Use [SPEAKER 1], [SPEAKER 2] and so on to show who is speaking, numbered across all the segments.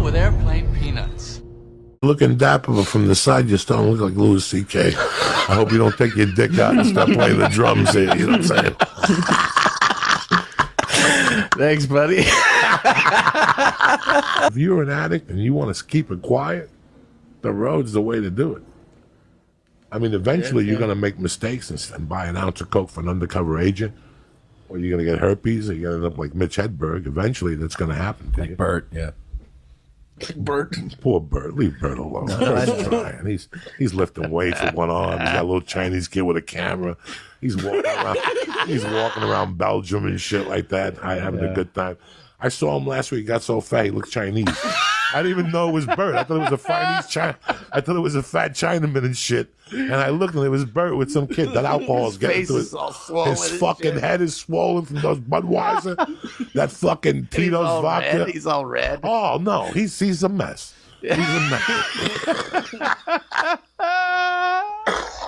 [SPEAKER 1] fill with airplane peanuts.
[SPEAKER 2] Looking dapper, but from the side, you're starting to look like Louis C.K. I hope you don't take your dick out and start playing the drums here. You know what I'm saying?
[SPEAKER 3] Thanks, buddy.
[SPEAKER 2] If you're an addict and you want to keep it quiet, the road's the way to do it. I mean, eventually you're going to make mistakes and buy an ounce of coke for an undercover agent, or you're going to get herpes, or you're going to end up like Mitch Hedberg. Eventually that's going to happen to you.
[SPEAKER 3] Bert, yeah.
[SPEAKER 2] Bert. Poor Bert. Leave Bert alone. Bert's trying. He's lifting weights with one arm. He's got a little Chinese kid with a camera. He's walking around. He's walking around Belgium and shit like that, having a good time. I saw him last week. He got so fat he looked Chinese. I didn't even know it was Bert. I thought it was a I thought it was a fat Chinaman and shit. And I looked and it was Bert with some kid. That alcohol is getting to it. His fucking head is swollen from those Budweiser. That fucking Tito's vodka.
[SPEAKER 3] He's all red.
[SPEAKER 2] Oh no, he's a mess. He's a mess.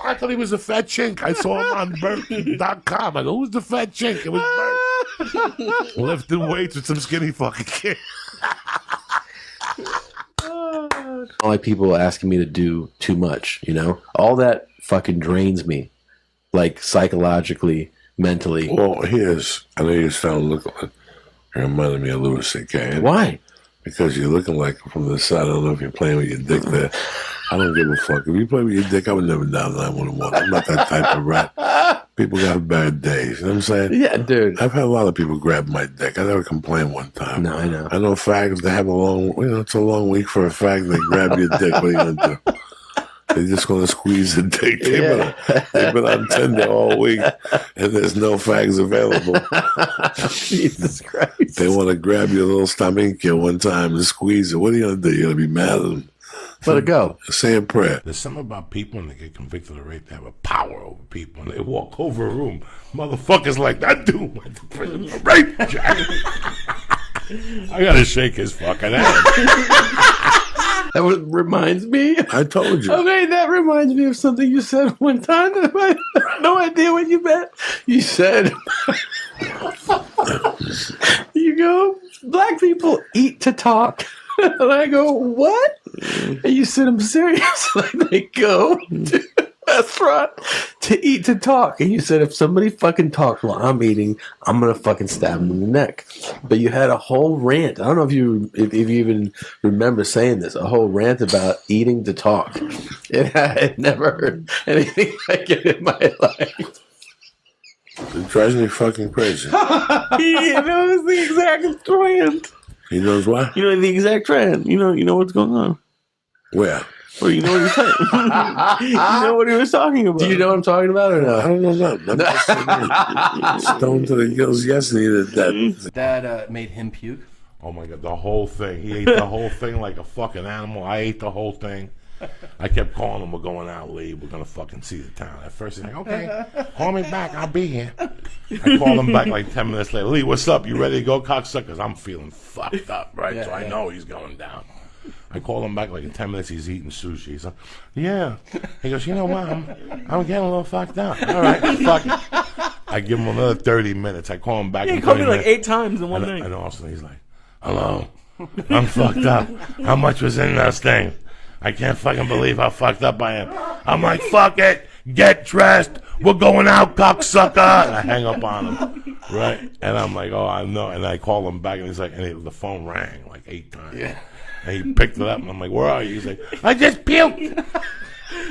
[SPEAKER 2] I thought he was a fat chink. I saw him on Bert.com. I go, who's the fat chink? It was Bert. Lifting weights with some skinny fucking kid.
[SPEAKER 4] Like people asking me to do too much, you know? All that fucking drains me. Like psychologically, mentally.
[SPEAKER 2] Well, I know you're starting to look like, you're reminding me of Louis C.K.
[SPEAKER 4] Why?
[SPEAKER 2] Because you're looking like from the side. I don't know if you're playing with your dick there. I don't give a fuck. If you play with your dick, I would never dial 911. I'm not that type of rat. People got bad days. You know what I'm saying?
[SPEAKER 4] Yeah, dude.
[SPEAKER 2] I've had a lot of people grab my dick. I never complained one time.
[SPEAKER 4] No, I know.
[SPEAKER 2] I know fags, they have it's a long week for a fag. They grab your dick. What are you going to do? They're just going to squeeze the dick. They've been on Tinder all week, and there's no fags available.
[SPEAKER 4] Jesus Christ.
[SPEAKER 2] They want to grab your little stomach one time and squeeze it. What are you going to do? You're going to be mad at them.
[SPEAKER 4] Let it go.
[SPEAKER 2] Say a prayer. There's something about people when they get convicted of rape, they have a power over people. When they walk over a room, motherfuckers like that dude went to prison for rape, Jack. I gotta shake his fucking head.
[SPEAKER 4] That reminds me.
[SPEAKER 2] I told you.
[SPEAKER 4] Okay, that reminds me of something you said one time. I have no idea what you meant. You said, you go, black people eat to talk. And I go, what? And you said, I'm serious. Like they go to a restaurant to eat to talk. And you said, if somebody fucking talks while I'm eating, I'm going to fucking stab them in the neck. But you had a whole rant. I don't know if you even remember saying this, a whole rant about eating to talk. And I had never heard anything like it in my life.
[SPEAKER 2] It drives me fucking crazy.
[SPEAKER 4] He knows the exact trend.
[SPEAKER 2] He knows why?
[SPEAKER 4] You know the exact trend. You know what's going on.
[SPEAKER 2] Where?
[SPEAKER 4] Well, you know what he's saying. You know what he was talking about. Do you know what I'm talking about or no?
[SPEAKER 2] I don't know nothing. I'm just stoned to the gills yesterday.
[SPEAKER 3] That made him puke.
[SPEAKER 2] Oh my God, the whole thing. He ate the whole thing like a fucking animal. I ate the whole thing. I kept calling him, we're going out, Lee. We're going to fucking see the town. At first, he's like, okay, call me back. I'll be here. I called him back like 10 minutes later. Lee, what's up? You ready to go, cocksuckers? I'm feeling fucked up, right? So I know he's going down. I called him back like in 10 minutes. He's eating sushi. He's like, yeah. He goes, you know what? I'm getting a little fucked up. All right, fuck it. I give him another 30 minutes. I call him back.
[SPEAKER 3] Yeah, he called me like 8 times in one night.
[SPEAKER 2] And also he's like, hello, I'm fucked up. How much was in this thing? I can't fucking believe how fucked up I am. I'm like, fuck it. Get dressed. We're going out, cocksucker. And I hang up on him. Right? And I'm like, oh, I know. And I call him back, and he's like, and the phone rang like 8 times. Yeah. And he picked it up, and I'm like, where are you? He's like, I just puked.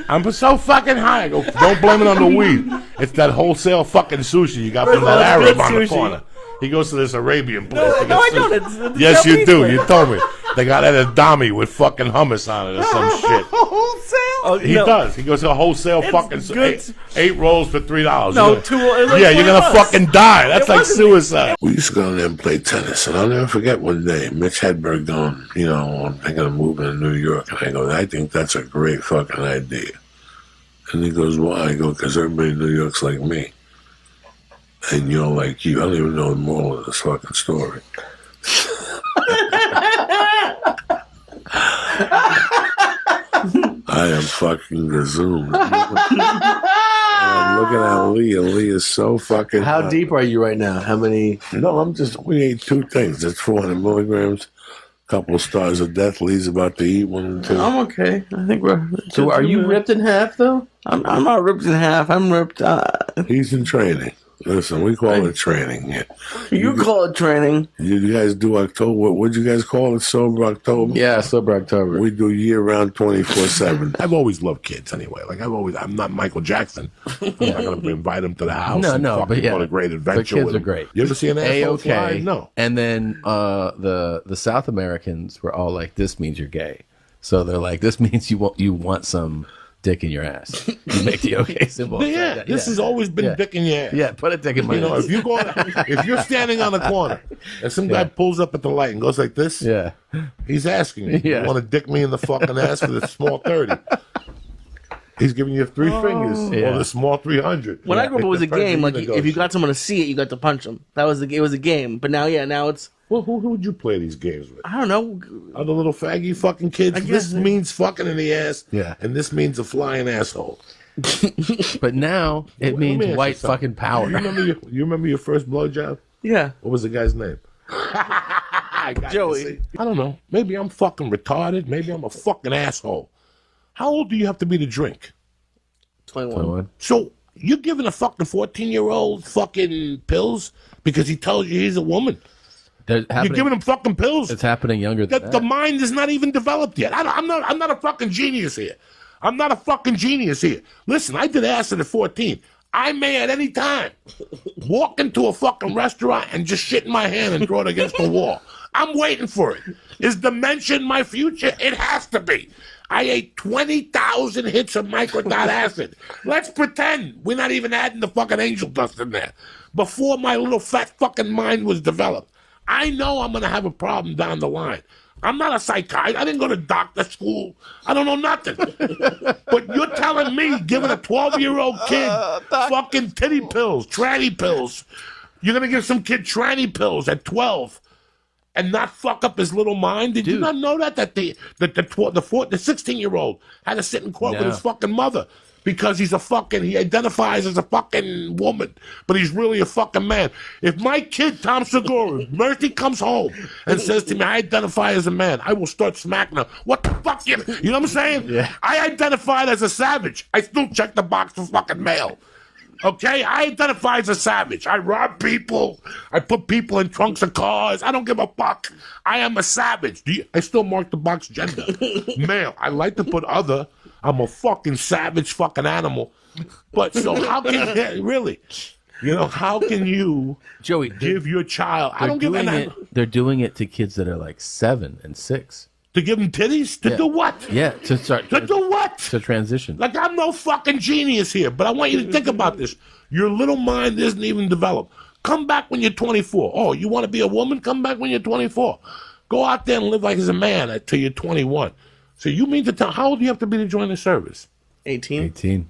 [SPEAKER 2] I'm so fucking high. I go, don't blame it on the weed. It's that wholesale fucking sushi you got from that Arab on the corner. He goes to this Arabian place.
[SPEAKER 3] No, I don't. It's
[SPEAKER 2] yes, you do. You told me. They got edamame with fucking hummus on it or some shit.
[SPEAKER 3] Wholesale? Oh,
[SPEAKER 2] he does. He goes to a wholesale fucking eight rolls for $3.
[SPEAKER 3] No, $2. Like
[SPEAKER 2] yeah, you're gonna fucking die. That's like suicide.
[SPEAKER 5] We used to go in there and play tennis, and I'll never forget one day, Mitch Hedberg going, I'm thinking of moving to New York, and I go, I think that's a great fucking idea. And he goes, why? I go, because everybody in New York's like me. And like you. I don't even know the moral of this fucking story. I am fucking gazoom. I'm looking at Lee, and Lee is so fucking
[SPEAKER 4] How deep are you right now? How many?
[SPEAKER 5] No, we ate 2 things. That's 400 milligrams Couple of stars of death. Lee's about to eat one and two.
[SPEAKER 4] I'm okay. I think we're. So, are you ripped in half though?
[SPEAKER 3] I'm not ripped in half. I'm ripped.
[SPEAKER 5] He's in training. Listen, we call it training. Yeah.
[SPEAKER 3] You call it training.
[SPEAKER 5] You guys do October. What'd you guys call it? Sober October?
[SPEAKER 4] Yeah, sober October.
[SPEAKER 5] We do year-round 24/7.
[SPEAKER 2] I've always loved kids anyway. Like I'm not Michael Jackson. I'm not gonna invite him to the house.
[SPEAKER 4] No,
[SPEAKER 2] and
[SPEAKER 4] no,
[SPEAKER 2] fucking
[SPEAKER 4] but yeah,
[SPEAKER 2] go on a great adventure.
[SPEAKER 4] the kids
[SPEAKER 2] with
[SPEAKER 4] are
[SPEAKER 2] him.
[SPEAKER 4] great.
[SPEAKER 2] You ever see an asshole
[SPEAKER 4] A-okay.
[SPEAKER 2] fly? No.
[SPEAKER 4] And then the South Americans were all like, "This means you're gay." So they're like, "This means you want some dick in your ass." You make the okay symbol.
[SPEAKER 2] But yeah, this has always been dick in your ass.
[SPEAKER 4] Yeah, put a dick in my
[SPEAKER 2] You know,
[SPEAKER 4] ass.
[SPEAKER 2] if you're standing on the corner and some guy pulls up at the light and goes like this,
[SPEAKER 4] Yeah.
[SPEAKER 2] he's asking you, you want to dick me in the fucking ass for the small 30? He's giving you 3 fingers or the small 300.
[SPEAKER 3] When I grew up, it was a
[SPEAKER 2] depends
[SPEAKER 3] game.
[SPEAKER 2] who
[SPEAKER 3] Like
[SPEAKER 2] you
[SPEAKER 3] if you
[SPEAKER 2] negotiate.
[SPEAKER 3] got someone to see it, you got to punch them. It was a game. But now it's
[SPEAKER 2] Well, who would you play these games with?
[SPEAKER 3] I don't know.
[SPEAKER 2] Other little faggy fucking kids?
[SPEAKER 3] guess
[SPEAKER 2] This means fucking in the ass,
[SPEAKER 4] Yeah.
[SPEAKER 2] and this means a flying asshole.
[SPEAKER 4] But now it
[SPEAKER 2] Let me
[SPEAKER 4] means
[SPEAKER 2] ask you
[SPEAKER 4] white
[SPEAKER 2] something.
[SPEAKER 4] fucking power.
[SPEAKER 2] You remember your first blowjob?
[SPEAKER 3] Yeah,
[SPEAKER 2] What was the guy's name? I got
[SPEAKER 3] Joey.
[SPEAKER 2] you, see. I don't know. Maybe I'm fucking retarded. Maybe I'm a fucking asshole. How old do you have to be to drink?
[SPEAKER 3] 21.
[SPEAKER 2] So you're giving a fucking 14-year-old fucking pills because he tells you he's a woman. You're giving him fucking pills.
[SPEAKER 4] It's happening younger than
[SPEAKER 2] The mind is not even developed yet. I'm not a fucking genius here. I'm not a fucking genius here. Listen, I did acid at 14. I may at any time walk into a fucking restaurant and just shit in my hand and throw it against the wall. I'm waiting for it. Is dementia in my future? It has to be. I ate 20,000 hits of microdot acid. Let's pretend we're not even adding the fucking angel dust in there. Before my little fat fucking mind was developed. I know I'm going to have a problem down the line. I'm not a psychiatrist. I didn't go to doctor school. I don't know nothing. But you're telling me giving a 12-year-old kid fucking titty pills, tranny pills. You're going to give some kid tranny pills at 12 and not fuck up his little mind? Did you not know that the 16-year-old had to sit in court with his fucking mother because he identifies as a fucking woman, but he's really a fucking man. If my kid, Tom Segura, Mercy comes home and says to me, I identify as a man, I will start smacking her. What the fuck? You know what I'm saying?
[SPEAKER 4] Yeah.
[SPEAKER 2] I identified as a savage. I still check the box for fucking mail. Okay? I identify as a savage. I rob people. I put people in trunks of cars. I don't give a fuck. I am a savage. I still mark the box gender. Male. I like to put other. I'm a fucking savage fucking animal. But so how can really? You know, how can you
[SPEAKER 4] Joey,
[SPEAKER 2] give your child I don't give a
[SPEAKER 4] they're doing it to kids that are like 7 and 6.
[SPEAKER 2] to give them titties? To do what?
[SPEAKER 4] Yeah, to start
[SPEAKER 2] To do what?
[SPEAKER 4] to transition.
[SPEAKER 2] Like, I'm no fucking genius here, but I want you to think about this. Your little mind isn't even developed. Come back when you're 24. Oh, you want to be a woman? Come back when you're 24. Go out there and live like as a man until you're 21. So you mean to tell, how old do you have to be to join the service?
[SPEAKER 3] 18.
[SPEAKER 4] 18.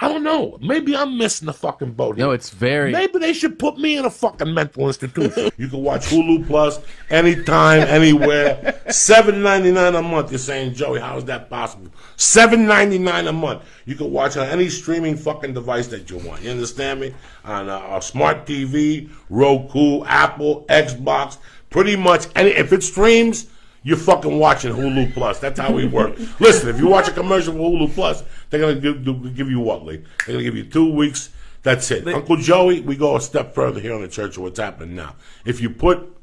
[SPEAKER 2] I don't know. Maybe I'm missing the fucking boat here.
[SPEAKER 4] No, it's very.
[SPEAKER 2] Maybe they should put me in a fucking mental institution. You can watch Hulu Plus anytime, anywhere. $7.99 a month. You're saying, Joey, how is that possible? $7.99 a month. You can watch on any streaming fucking device that you want. You understand me? On a smart TV, Roku, Apple, Xbox, pretty much any. If it streams, you're fucking watching Hulu Plus. That's how we work. Listen, if you watch a commercial for Hulu Plus, they're going to give you what, Lee? They're going to give you 2 weeks. That's it. Uncle Joey, we go a step further here on the Church of What's Happening Now. If you put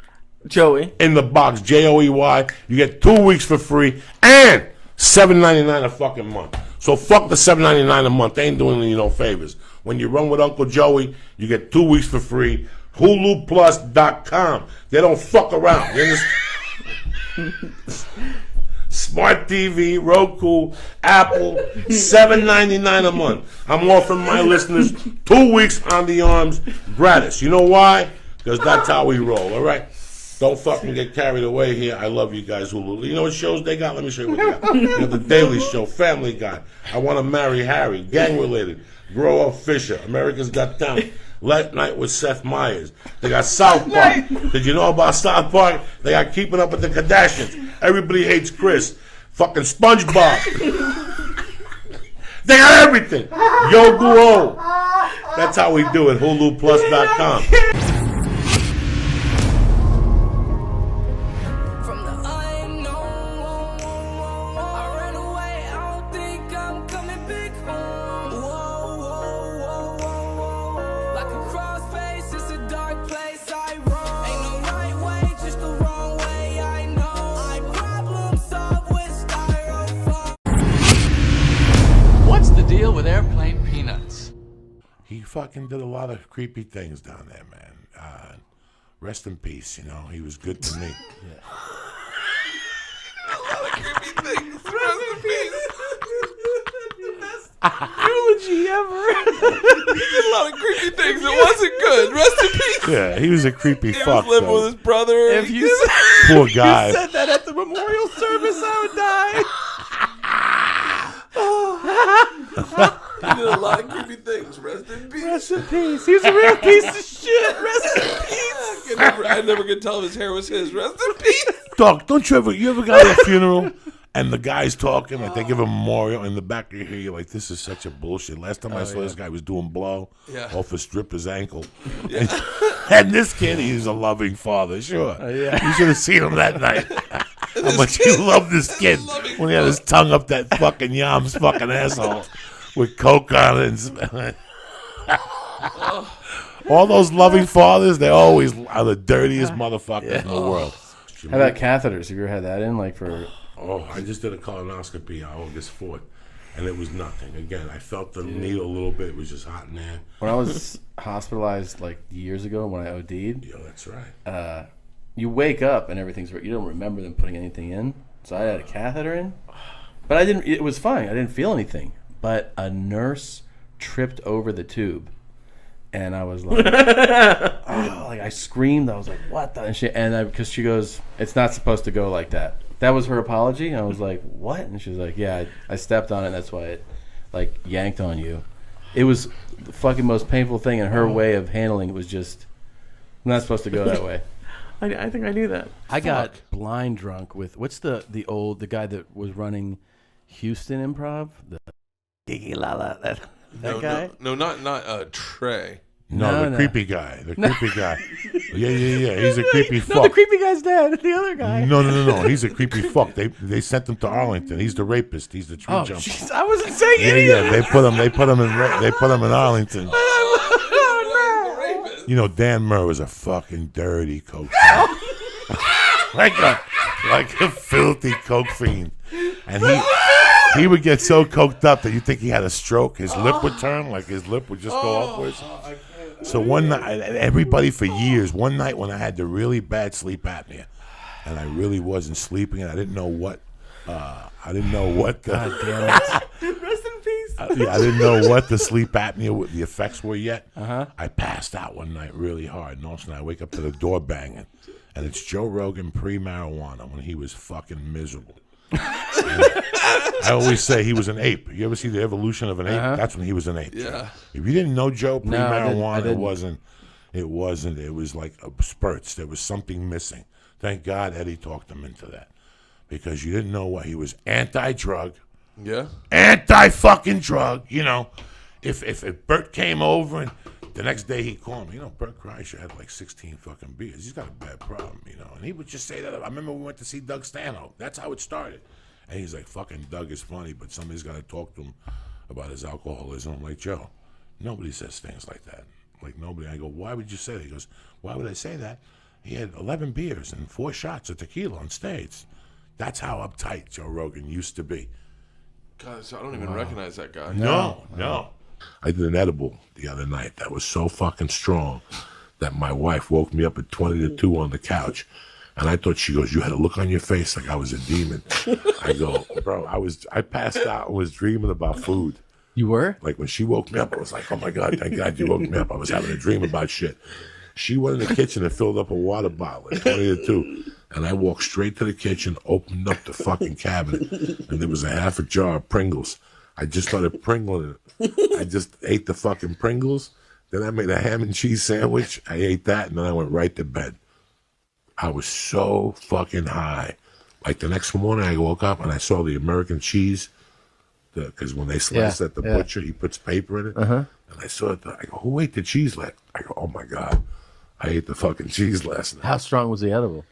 [SPEAKER 3] Joey
[SPEAKER 2] in the box, Joey, you get 2 weeks for free and $7.99 a fucking month. So fuck the $7.99 a month. They ain't doing you no favors. When you run with Uncle Joey, you get 2 weeks for free. HuluPlus.com. They don't fuck around. You understand? Smart TV, Roku, Apple, $7.99 a month. I'm offering my listeners 2 weeks on the arms gratis. You know why? Because that's how we roll, all right? Don't fucking get carried away here. I love you guys, Hulu. You know what shows they got? Let me show you what they got. They got The Daily Show, Family Guy, I Want to Marry Harry, Gang Related, Grow Up Fisher, America's Got Talent, Late Night with Seth Meyers. They got South Park. Did you know about South Park? They got Keeping Up with the Kardashians. Everybody Hates Chris. Fucking SpongeBob. They got everything. Joke WRLD. That's how we do it. HuluPlus.com.
[SPEAKER 6] From the
[SPEAKER 2] fucking did a lot of creepy things down there, man. Rest in peace, he was good to me.
[SPEAKER 4] Eulogy ever.
[SPEAKER 6] He did a lot of creepy things. It wasn't good. Rest in peace.
[SPEAKER 2] Yeah, he was a creepy
[SPEAKER 6] He
[SPEAKER 2] fuck.
[SPEAKER 6] was living with his brother.
[SPEAKER 4] If you
[SPEAKER 2] Poor guy.
[SPEAKER 4] said that at the memorial service, I would die.
[SPEAKER 6] He did a lot of creepy things. Rest in peace.
[SPEAKER 4] Rest in peace. He was a real piece of shit. Rest in peace.
[SPEAKER 6] I never could tell if his hair was his. Rest in peace.
[SPEAKER 2] Dog, don't you ever go to a funeral and the guy's talking, like they give a memorial in the back of your ear, you're like, this is such a bullshit. Last time I saw this guy was doing blow off a stripper's ankle. And this kid, he's a loving father, sure. You should have seen him that night. How much he loved this kid when he had his tongue up that fucking yam's fucking asshole with coke on it. And all those loving fathers, they always are the dirtiest motherfuckers in the world.
[SPEAKER 4] How about catheters? Have you ever had that in, for...
[SPEAKER 2] Oh, I just did a colonoscopy on August 4th, and it was nothing. Again, I felt the needle a little bit. It was just hot in there.
[SPEAKER 4] When I was hospitalized, years ago when I OD'd...
[SPEAKER 2] Yeah, that's right.
[SPEAKER 4] You wake up and everything's... You don't remember them putting anything in. So I had a catheter in. But I didn't... It was fine. I didn't feel anything. But a nurse tripped over the tube. And I was like... I screamed. I was like, what the... Because she goes, it's not supposed to go like that. That was her apology. And I was like, what? And she was like, yeah, I stepped on it. And that's why it, yanked on you. It was the fucking most painful thing. And her way of handling it was just not supposed to go that way.
[SPEAKER 3] I think I knew that.
[SPEAKER 4] I got blind drunk with, what's the guy that was running Houston Improv? The Gigi Lala, that guy?
[SPEAKER 6] No, not Trey.
[SPEAKER 2] No, the creepy guy. The creepy guy. Yeah. He's a creepy fuck.
[SPEAKER 3] No, the creepy guy's dead. The other guy.
[SPEAKER 2] No. He's a creepy fuck. They sent him to Arlington. He's the rapist. He's the tree jumper.
[SPEAKER 3] Jeez, I wasn't saying anything.
[SPEAKER 2] Yeah. They put him in Arlington. Dan Murr was a fucking dirty coke fiend. like a filthy coke fiend. And he would get so coked up that you think he had a stroke. His lip would turn, his lip would just go upwards. So one night, everybody for years, one night when I had the really bad sleep apnea, and I really wasn't sleeping, and I didn't know what God damn it.
[SPEAKER 3] Rest in peace.
[SPEAKER 2] I didn't know what the sleep apnea, the effects were yet. I passed out one night really hard, and all of a sudden I wake up to the door banging, and it's Joe Rogan pre-marijuana when he was fucking miserable. I always say he was an ape. You ever see the evolution of an ape? That's when he was an ape.
[SPEAKER 6] Yeah.
[SPEAKER 2] If you didn't know Joe pre-marijuana,
[SPEAKER 4] I
[SPEAKER 2] it wasn't. It was like spurts. There was something missing. Thank God Eddie talked him into that, because you didn't know what he was. Anti-drug.
[SPEAKER 6] Yeah.
[SPEAKER 2] Anti-fucking drug. If Bert came over and the next day he called me, Bert Kreischer had 16 fucking beers. He's got a bad problem, and he would just say that. I remember we went to see Doug Stanhope. That's how it started. And he's like, fucking Doug is funny, but somebody's got to talk to him about his alcoholism. I'm like, Joe, nobody says things like that. Nobody. I go, why would you say that? He goes, why would I say that? He had 11 beers and 4 shots of tequila on stage. That's how uptight Joe Rogan used to be.
[SPEAKER 6] God, I don't even recognize that guy.
[SPEAKER 2] No. I did an edible the other night that was so fucking strong that my wife woke me up at 20 to 2 on the couch. And I thought, she goes, you had a look on your face like I was a demon. I go, bro, I passed out and was dreaming about food.
[SPEAKER 4] You were?
[SPEAKER 2] When she woke me up, I was like, oh my God, thank God you woke me up. I was having a dream about shit. She went in the kitchen and filled up a water bottle at 20 to 2. And I walked straight to the kitchen, opened up the fucking cabinet, and there was a half a jar of Pringles. I just started Pringling it. I just ate the fucking Pringles. Then I made a ham and cheese sandwich. I ate that, and then I went right to bed. I was so fucking high. The next morning, I woke up and I saw the American cheese, because when they slice at the butcher, he puts paper in it. And I saw it. I go, who ate the cheese last? I go, oh my God, I ate the fucking cheese last night.
[SPEAKER 4] How strong was the edible?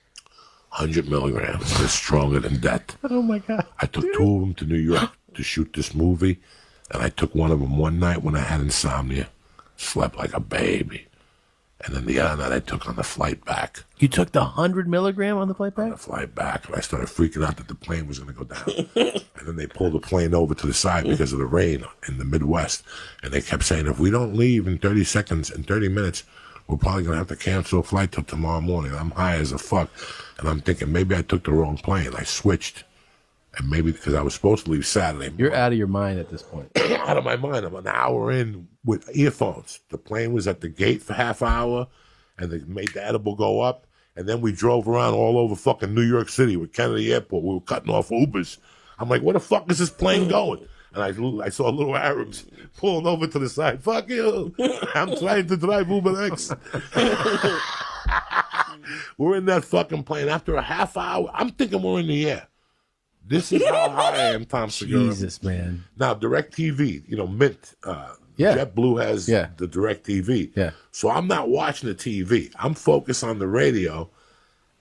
[SPEAKER 2] 100 milligrams. They're stronger than that.
[SPEAKER 3] Oh my God.
[SPEAKER 2] I took 2 of them to New York to shoot this movie, and I took one of them one night when I had insomnia. Slept like a baby.
[SPEAKER 5] And then the other night I took on the flight back.
[SPEAKER 7] You took the 100 milligram on the flight
[SPEAKER 5] On
[SPEAKER 7] back?
[SPEAKER 5] the flight back, and I started freaking out that the plane was going to go down. And then they pulled the plane over to the side because of the rain in the Midwest. And they kept saying, if we don't leave in 30 seconds, in 30 minutes, we're probably going to have to cancel a flight till tomorrow morning. I'm high as a fuck. And I'm thinking, maybe I took the wrong plane. I switched. And maybe because I was supposed to leave Saturday morning.
[SPEAKER 7] You're out of your mind at this point.
[SPEAKER 5] Out of my mind. I'm an hour in with earphones. The plane was at the gate for half hour, and they made the edible go up. And then we drove around all over fucking New York City with Kennedy Airport. We were cutting off Ubers. I'm like, where the fuck is this plane going? And I saw little Arabs pulling over to the side. Fuck you. I'm trying to drive Uber X. We're in that fucking plane. After a half hour, I'm thinking we're in the air. This is how high I am, Tom Segura.
[SPEAKER 7] Jesus, man.
[SPEAKER 5] Now, DirecTV, Mint,
[SPEAKER 7] Yeah.
[SPEAKER 5] JetBlue has
[SPEAKER 7] Yeah.
[SPEAKER 5] the DirecTV.
[SPEAKER 7] Yeah.
[SPEAKER 5] So I'm not watching the TV. I'm focused on the radio,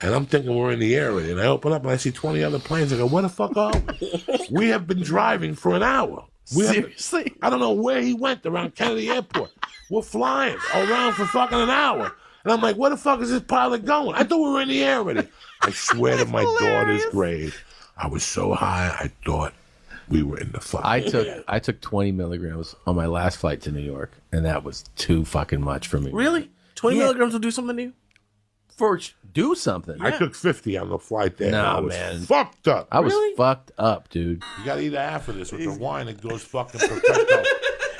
[SPEAKER 5] and I'm thinking we're in the air already. And I open up and I see 20 other planes. I go, where the fuck are we? We have been driving for an hour.
[SPEAKER 7] Seriously?
[SPEAKER 5] I don't know where he went around Kennedy Airport. We're flying around for fucking an hour. And I'm like, where the fuck is this pilot going? I thought we were in the air already. I swear to my daughter's grave, I was so high, I thought we were in the fucking air.
[SPEAKER 7] I took 20 milligrams on my last flight to New York, and that was too fucking much for me.
[SPEAKER 3] Really? 20
[SPEAKER 7] Yeah.
[SPEAKER 3] milligrams will do something to you?
[SPEAKER 7] Do something.
[SPEAKER 5] I took 50 on the flight there.
[SPEAKER 7] Nah,
[SPEAKER 5] and I was
[SPEAKER 7] man.
[SPEAKER 5] fucked up.
[SPEAKER 7] I was
[SPEAKER 3] Really?
[SPEAKER 7] fucked up, dude.
[SPEAKER 5] You gotta eat half of this with the wine. It goes fucking perfecto.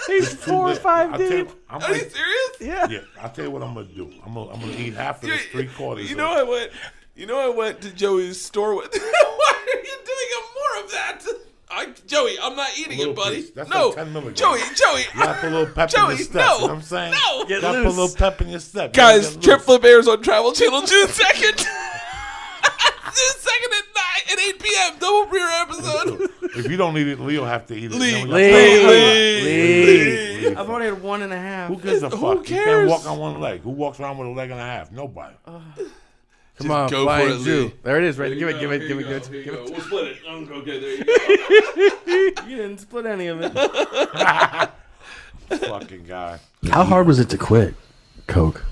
[SPEAKER 3] He's 4 or 5 deep.
[SPEAKER 5] I'm
[SPEAKER 6] Are you
[SPEAKER 5] like,
[SPEAKER 6] serious?
[SPEAKER 3] Yeah.
[SPEAKER 5] I'll tell you what I'm gonna do. I'm gonna eat half of this, 3/4.
[SPEAKER 6] You know I went to Joey's store with. Why are you doing more of that? Joey, I'm not eating
[SPEAKER 5] little
[SPEAKER 6] it, buddy.
[SPEAKER 5] piece. That's
[SPEAKER 6] No,
[SPEAKER 5] like 10 milligrams.
[SPEAKER 6] Joey.
[SPEAKER 5] You gotta put a little pep in
[SPEAKER 6] Joey,
[SPEAKER 5] your step.
[SPEAKER 6] no.
[SPEAKER 5] You know what I'm saying?
[SPEAKER 6] No.
[SPEAKER 5] You
[SPEAKER 3] Get
[SPEAKER 5] gotta put a
[SPEAKER 3] loose.
[SPEAKER 5] little pep in your step.
[SPEAKER 6] Guys,
[SPEAKER 5] You gotta
[SPEAKER 6] Trip
[SPEAKER 5] get
[SPEAKER 6] Flip airs on Travel Channel June 2nd. June 2nd at 8 p.m. Double premiere episode.
[SPEAKER 5] loose. If you don't eat it, Lee'll have to eat it.
[SPEAKER 6] Lee.
[SPEAKER 5] Then we got-
[SPEAKER 6] Lee.
[SPEAKER 3] I've already had 1.5.
[SPEAKER 5] Who gives a fuck?
[SPEAKER 6] Who
[SPEAKER 5] You can't
[SPEAKER 6] cares?
[SPEAKER 5] walk on one leg. Who walks around with a leg and a half? Nobody.
[SPEAKER 7] Come on,
[SPEAKER 6] go for
[SPEAKER 7] Flying
[SPEAKER 6] it,
[SPEAKER 7] Jew.
[SPEAKER 6] Lee.
[SPEAKER 7] There it is, right? Give it.
[SPEAKER 6] Here you go. We'll split it. Okay, there you go.
[SPEAKER 3] You didn't split any of it.
[SPEAKER 5] Fucking guy.
[SPEAKER 4] How hard was it to quit Coke?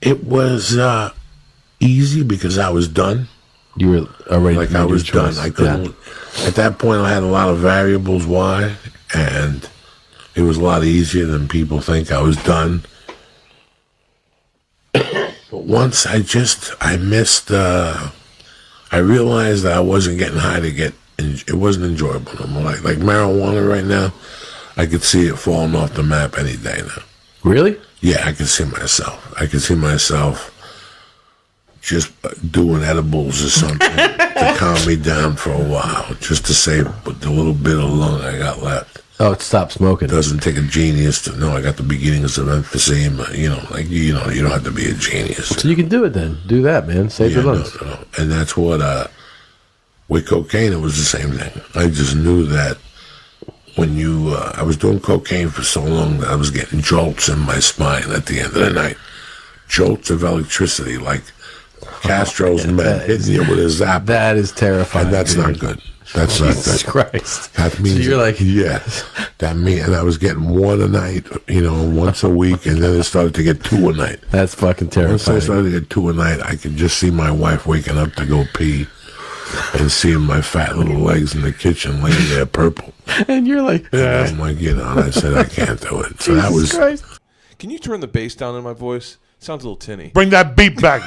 [SPEAKER 5] It was easy because I was done.
[SPEAKER 7] You were already
[SPEAKER 5] Like I was done. I couldn't. At that point, I had a lot of variables why, and it was a lot easier than people think. I was done. But once I missed. I realized that I wasn't getting high to get. It wasn't enjoyable no more. Like marijuana right now, I could see it falling off the map any day now.
[SPEAKER 7] Really?
[SPEAKER 5] Yeah, I can see myself. I can see myself just doing edibles or something to calm me down for a while, just to save the little bit of lung I got left.
[SPEAKER 7] Oh, stop smoking.
[SPEAKER 5] It doesn't take a genius to know I got the beginnings of emphysema. You don't have to be a genius.
[SPEAKER 7] So you can do it then. Do that, man. Save your lungs.
[SPEAKER 5] No. And that's what, with cocaine, it was the same thing. I just knew that when I was doing cocaine for so long that I was getting jolts in my spine at the end of the night. Jolts of electricity, like Castro's men hitting you with a zapper.
[SPEAKER 7] That is terrifying.
[SPEAKER 5] And that's
[SPEAKER 7] dude.
[SPEAKER 5] not good. That's not
[SPEAKER 7] Jesus
[SPEAKER 5] good.
[SPEAKER 7] Christ.
[SPEAKER 5] That means
[SPEAKER 7] So you're like,
[SPEAKER 5] yeah. That means, and I was getting one a night, once a week, and then it started to get two a night.
[SPEAKER 7] that's fucking
[SPEAKER 5] Once I
[SPEAKER 7] terrifying.
[SPEAKER 5] started to get two a night, I could just see my wife waking up to go pee, and seeing my fat little legs in the kitchen laying there purple.
[SPEAKER 7] And you're like,
[SPEAKER 5] And I'm like, and I said I can't do it. So that was.
[SPEAKER 7] Christ.
[SPEAKER 6] Can you turn the bass down in my voice? Sounds a little tinny.
[SPEAKER 5] Bring that beat back.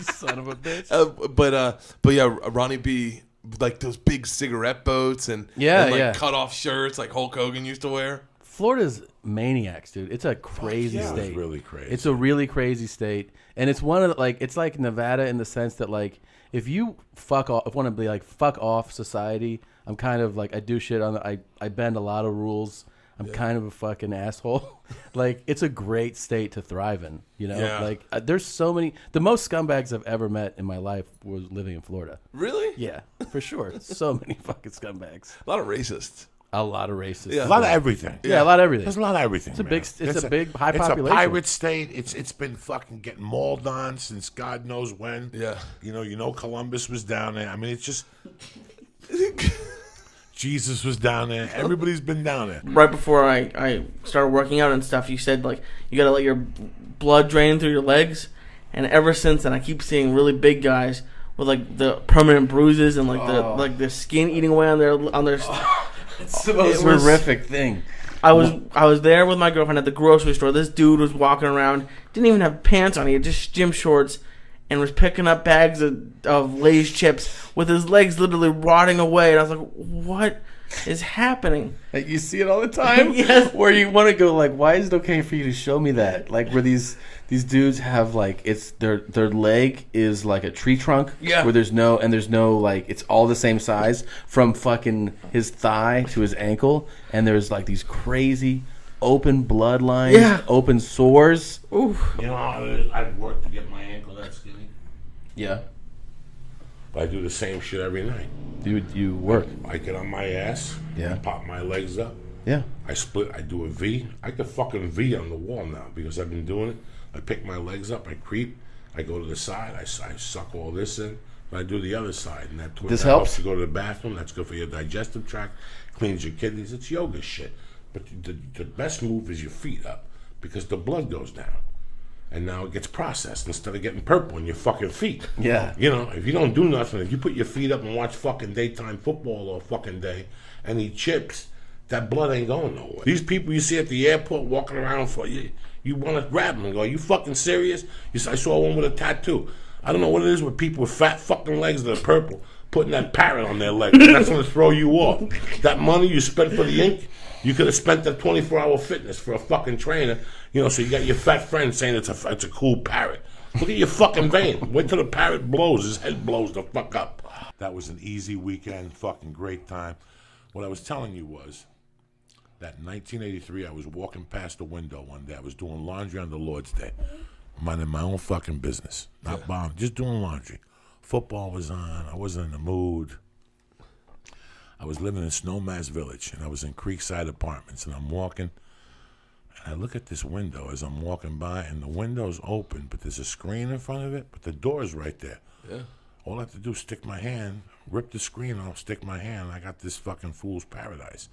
[SPEAKER 3] Son of a bitch.
[SPEAKER 6] But yeah, Ronnie B, like those big cigarette boats and cut off shirts like Hulk Hogan used to wear.
[SPEAKER 3] Florida's maniacs, dude. It's a crazy
[SPEAKER 5] It was
[SPEAKER 3] state.
[SPEAKER 5] really crazy.
[SPEAKER 3] It's a really crazy state, and it's one of the, it's like Nevada in the sense that if you fuck off, if you want to be fuck off society, I'm kind of I do shit on I bend a lot of rules. I'm kind of a fucking asshole. It's a great state to thrive in.
[SPEAKER 6] Yeah.
[SPEAKER 3] There's so many. The most scumbags I've ever met in my life was living in Florida.
[SPEAKER 6] Really?
[SPEAKER 3] Yeah, for sure. So many fucking scumbags.
[SPEAKER 6] A lot of racists.
[SPEAKER 3] A lot of racists.
[SPEAKER 6] Yeah.
[SPEAKER 5] A lot of everything.
[SPEAKER 3] Yeah, a lot of everything.
[SPEAKER 5] There's a lot of everything.
[SPEAKER 3] It's a
[SPEAKER 5] man.
[SPEAKER 3] big- it's a big, high population.
[SPEAKER 5] It's a pirate state. It's been fucking getting mauled on since God knows when.
[SPEAKER 6] Yeah.
[SPEAKER 5] Columbus was down there. I mean, it's just
[SPEAKER 2] Jesus was down there. Everybody's been down there.
[SPEAKER 8] Right before I started working out and stuff, you said, like, you got to let your blood drain through your legs. And ever since then, I keep seeing really big guys with, like, the permanent bruises and, like, the skin eating away on their
[SPEAKER 3] It's the most horrific thing.
[SPEAKER 8] I was there with my girlfriend at the grocery store. This dude was walking around, didn't even have pants on. He had just gym shorts and was picking up bags of Lay's chips with his legs literally rotting away. And I was like, what is happening?
[SPEAKER 3] Like, you see it all the time?
[SPEAKER 8] Yes.
[SPEAKER 3] Where you want to go, like, why is it okay for you to show me that? Like, where these dudes have, like, it's their leg is like a tree trunk.
[SPEAKER 8] Yeah.
[SPEAKER 3] Where there's no, like, it's all the same size from fucking his thigh to his ankle. And there's, like, these crazy open bloodlines, open sores.
[SPEAKER 8] Oof.
[SPEAKER 2] You know how I've worked to get my ankle that skinny?
[SPEAKER 3] Yeah.
[SPEAKER 2] But I do the same shit every night.
[SPEAKER 3] You work.
[SPEAKER 2] I get on my ass.
[SPEAKER 3] Yeah.
[SPEAKER 2] Pop my legs up.
[SPEAKER 3] Yeah.
[SPEAKER 2] I split. I do a V. I could fucking V on the wall now because I've been doing it. I pick my legs up. I creep. I go to the side. I suck all this in. But I do the other side. And that helps you go to the bathroom. That's good for your digestive tract. Cleans your kidneys. It's yoga shit. But the best move is your feet up because the blood goes down. And now it gets processed instead of getting purple in your fucking feet.
[SPEAKER 3] Yeah.
[SPEAKER 2] You know, if you don't do nothing, if you put your feet up and watch fucking daytime football all fucking day and eat chips, that blood ain't going nowhere. These people you see at the airport walking around for you want to grab them and go, are you fucking serious? I saw one with a tattoo. I don't know what it is with people with fat fucking legs that are purple putting that parrot on their leg. That's going to throw you off. That money you spent for the ink, you could have spent that 24-hour fitness for a fucking trainer. You know, so you got your fat friend saying it's a cool parrot. Look at your fucking vein. Wait till the parrot blows. His head blows the fuck up. That was an easy weekend. Fucking great time. What I was telling you was that in 1983, I was walking past the window one day. I was doing laundry on the Lord's Day. Minding my own fucking business. Not bombing. Just doing laundry. Football was on. I wasn't in the mood. I was living in Snowmass Village, and I was in Creekside Apartments, and I'm walking. I look at this window as I'm walking by, and the window's open, but there's a screen in front of it, but the door's right there.
[SPEAKER 6] Yeah.
[SPEAKER 2] All I have to do is stick my hand, rip the screen off, stick my hand, and I got this fucking fool's paradise.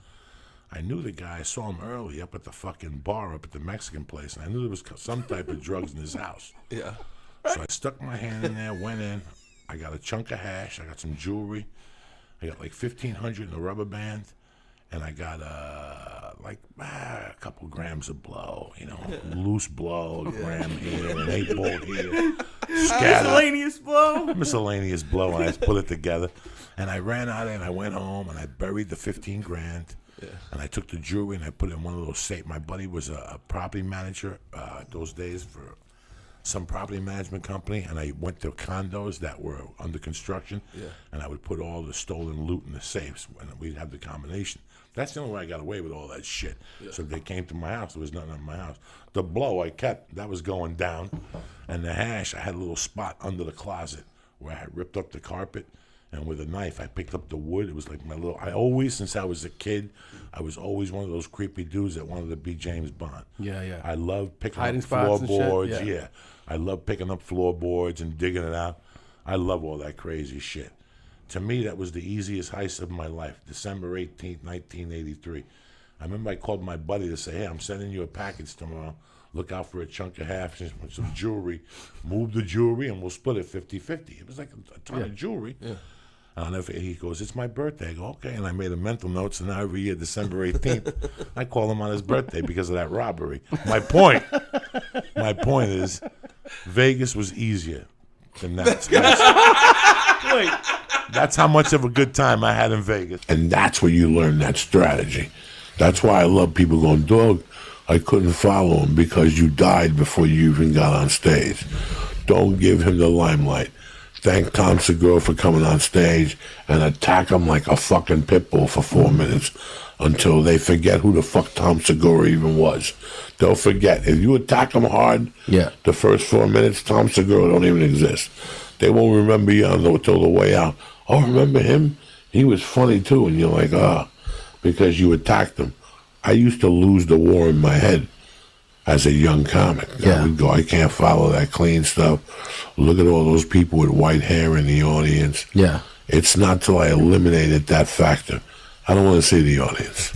[SPEAKER 2] I knew the guy. I saw him early up at the fucking bar up at the Mexican place, and I knew there was some type of drugs in his house.
[SPEAKER 6] Yeah.
[SPEAKER 2] So I stuck my hand in there, went in. I got a chunk of hash. I got some jewelry. I got like $1,500 in a rubber band. And I got a couple grams of blow, you know, loose blow, a gram here, an 8-ball here,
[SPEAKER 8] Miscellaneous blow.
[SPEAKER 2] Miscellaneous blow, and I put it together. And I ran out and I went home and I buried the $15,000. Yeah. And I took the jewelry and I put it in one of those safes. My buddy was a property manager those days for some property management company, and I went to condos that were under construction, and I would put all the stolen loot in the safes, and we'd have the combination. That's the only way I got away with all that shit. Yeah. So if they came to my house, there was nothing in my house. The blow I kept, that was going down, and the hash, I had a little spot under the closet where I had ripped up the carpet, and with a knife, I picked up the wood. It was like my little, I always, since I was a kid, I was always one of those creepy dudes that wanted to be James Bond.
[SPEAKER 3] Yeah, yeah.
[SPEAKER 2] I loved picking
[SPEAKER 3] hiding
[SPEAKER 2] up
[SPEAKER 3] spots
[SPEAKER 2] floorboards.
[SPEAKER 3] And shit?
[SPEAKER 2] Yeah. I love picking up floorboards and digging it out. I love all that crazy shit. To me, that was the easiest heist of my life. December 18th, 1983. I remember I called my buddy to say, hey, I'm sending you a package tomorrow. Look out for a chunk of half, some jewelry. Move the jewelry and we'll split it 50-50. It was like a ton of jewelry. Yeah. And he goes, it's my birthday. I go, okay. And I made a mental note. So now every year, December 18th, I call him on his birthday because of that robbery. My point is, Vegas was easier than that. That's how much of a good time I had in Vegas.
[SPEAKER 5] And that's where you learn that strategy. That's why I love people going, dog, I couldn't follow him because you died before you even got on stage. Don't give him the limelight. Thank Tom Segura for coming on stage and attack him like a fucking pit bull for 4 minutes until they forget who the fuck Tom Segura even was. They'll forget. If you attack them hard, the first 4 minutes, Tom Segura don't even exist. They won't remember you until the way out. Oh, remember him? He was funny too. And you're like, because you attacked him. I used to lose the war in my head as a young comic. I would go, I can't follow that clean stuff. Look at all those people with white hair in the audience.
[SPEAKER 7] Yeah.
[SPEAKER 5] It's not till I eliminated that factor I don't want to say the audience.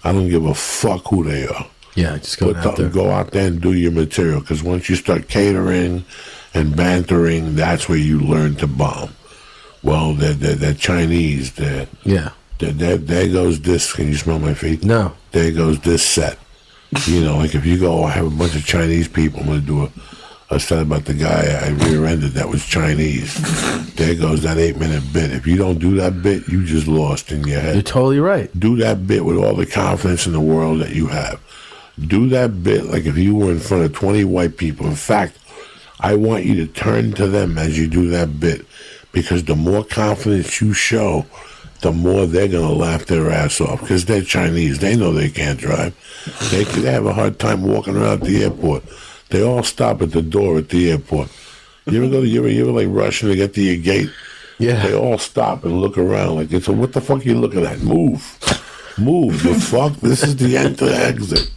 [SPEAKER 5] I don't give a fuck who they are.
[SPEAKER 7] Yeah, just go out there.
[SPEAKER 5] Go out there and do your material, because once you start catering and bantering, that's where you learn to bomb. Well, they're Chinese. There goes this. Can you smell my feet?
[SPEAKER 7] No.
[SPEAKER 5] There goes this set. You know, like if you go, I have a bunch of Chinese people. I'm going to do a set about the guy I rear-ended that was Chinese. There goes that 8-minute bit. If you don't do that bit, you just lost in your head.
[SPEAKER 7] You're totally right.
[SPEAKER 5] Do that bit with all the confidence in the world that you have. Do that bit like if you were in front of 20 white people. In fact, I want you to turn to them as you do that bit, because the more confidence you show, the more they're going to laugh their ass off, because they're Chinese. They know they can't drive. They have a hard time walking around the airport. They all stop at the door at the airport. You ever like rushing to get to your gate?
[SPEAKER 7] Yeah.
[SPEAKER 5] They all stop and look around like, so what the fuck are you looking at? Move. The fuck? This is the end to the exit.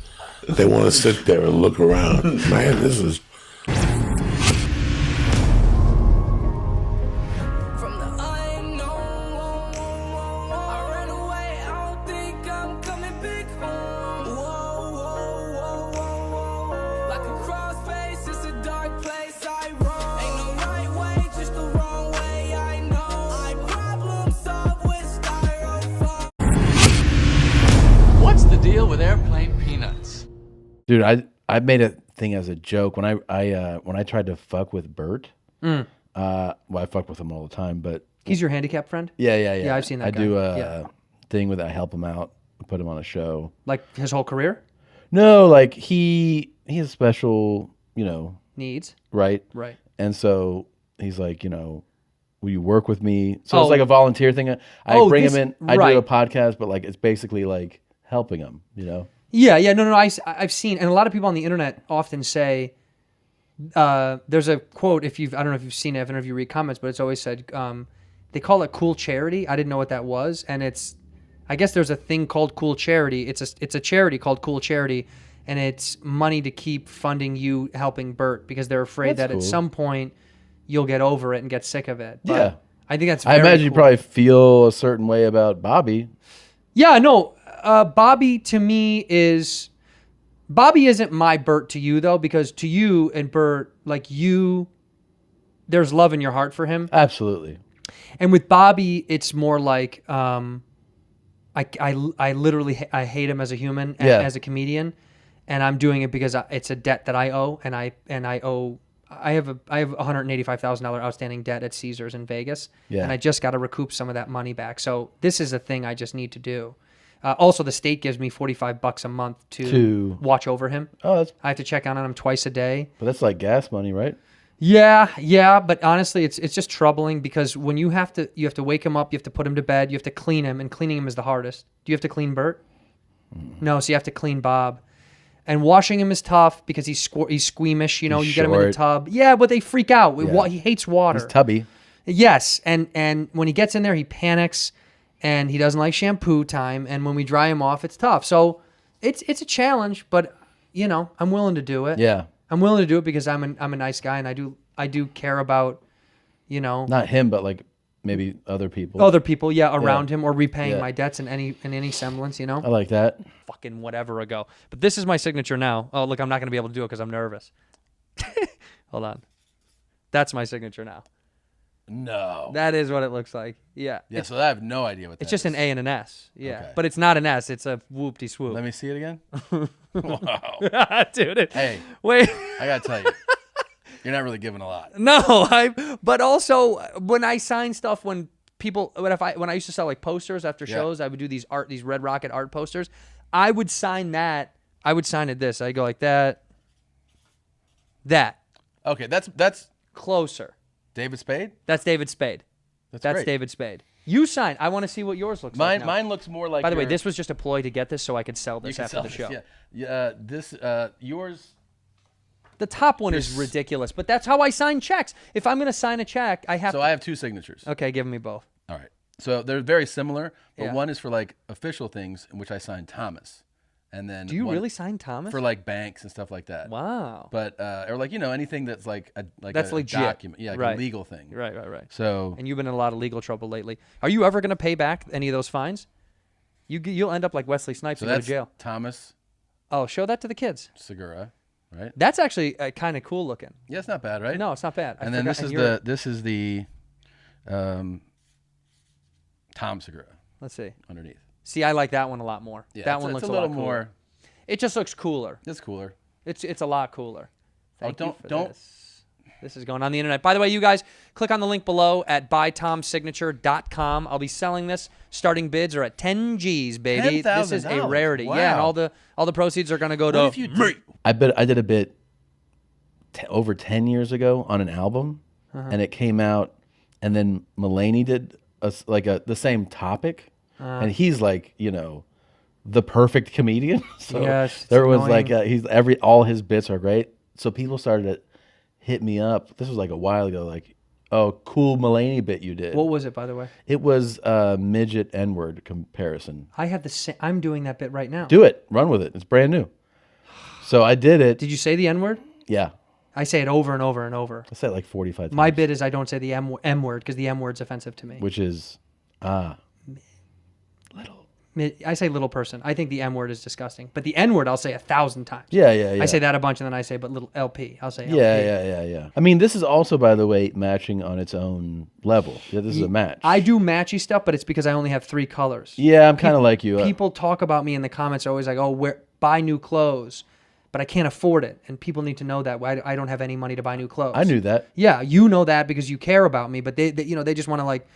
[SPEAKER 5] They want to sit there and look around. Man, this is...
[SPEAKER 1] What's the deal with airplane peanuts?
[SPEAKER 3] Dude, I made a thing as a joke when I tried to fuck with Bert. Well, I fuck with him all the time, but
[SPEAKER 9] he's your handicap friend.
[SPEAKER 3] Yeah.
[SPEAKER 9] Yeah, I've seen that.
[SPEAKER 3] I
[SPEAKER 9] guy.
[SPEAKER 3] do a thing with I help him out, put him on a show.
[SPEAKER 9] Like his whole career.
[SPEAKER 3] No, like he has special,
[SPEAKER 9] Needs.
[SPEAKER 3] Right. And so he's like, will you work with me? So it's like a volunteer thing. I bring him in. I do a podcast, but like it's basically like helping him.
[SPEAKER 9] Yeah. No. I've seen, and a lot of people on the internet often say, there's a quote. I don't know if you've seen it. I don't know if you read comments, but it's always said, they call it cool charity. I didn't know what that was, and I guess there's a thing called Cool Charity. It's a charity called Cool Charity, and it's money to keep funding you helping Bert, because they're afraid that at some point you'll get over it and get sick of it. But
[SPEAKER 3] yeah,
[SPEAKER 9] I think that's.
[SPEAKER 3] I imagine you probably feel a certain way about Bobby.
[SPEAKER 9] Yeah, no. Bobby to me is. Bobby isn't my Bert to you though, because to you and Bert, like there's love in your heart for him.
[SPEAKER 3] Absolutely.
[SPEAKER 9] And with Bobby, it's more like I literally hate him as a human and as a comedian, and I'm doing it because it's a debt that I owe, and I have $185,000 outstanding debt at Caesars in Vegas, and I just got to recoup some of that money back. So this is a thing I just need to do. Also, the state gives me $45 a month to watch over him. I have to check on him twice a day.
[SPEAKER 3] But that's like gas money, right?
[SPEAKER 9] Yeah. But honestly, it's just troubling, because when you have to wake him up, you have to put him to bed, you have to clean him, and cleaning him is the hardest. Do you have to clean Bert? No, so you have to clean Bob. And washing him is tough because he's squeamish. You get him in the tub. Yeah, but they freak out. He hates water.
[SPEAKER 3] He's tubby.
[SPEAKER 9] Yes, and when he gets in there, he panics, and he doesn't like shampoo time. And when we dry him off, it's tough. So it's a challenge, but I'm willing to do it.
[SPEAKER 3] Yeah,
[SPEAKER 9] I'm willing to do it because I'm a nice guy, and I do care about,
[SPEAKER 3] not him, but like maybe other people.
[SPEAKER 9] Around him, or repaying my debts in any semblance. I
[SPEAKER 3] like that.
[SPEAKER 9] Fucking whatever ago. But this is my signature now. Oh, look, I'm not going to be able to do it because I'm nervous. Hold on. That's my signature now.
[SPEAKER 3] No.
[SPEAKER 9] That is what it looks like. Yeah.
[SPEAKER 3] Yeah, so I have no idea what that is.
[SPEAKER 9] It's just an A and an S. Yeah.
[SPEAKER 3] Okay.
[SPEAKER 9] But it's not an S. It's a whoop-de-swoop.
[SPEAKER 3] Let me see it again. Wow.
[SPEAKER 9] Dude.
[SPEAKER 3] Hey.
[SPEAKER 9] Wait.
[SPEAKER 3] I got to tell you. You're not really giving a lot.
[SPEAKER 9] No. But also, when I sign stuff, when I used to sell like posters after shows, I would do these Red Rocket art posters. I would sign that. I would sign it this. I go like that. That.
[SPEAKER 3] Okay, that's
[SPEAKER 9] closer.
[SPEAKER 3] David Spade?
[SPEAKER 9] That's David Spade. That's
[SPEAKER 3] great.
[SPEAKER 9] David Spade. You sign. I want to see what yours looks like.
[SPEAKER 3] Mine looks more like.
[SPEAKER 9] By the way, this was just a ploy to get this so I could sell this after the show.
[SPEAKER 3] Yeah. Yours.
[SPEAKER 9] The top one is ridiculous, but that's how I sign checks. If I'm going to sign a check, I have.
[SPEAKER 3] So I have two signatures.
[SPEAKER 9] Okay, give me both.
[SPEAKER 3] All right. So they're very similar, but one is for like official things, in which I sign Thomas, and then.
[SPEAKER 9] Do you really sign Thomas?
[SPEAKER 3] For like banks and stuff like that.
[SPEAKER 9] Wow.
[SPEAKER 3] But or like anything that's like
[SPEAKER 9] that's
[SPEAKER 3] a
[SPEAKER 9] legit
[SPEAKER 3] document, like a legal thing.
[SPEAKER 9] Right.
[SPEAKER 3] So.
[SPEAKER 9] And you've been in a lot of legal trouble lately. Are you ever going to pay back any of those fines? You'll end up like Wesley Snipes
[SPEAKER 3] So
[SPEAKER 9] and go to
[SPEAKER 3] that's
[SPEAKER 9] jail.
[SPEAKER 3] Thomas
[SPEAKER 9] Oh, show that to the kids.
[SPEAKER 3] Segura, right?
[SPEAKER 9] That's actually kind of cool looking.
[SPEAKER 3] Yeah, it's not bad, right?
[SPEAKER 9] No, it's not bad.
[SPEAKER 3] And then this is the Tom Segura
[SPEAKER 9] Let's see.
[SPEAKER 3] underneath.
[SPEAKER 9] See, I like that one a lot more.
[SPEAKER 3] Yeah,
[SPEAKER 9] that one looks
[SPEAKER 3] a
[SPEAKER 9] a
[SPEAKER 3] little
[SPEAKER 9] lot
[SPEAKER 3] more.
[SPEAKER 9] cooler. It just looks cooler.
[SPEAKER 3] It's cooler.
[SPEAKER 9] It's a lot cooler. Thank you for
[SPEAKER 3] don't.
[SPEAKER 9] this. This is going on the internet. By the way, you guys, click on the link below at buytomsignature.com. I'll be selling this. Starting bids are at 10 G's, baby. This is a
[SPEAKER 3] $10,000.
[SPEAKER 9] rarity.
[SPEAKER 3] Wow.
[SPEAKER 9] Yeah, and all the proceeds are going to go to me.
[SPEAKER 7] I did a bit over 10 years ago on an album, and it came out, and then Mulaney did the same topic, and he's like, the perfect comedian. So
[SPEAKER 9] Yes,
[SPEAKER 7] there was
[SPEAKER 9] annoying.
[SPEAKER 7] all his bits are great. So people started to hit me up. This was like a while ago, like, oh, cool Mulaney bit you did.
[SPEAKER 9] What was it, by the way?
[SPEAKER 7] It was a midget N-word comparison.
[SPEAKER 9] I have the same. I'm doing that bit right now.
[SPEAKER 7] Do it. Run with it. It's brand new. So I did it.
[SPEAKER 9] Did you say the N-word?
[SPEAKER 7] Yeah.
[SPEAKER 9] I say it over and over and over.
[SPEAKER 7] I said it like 45 times.
[SPEAKER 9] My bit is I don't say the M word because the M word's offensive to me.
[SPEAKER 7] Which is,
[SPEAKER 9] I say little person. I think the M word is disgusting. But the N word I'll say 1,000 times.
[SPEAKER 7] Yeah.
[SPEAKER 9] I say that a bunch, and then I say, but little LP. I'll say LP.
[SPEAKER 7] Yeah. I mean, this is also, by the way, matching on its own level. Yeah, this is a match.
[SPEAKER 9] I do matchy stuff, but it's because I only have 3 colors.
[SPEAKER 7] Yeah, I'm kind of like you.
[SPEAKER 9] People talk about me in the comments are always like, oh, buy new clothes. But I can't afford it. And people need to know that. I don't have any money to buy new clothes.
[SPEAKER 7] I knew that.
[SPEAKER 9] Yeah, you know that because you care about me. But they just want to like,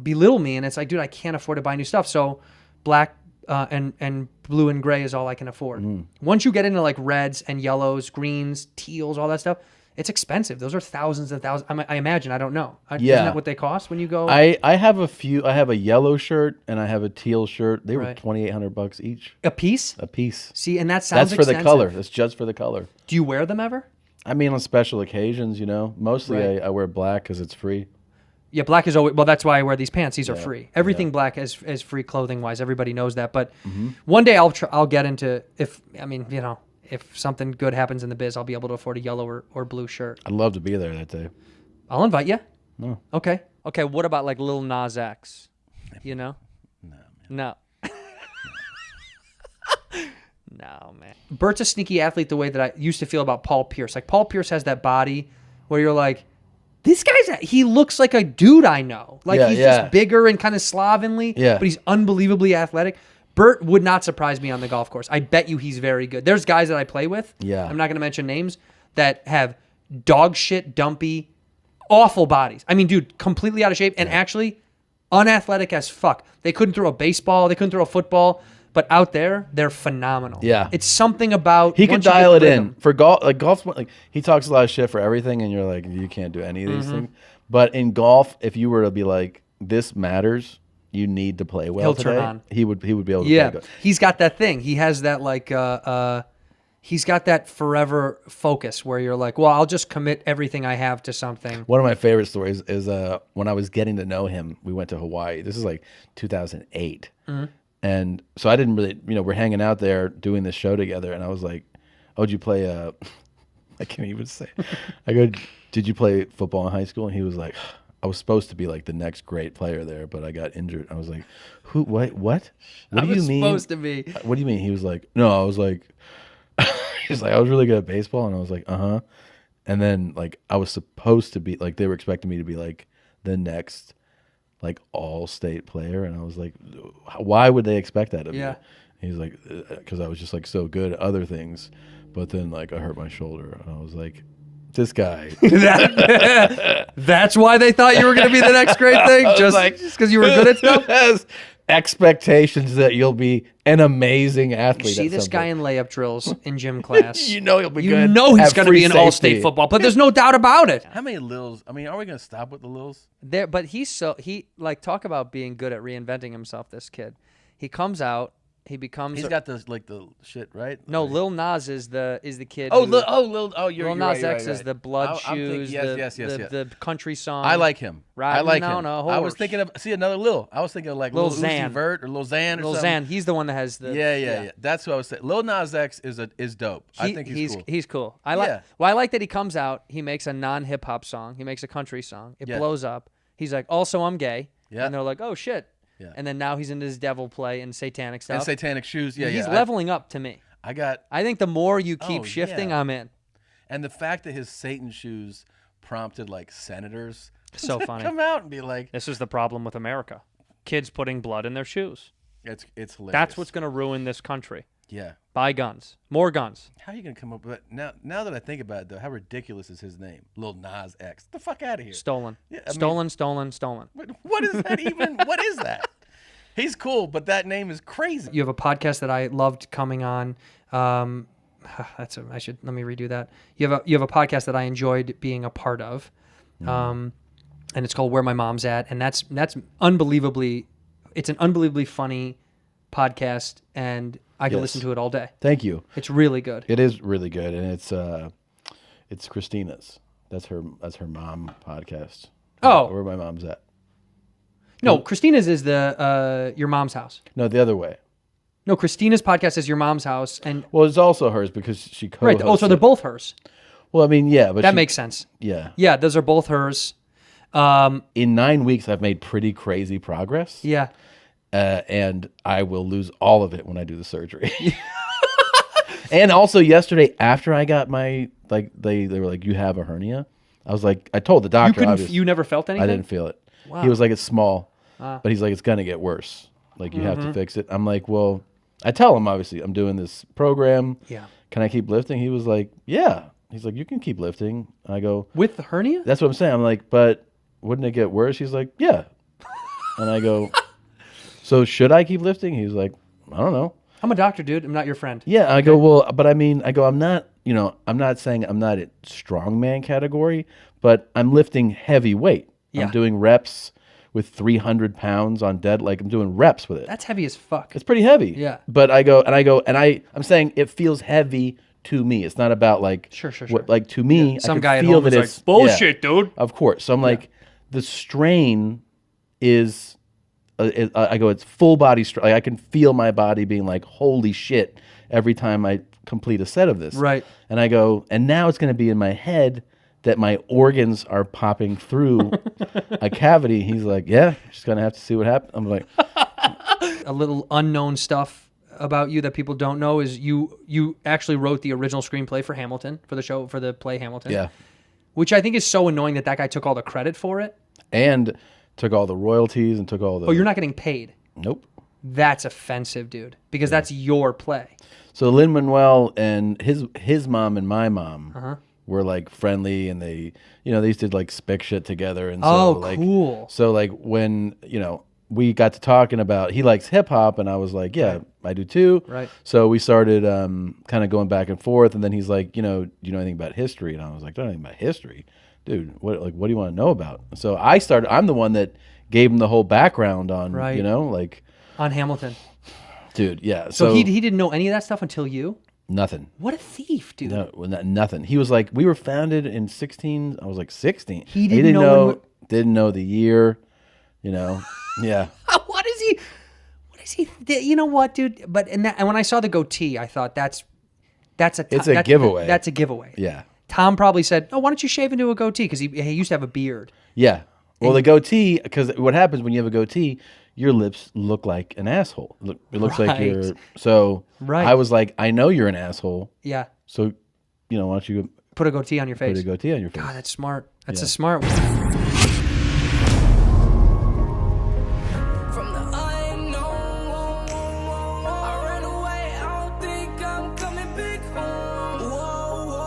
[SPEAKER 9] belittle me. And it's like, dude, I can't afford to buy new stuff. So black and blue and gray is all I can afford. Once you get into like reds and yellows, greens, teals, all that stuff, it's expensive. Those are thousands and thousands. I imagine. I don't know. Isn't that what they cost when you go?
[SPEAKER 7] I have a few. I have a yellow shirt and I have a teal shirt. They were
[SPEAKER 9] Right.
[SPEAKER 7] $2,800 each.
[SPEAKER 9] A piece?
[SPEAKER 7] A piece.
[SPEAKER 9] See, and that sounds
[SPEAKER 7] That's for
[SPEAKER 9] expensive.
[SPEAKER 7] the color. That's just for the color.
[SPEAKER 9] Do you wear them ever?
[SPEAKER 7] I mean, on special occasions, Mostly
[SPEAKER 9] Right.
[SPEAKER 7] I wear black because it's free.
[SPEAKER 9] Yeah, black is always, well, that's why I wear these pants. These are free. Everything black is free clothing wise. Everybody knows that. But one day I'll get into, if something good happens in the biz, I'll be able to afford a yellow or blue shirt.
[SPEAKER 7] I'd love to be there that day.
[SPEAKER 9] I'll invite you.
[SPEAKER 7] No.
[SPEAKER 9] Okay. Okay. What about like Lil Nas X? No. No, man. Bert's a sneaky athlete the way that I used to feel about Paul Pierce. Like Paul Pierce has that body where you're like, this he looks like a dude I know. Like he's just bigger and kind of slovenly, but he's unbelievably athletic. Bert would not surprise me on the golf course. I bet you he's very good. There's guys that I play with.
[SPEAKER 7] Yeah.
[SPEAKER 9] I'm not going to mention names that have dog shit, dumpy, awful bodies. I mean, dude, completely out of shape and actually unathletic as fuck. They couldn't throw a baseball. They couldn't throw a football. But out there, they're phenomenal.
[SPEAKER 7] Yeah.
[SPEAKER 9] It's something about...
[SPEAKER 7] He can
[SPEAKER 9] once you
[SPEAKER 7] dial
[SPEAKER 9] get
[SPEAKER 7] it
[SPEAKER 9] the
[SPEAKER 7] in.
[SPEAKER 9] rhythm.
[SPEAKER 7] For golf, like golf's like he talks a lot of shit for everything, and you're like, you can't do any of these things. But in golf, if you were to be like, this matters, you need to play well
[SPEAKER 9] He'll
[SPEAKER 7] today,
[SPEAKER 9] turn on.
[SPEAKER 7] he would be able to
[SPEAKER 9] Yeah.
[SPEAKER 7] play good.
[SPEAKER 9] He's got that thing. He has that like... he's got that forever focus where you're like, well, I'll just commit everything I have to something.
[SPEAKER 7] One of my favorite stories is when I was getting to know him, we went to Hawaii. This is like 2008. And so I didn't really, we're hanging out there doing this show together. And I was like, oh, did you play, I can't even say. I go, did you play football in high school? And he was like, I was supposed to be like the next great player there, but I got injured. I was like, who, what? What do you mean?
[SPEAKER 9] Supposed to be.
[SPEAKER 7] What do you mean? He was like, no, I was like, he's like, I was really good at baseball. And I was like, uh-huh. And then like, I was supposed to be like, they were expecting me to be like the next like all-state player, and I was like, why would they expect that of you? He's like, because I was just like so good at other things, but then like I hurt my shoulder, and I was like, this guy.
[SPEAKER 9] That's why they thought you were going to be the next great thing, just because you were good at stuff.
[SPEAKER 7] Has expectations that you'll be an amazing athlete.
[SPEAKER 9] See this guy in layup drills in gym class.
[SPEAKER 7] He'll be
[SPEAKER 9] you
[SPEAKER 7] good.
[SPEAKER 9] know he's
[SPEAKER 7] at
[SPEAKER 9] going to
[SPEAKER 7] free
[SPEAKER 9] be an
[SPEAKER 7] safety.
[SPEAKER 9] all-state football player. There's no doubt about it.
[SPEAKER 3] How many Lils? I mean, are we going to stop with the Lils?
[SPEAKER 9] But talk about being good at reinventing himself. This kid, he comes out, he becomes.
[SPEAKER 3] He's got the shit, right?
[SPEAKER 9] No, Lil Nas is the kid.
[SPEAKER 3] Oh,
[SPEAKER 9] who-
[SPEAKER 3] you're
[SPEAKER 9] Lil
[SPEAKER 3] right,
[SPEAKER 9] Nas
[SPEAKER 3] you're
[SPEAKER 9] X
[SPEAKER 3] right,
[SPEAKER 9] is
[SPEAKER 3] right.
[SPEAKER 9] the blood
[SPEAKER 3] I'm
[SPEAKER 9] shoes.
[SPEAKER 3] thinking- yes.
[SPEAKER 9] The country song.
[SPEAKER 3] I like him.
[SPEAKER 9] Riding
[SPEAKER 3] I like
[SPEAKER 9] on
[SPEAKER 3] him.
[SPEAKER 9] a
[SPEAKER 3] I was
[SPEAKER 9] horse.
[SPEAKER 3] thinking of another Lil. I was thinking of like
[SPEAKER 9] Lil
[SPEAKER 3] Lil Uzi
[SPEAKER 9] Xan.
[SPEAKER 3] Vert or Lil Xan or
[SPEAKER 9] Lil
[SPEAKER 3] something.
[SPEAKER 9] Xan. He's the one that has the.
[SPEAKER 3] Yeah. That's what I was saying. Lil Nas X is dope. I think he's cool.
[SPEAKER 9] He's cool. I like.
[SPEAKER 3] Yeah.
[SPEAKER 9] Well, I like that he comes out. He makes a non-hip hop song. He makes a country song. It blows up. He's like, also I'm gay.
[SPEAKER 3] Yeah.
[SPEAKER 9] And they're like, oh shit.
[SPEAKER 7] Yeah.
[SPEAKER 9] And then now he's into his devil play and satanic stuff.
[SPEAKER 7] And satanic shoes. Yeah,
[SPEAKER 9] He's
[SPEAKER 7] yeah.
[SPEAKER 9] leveling up to me.
[SPEAKER 7] I
[SPEAKER 9] think the more you keep shifting,
[SPEAKER 7] yeah.
[SPEAKER 9] I'm in.
[SPEAKER 7] And the fact that his Satan shoes prompted like senators
[SPEAKER 9] So
[SPEAKER 7] to
[SPEAKER 9] funny.
[SPEAKER 7] come out and be like,
[SPEAKER 10] This is the problem with America. Kids putting blood in their shoes.
[SPEAKER 7] it's hilarious.
[SPEAKER 10] That's what's going to ruin this country.
[SPEAKER 7] Yeah.
[SPEAKER 10] Buy guns. More guns.
[SPEAKER 7] How are you gonna come up with that? Now that I think about it, though, how ridiculous is his name? Lil Nas X. Get the fuck out of here.
[SPEAKER 10] Stolen.
[SPEAKER 7] Yeah, I mean-
[SPEAKER 10] Stolen.
[SPEAKER 7] What is that even? What is that? He's cool, but that name is crazy.
[SPEAKER 9] You have a podcast that I loved coming on. Let me redo that. You have a podcast that I enjoyed being a part of, and it's called Where My Mom's At, and that's unbelievably, it's an unbelievably funny podcast, and I can listen to it all day.
[SPEAKER 7] Thank you.
[SPEAKER 9] It's really good.
[SPEAKER 7] It is really good, and it's Christina's. That's her mom podcast.
[SPEAKER 9] Oh.
[SPEAKER 7] Where My Mom's At.
[SPEAKER 9] No, Christina's is the Your Mom's House.
[SPEAKER 7] No, the other way.
[SPEAKER 9] No, Christina's podcast is Your Mom's House, and
[SPEAKER 7] Well, it's also hers because she co-hosts.
[SPEAKER 9] right. Oh, so they're both hers.
[SPEAKER 7] Well, I mean, yeah, but
[SPEAKER 9] That makes sense.
[SPEAKER 7] Yeah.
[SPEAKER 9] Yeah, those are both hers.
[SPEAKER 7] In 9 weeks, I've made pretty crazy progress.
[SPEAKER 9] Yeah.
[SPEAKER 7] And I will lose all of it when I do the surgery. And also yesterday, after I got my they were like, you have a hernia. I was like, I told the doctor.
[SPEAKER 9] You never felt anything?
[SPEAKER 7] I didn't feel it.
[SPEAKER 9] Wow.
[SPEAKER 7] He was like, it's small, but he's like, it's gonna get worse. Like you have to fix it. I'm like, well, I tell him obviously I'm doing this program.
[SPEAKER 9] Yeah.
[SPEAKER 7] Can I keep lifting? He was like, yeah. He's like, you can keep lifting. I go,
[SPEAKER 9] With the hernia?
[SPEAKER 7] that's what I'm saying. I'm like, but wouldn't it get worse? He's like, yeah. And I go, so should I keep lifting? He's like, I don't know.
[SPEAKER 9] I'm a doctor, dude. I'm not your friend.
[SPEAKER 7] Yeah. I go, well, but I mean, I'm not, I'm not saying I'm not at strongman category, but I'm lifting heavy weight.
[SPEAKER 9] Yeah.
[SPEAKER 7] I'm doing reps with 300 pounds on dead. Like I'm doing reps with it.
[SPEAKER 9] That's heavy as fuck.
[SPEAKER 7] It's pretty heavy.
[SPEAKER 9] Yeah.
[SPEAKER 7] But I'm saying it feels heavy to me. It's not about like,
[SPEAKER 9] Sure.
[SPEAKER 7] What, like to me,
[SPEAKER 9] Yeah. Some
[SPEAKER 7] I can
[SPEAKER 9] guy at
[SPEAKER 7] feel
[SPEAKER 9] home
[SPEAKER 7] that
[SPEAKER 9] is
[SPEAKER 7] it's
[SPEAKER 9] like,
[SPEAKER 10] Bullshit, dude.
[SPEAKER 7] Of course. So I'm like, the strain is, it's full body strain. Like, I can feel my body being like, holy shit, every time I complete a set of this.
[SPEAKER 9] Right.
[SPEAKER 7] And I go, and now it's going to be in my head that my organs are popping through a cavity. He's like, yeah, just going to have to see what happens. I'm like,
[SPEAKER 9] A little unknown stuff about you that people don't know is you actually wrote the original screenplay for Hamilton, for the play Hamilton.
[SPEAKER 7] yeah.
[SPEAKER 9] Which I think is so annoying that guy took all the credit for it.
[SPEAKER 7] And took all the royalties and took all the.
[SPEAKER 9] Oh, you're not getting paid.
[SPEAKER 7] Nope.
[SPEAKER 9] That's offensive, dude. Because that's your play.
[SPEAKER 7] So Lin-Manuel and his mom and my mom were like friendly, and they used to like spick shit together. And so, like,
[SPEAKER 9] cool.
[SPEAKER 7] So like when we got to talking about, he likes hip hop, and I was like, yeah, I do too.
[SPEAKER 9] Right.
[SPEAKER 7] So we started kind of going back and forth, and then he's like, do you know anything about history? And I was like, I don't know anything about history, dude. What do you want to know about? So I'm the one that gave him the whole background on,
[SPEAKER 9] Right.
[SPEAKER 7] like.
[SPEAKER 9] On Hamilton.
[SPEAKER 7] Dude, yeah.
[SPEAKER 9] So he didn't know any of that stuff until you?
[SPEAKER 7] Nothing.
[SPEAKER 9] What a thief, dude.
[SPEAKER 7] No, nothing. He was like, we were founded in 16. I was like 16.
[SPEAKER 9] He didn't know
[SPEAKER 7] Didn't know the year. Yeah.
[SPEAKER 9] What is he? You know what, dude? But and when I saw the goatee, I thought that's a
[SPEAKER 7] giveaway.
[SPEAKER 9] That's a giveaway.
[SPEAKER 7] Yeah.
[SPEAKER 9] Tom probably said, "Oh, why don't you shave into a goatee?" Because he used to have a beard.
[SPEAKER 7] Yeah. Well, the goatee, because what happens when you have a goatee, your lips look like an asshole. It looks like you're. So
[SPEAKER 9] Right.
[SPEAKER 7] I was like, I know you're an asshole.
[SPEAKER 9] Yeah.
[SPEAKER 7] So, why don't you
[SPEAKER 9] Put a goatee on your face.
[SPEAKER 7] put a goatee on your face?
[SPEAKER 9] God, that's smart. That's
[SPEAKER 7] Yeah.
[SPEAKER 9] a smart one.
[SPEAKER 11] From the unknown, I ran away. I don't think I'm coming back home. Whoa.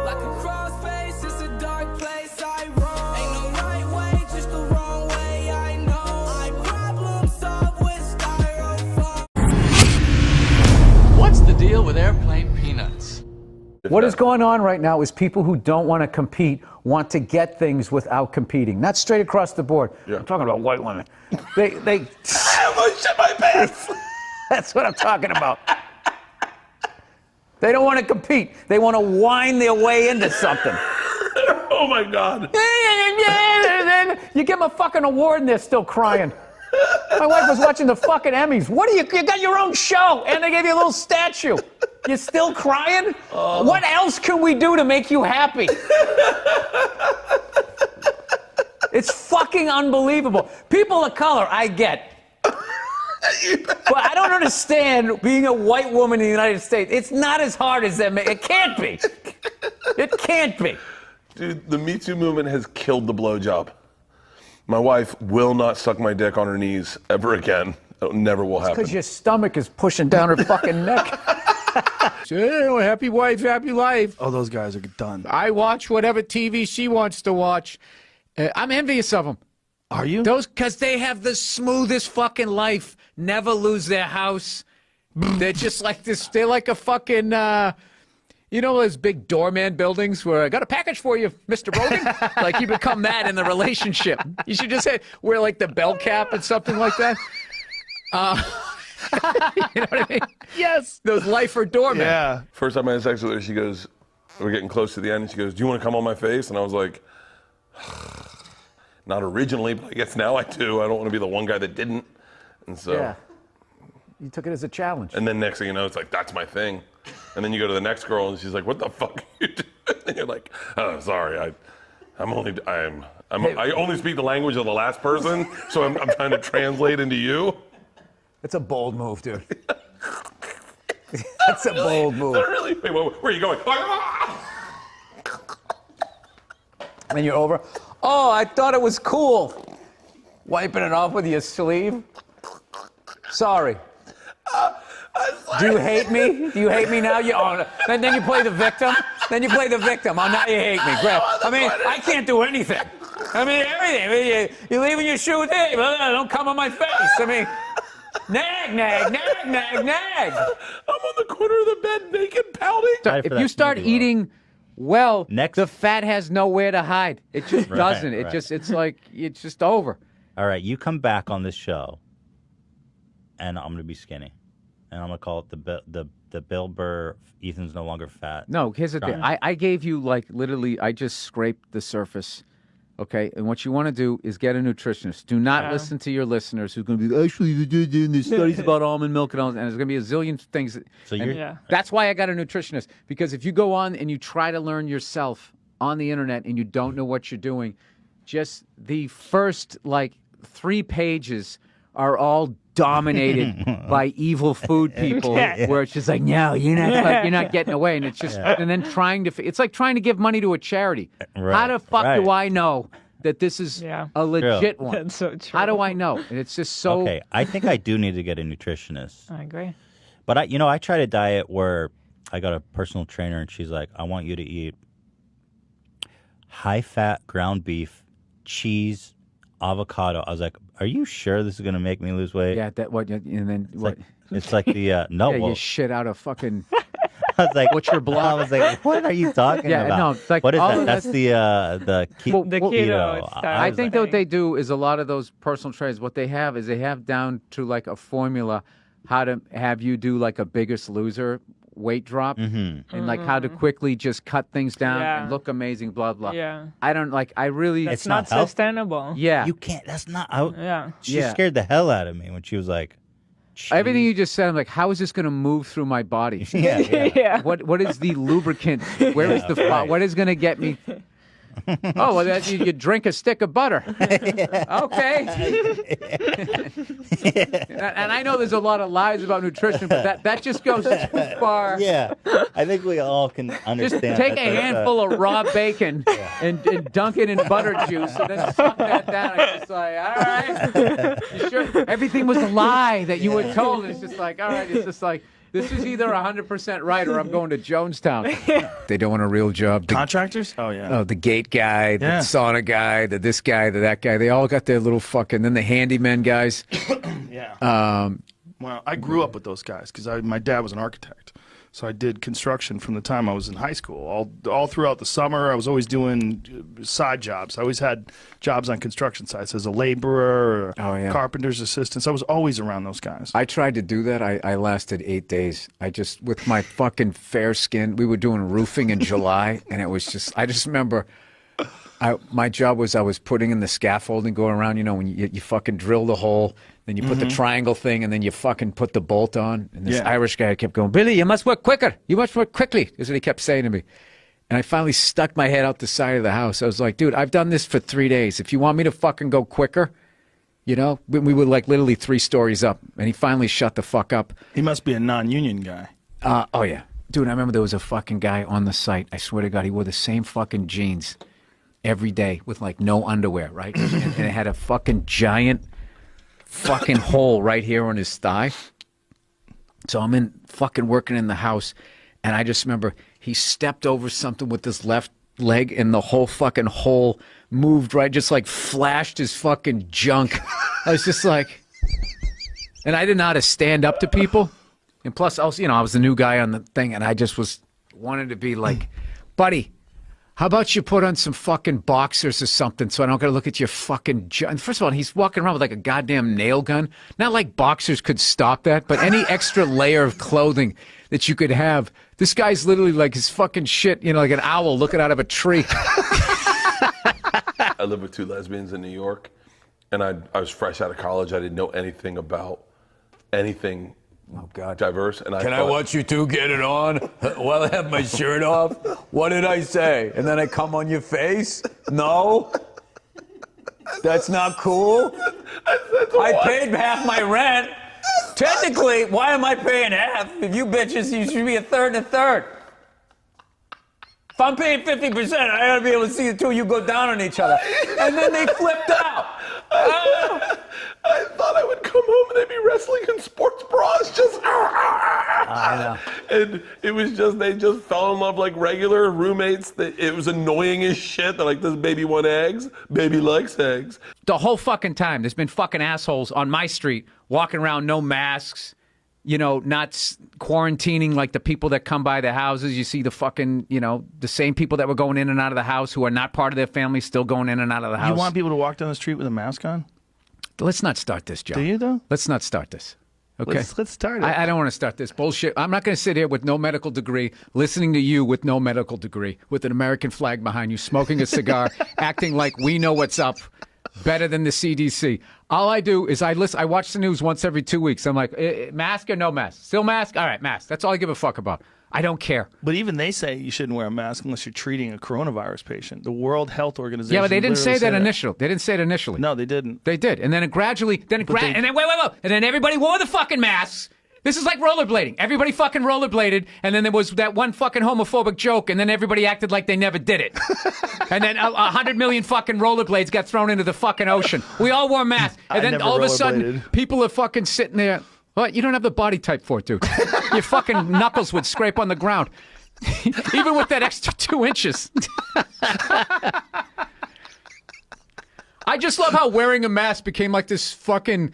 [SPEAKER 11] Like a crossface, it's a dark place I roam. Ain't no right way, just the wrong way. I know. I problem solve with styrofoam.
[SPEAKER 1] What's the deal with airplane peanuts?
[SPEAKER 12] What is going on right now is people who don't want to compete want to get things without competing. Not straight across the board.
[SPEAKER 5] Yeah.
[SPEAKER 12] I'm talking about white women. They
[SPEAKER 5] I almost shit my pants.
[SPEAKER 12] that's what I'm talking about. They don't want to compete. They want to whine their way into something.
[SPEAKER 5] Oh my God.
[SPEAKER 12] You give them a fucking award and they're still crying. My wife was watching the fucking Emmys. You got your own show and they gave you a little statue. You're still crying? What else can we do to make you happy? It's fucking fucking unbelievable. People of color, I get. But I don't understand being a white woman in the United States. It's not as hard as them. It can't be. It can't be.
[SPEAKER 6] Dude, the Me Too movement has killed the blowjob. My wife will not suck my dick on her knees ever again. It never will happen.
[SPEAKER 12] Because your stomach is pushing down her fucking neck.
[SPEAKER 13] Happy wife, happy life.
[SPEAKER 14] Oh, those guys are done.
[SPEAKER 13] I watch whatever TV she wants to watch. I'm envious of them.
[SPEAKER 14] Are you?
[SPEAKER 13] Because they have the smoothest fucking life. Never lose their house. They're just like this. They're like a fucking, you know those big doorman buildings where I got a package for you, Mr. Rogan? Like you become that in the relationship. You should just wear like the bell cap and something like that. You know what I mean? Yes.
[SPEAKER 12] Those lifer doormen.
[SPEAKER 14] Yeah.
[SPEAKER 6] First time I had sex with her, she goes, we're getting close to the end, and she goes, do you want to come on my face? And I was like, not originally, but I guess now I do. I don't want to be the one guy that didn't. And so.
[SPEAKER 12] Yeah. You took it as a challenge.
[SPEAKER 6] And then next thing you know, it's like, that's my thing. And then you go to the next girl, and she's like, what the fuck are you doing? And you're like, oh, sorry, I only speak the language of the last person, so I'm trying to translate into you.
[SPEAKER 12] It's a bold move, dude. That's a bold move.
[SPEAKER 6] Really? Wait, where are you going?
[SPEAKER 12] And you're over. Oh, I thought it was cool. Wiping it off with your sleeve. Sorry. Do you hate me? Do you hate me now? Then you play the victim. Then you play the victim. Oh, now you hate me. Great. I mean, I can't do anything. I mean, everything. You're leaving your shoe with me. Don't come on my face. I mean, nag, nag, nag, nag, nag.
[SPEAKER 6] I'm on the corner of the bed naked, pouting.
[SPEAKER 13] If you start eating well, the fat has nowhere to hide. It just doesn't. It just, it's like, it's just over.
[SPEAKER 15] All right, you come back on this show, and I'm going to be skinny. And I'm going to call it the Bill Burr, Ethan's no longer fat.
[SPEAKER 13] No, here's the thing. I gave you, like, literally, I just scraped the surface. Okay, and what you want to do is get a nutritionist. Do not listen to your listeners who's going to be, actually, they're doing these studies about almond milk and all, and there's going to be a zillion things. That's why I got a nutritionist, because if you go on and you try to learn yourself on the internet and you don't know what you're doing, just the first, 3 pages are all dominated by evil food people, where it's just like, no, you're not getting away, and it's just, and then it's like trying to give money to a charity.
[SPEAKER 15] Right.
[SPEAKER 13] How the fuck do I know that this is a legit one?
[SPEAKER 16] That's so true.
[SPEAKER 13] How do I know? And it's just so.
[SPEAKER 15] Okay, I think I do need to get a nutritionist.
[SPEAKER 16] I agree.
[SPEAKER 15] But I tried a diet where I got a personal trainer, and she's like, I want you to eat high-fat ground beef, cheese, avocado. I was like, are you sure this is going to make me lose weight?
[SPEAKER 13] Yeah, and then what?
[SPEAKER 15] It's like the, no.
[SPEAKER 13] Yeah, you shit out of fucking.
[SPEAKER 15] I was like,
[SPEAKER 13] what's your blood?
[SPEAKER 15] I was like, what are you talking about?
[SPEAKER 13] No, it's like
[SPEAKER 15] what is
[SPEAKER 13] all
[SPEAKER 15] that?
[SPEAKER 13] of
[SPEAKER 15] That's the keto.
[SPEAKER 13] I think that what they do is a lot of those personal trainers, what they have is they have down to like a formula how to have you do like a Biggest Loser weight drop and like how to quickly just cut things down and look amazing, blah blah.
[SPEAKER 16] Yeah.
[SPEAKER 13] I don't like. I really.
[SPEAKER 16] That's not sustainable.
[SPEAKER 13] Yeah.
[SPEAKER 15] You can't. That's not. She
[SPEAKER 13] Yeah.
[SPEAKER 15] scared the hell out of me when she was like.
[SPEAKER 13] Everything you just said, I'm like, how is this going to move through my body?
[SPEAKER 16] Yeah.
[SPEAKER 13] What is the lubricant? Where is the what is going to get me? Oh, well, you drink a stick of butter. Okay. And I know there's a lot of lies about nutrition, but that just goes too far.
[SPEAKER 15] Yeah, I think we all can understand.
[SPEAKER 13] Just take a handful of raw bacon and dunk it in butter juice, and then suck that down. It's just like, all right, you sure everything was a lie that you were told? It's just like, all right, it's just like. This is either 100% right or I'm going to Jonestown. They don't want a real job.
[SPEAKER 14] Contractors? Oh, yeah.
[SPEAKER 13] Oh, the gate guy, the sauna guy, the this guy, the that guy. They all got their little fucking, then the handyman guys.
[SPEAKER 14] Yeah. Well, I grew up with those guys because my dad was an architect. So I did construction from the time I was in high school. All throughout the summer, I was always doing side jobs. I always had jobs on construction sites as a laborer or carpenter's assistant. So I was always around those guys.
[SPEAKER 13] I tried to do that. I lasted 8 days. With my fucking fair skin, we were doing roofing in July, and it was just, I just remember my job was I was putting in the scaffolding, going around, when you fucking drill the hole, then you put the triangle thing, and then you fucking put the bolt on. And this Irish guy kept going, Billy, you must work quicker. You must work quickly. That's what he kept saying to me. And I finally stuck my head out the side of the house. I was like, dude, I've done this for 3 days. If you want me to fucking go quicker, you know, we were like literally 3 stories up. And he finally shut the fuck up.
[SPEAKER 14] He must be a non-union guy.
[SPEAKER 13] Oh, yeah. Dude, I remember there was a fucking guy on the site. I swear to God, he wore the same fucking jeans every day with like no underwear, right? And it had a fucking giant fucking hole right here on his thigh. So I'm in fucking working in the house, and I just remember he stepped over something with his left leg, and the whole fucking hole moved right, just like flashed his fucking junk. I was just like, and I didn't know how to stand up to people. And plus, I was the new guy on the thing, and I just wanted to be like, buddy, how about you put on some fucking boxers or something so I don't gotta look at your fucking junk. And first of all, he's walking around with like a goddamn nail gun. Not like boxers could stop that, but any extra layer of clothing that you could have. This guy's literally like his fucking shit, like an owl looking out of a tree.
[SPEAKER 6] I lived with 2 lesbians in New York, and I was fresh out of college. I didn't know anything about anything diverse. And
[SPEAKER 17] Can I watch you two get it on while I have my shirt off? What did I say? And then I come on your face? No? That's not cool? I paid half my rent. Technically, why am I paying half? If you bitches, you should be a third and a third. If I'm paying 50%, I gotta be able to see the two of you go down on each other. And then they flipped out.
[SPEAKER 6] I thought I would come home and they'd be wrestling in sports bras, just.
[SPEAKER 17] I know.
[SPEAKER 6] And it was just, they just fell in love like regular roommates. It was annoying as shit. They're like, this baby want eggs, baby likes eggs.
[SPEAKER 13] The whole fucking time, there's been fucking assholes on my street walking around, no masks, not quarantining like the people that come by the houses. You see the fucking, the same people that were going in and out of the house who are not part of their family still going in and out of the house.
[SPEAKER 14] You want people to walk down the street with a mask on?
[SPEAKER 13] Let's not start this, Joe.
[SPEAKER 14] Do you, though?
[SPEAKER 13] Let's not start this. Okay?
[SPEAKER 14] Let's start it.
[SPEAKER 13] I don't want to start this bullshit. I'm not going to sit here with no medical degree, listening to you with no medical degree, with an American flag behind you, smoking a cigar, acting like we know what's up better than the CDC. All I do is I watch the news once every 2 weeks. I'm like, mask or no mask? Still mask? All right, mask. That's all I give a fuck about. I don't care.
[SPEAKER 14] But even they say you shouldn't wear a mask unless you're treating a coronavirus patient. The World Health Organization.
[SPEAKER 13] Yeah, but they didn't say that initially. They didn't say it initially.
[SPEAKER 14] No, they didn't.
[SPEAKER 13] They did, and then it gradually, and then wait, and then everybody wore the fucking masks. This is like rollerblading. Everybody fucking rollerbladed, and then there was that one fucking homophobic joke, and then everybody acted like they never did it. And then 100 million fucking rollerblades got thrown into the fucking ocean. We all wore masks, and then all of a sudden, people are fucking sitting there. What? You don't have the body type for it, dude. Your fucking knuckles would scrape on the ground. Even with that extra 2 inches. I just love how wearing a mask became like this fucking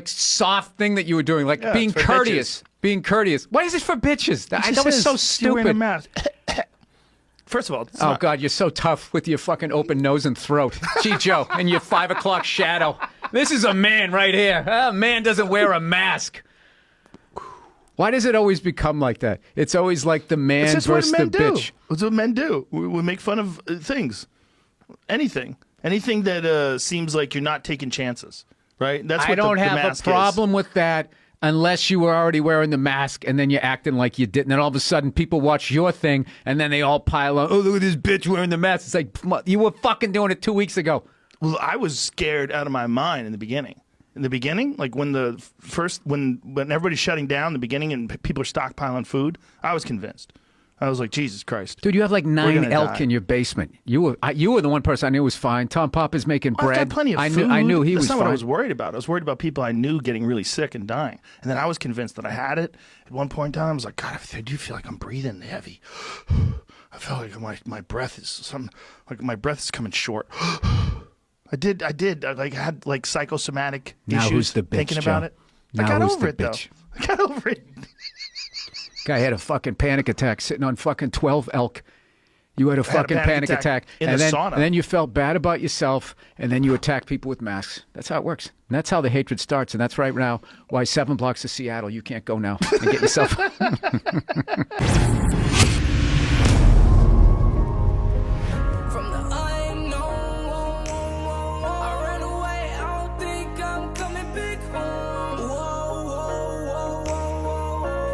[SPEAKER 13] soft thing that you were doing, like being courteous. Bitches. Being courteous. Why is it for bitches? That was so stupid.
[SPEAKER 14] You're wearing a mask. First of all,
[SPEAKER 13] oh God, you're so tough with your fucking open nose and throat. Gee, Joe, and your 5 o'clock shadow. This is a man right here. A man doesn't wear a mask. Why does it always become like that? It's always like the man versus the bitch.
[SPEAKER 14] It's what men do. We make fun of things. Anything that seems like you're not taking chances, right? That's what
[SPEAKER 13] I don't
[SPEAKER 14] the
[SPEAKER 13] have
[SPEAKER 14] mask
[SPEAKER 13] a problem with that unless you were already wearing the mask and then you're acting like you didn't. And all of a sudden people watch your thing and then they all pile on, oh, look at this bitch wearing the mask. It's like, you were fucking doing it 2 weeks ago.
[SPEAKER 14] Well, I was scared out of my mind in the beginning. In the beginning, like when everybody's shutting down in the beginning and people are stockpiling food, I was convinced. I was like, Jesus Christ.
[SPEAKER 13] Dude, you have like 9 elk in your basement. You were the one person I knew was fine. Tom Papa's making bread.
[SPEAKER 14] I've got plenty of food.
[SPEAKER 13] I knew he was fine.
[SPEAKER 14] That's not what I was worried about. I was worried about people I knew getting really sick and dying. And then I was convinced that I had it. At one point in time, I was like, God, I do feel like I'm breathing heavy. I felt like my breath is coming short. I did. I had like psychosomatic issues.
[SPEAKER 13] Who's the bitch,
[SPEAKER 14] thinking about it.
[SPEAKER 13] Now
[SPEAKER 14] I got
[SPEAKER 13] who's
[SPEAKER 14] over
[SPEAKER 13] the
[SPEAKER 14] it though.
[SPEAKER 13] bitch?
[SPEAKER 14] I got over it.
[SPEAKER 13] Guy had a fucking panic attack sitting on fucking 12 elk. You had a fucking panic attack.
[SPEAKER 14] in
[SPEAKER 13] and
[SPEAKER 14] the
[SPEAKER 13] then,
[SPEAKER 14] sauna.
[SPEAKER 13] And then you felt bad about yourself, and then you attack people with masks. That's how it works. And that's how the hatred starts. And that's right now why 7 blocks of Seattle, you can't go now and get yourself.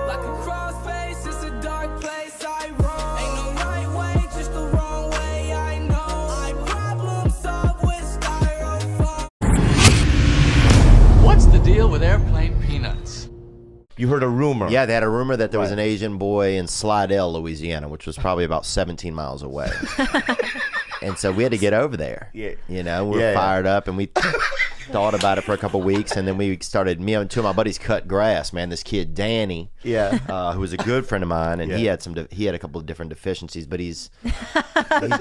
[SPEAKER 11] Like a crossface, it's a dark place I roam. Ain't no right way, just
[SPEAKER 18] You heard a rumor.
[SPEAKER 19] Yeah, they had a rumor that there was an Asian boy in Slidell, Louisiana, which was probably about 17 miles away. And so we had to get over there.
[SPEAKER 18] Yeah.
[SPEAKER 19] You know, we were fired up, and we thought about it for a couple of weeks, and then we started. Me and two of my buddies cut grass. Man, this kid Danny, who was a good friend of mine, and he had a couple of different deficiencies, but he's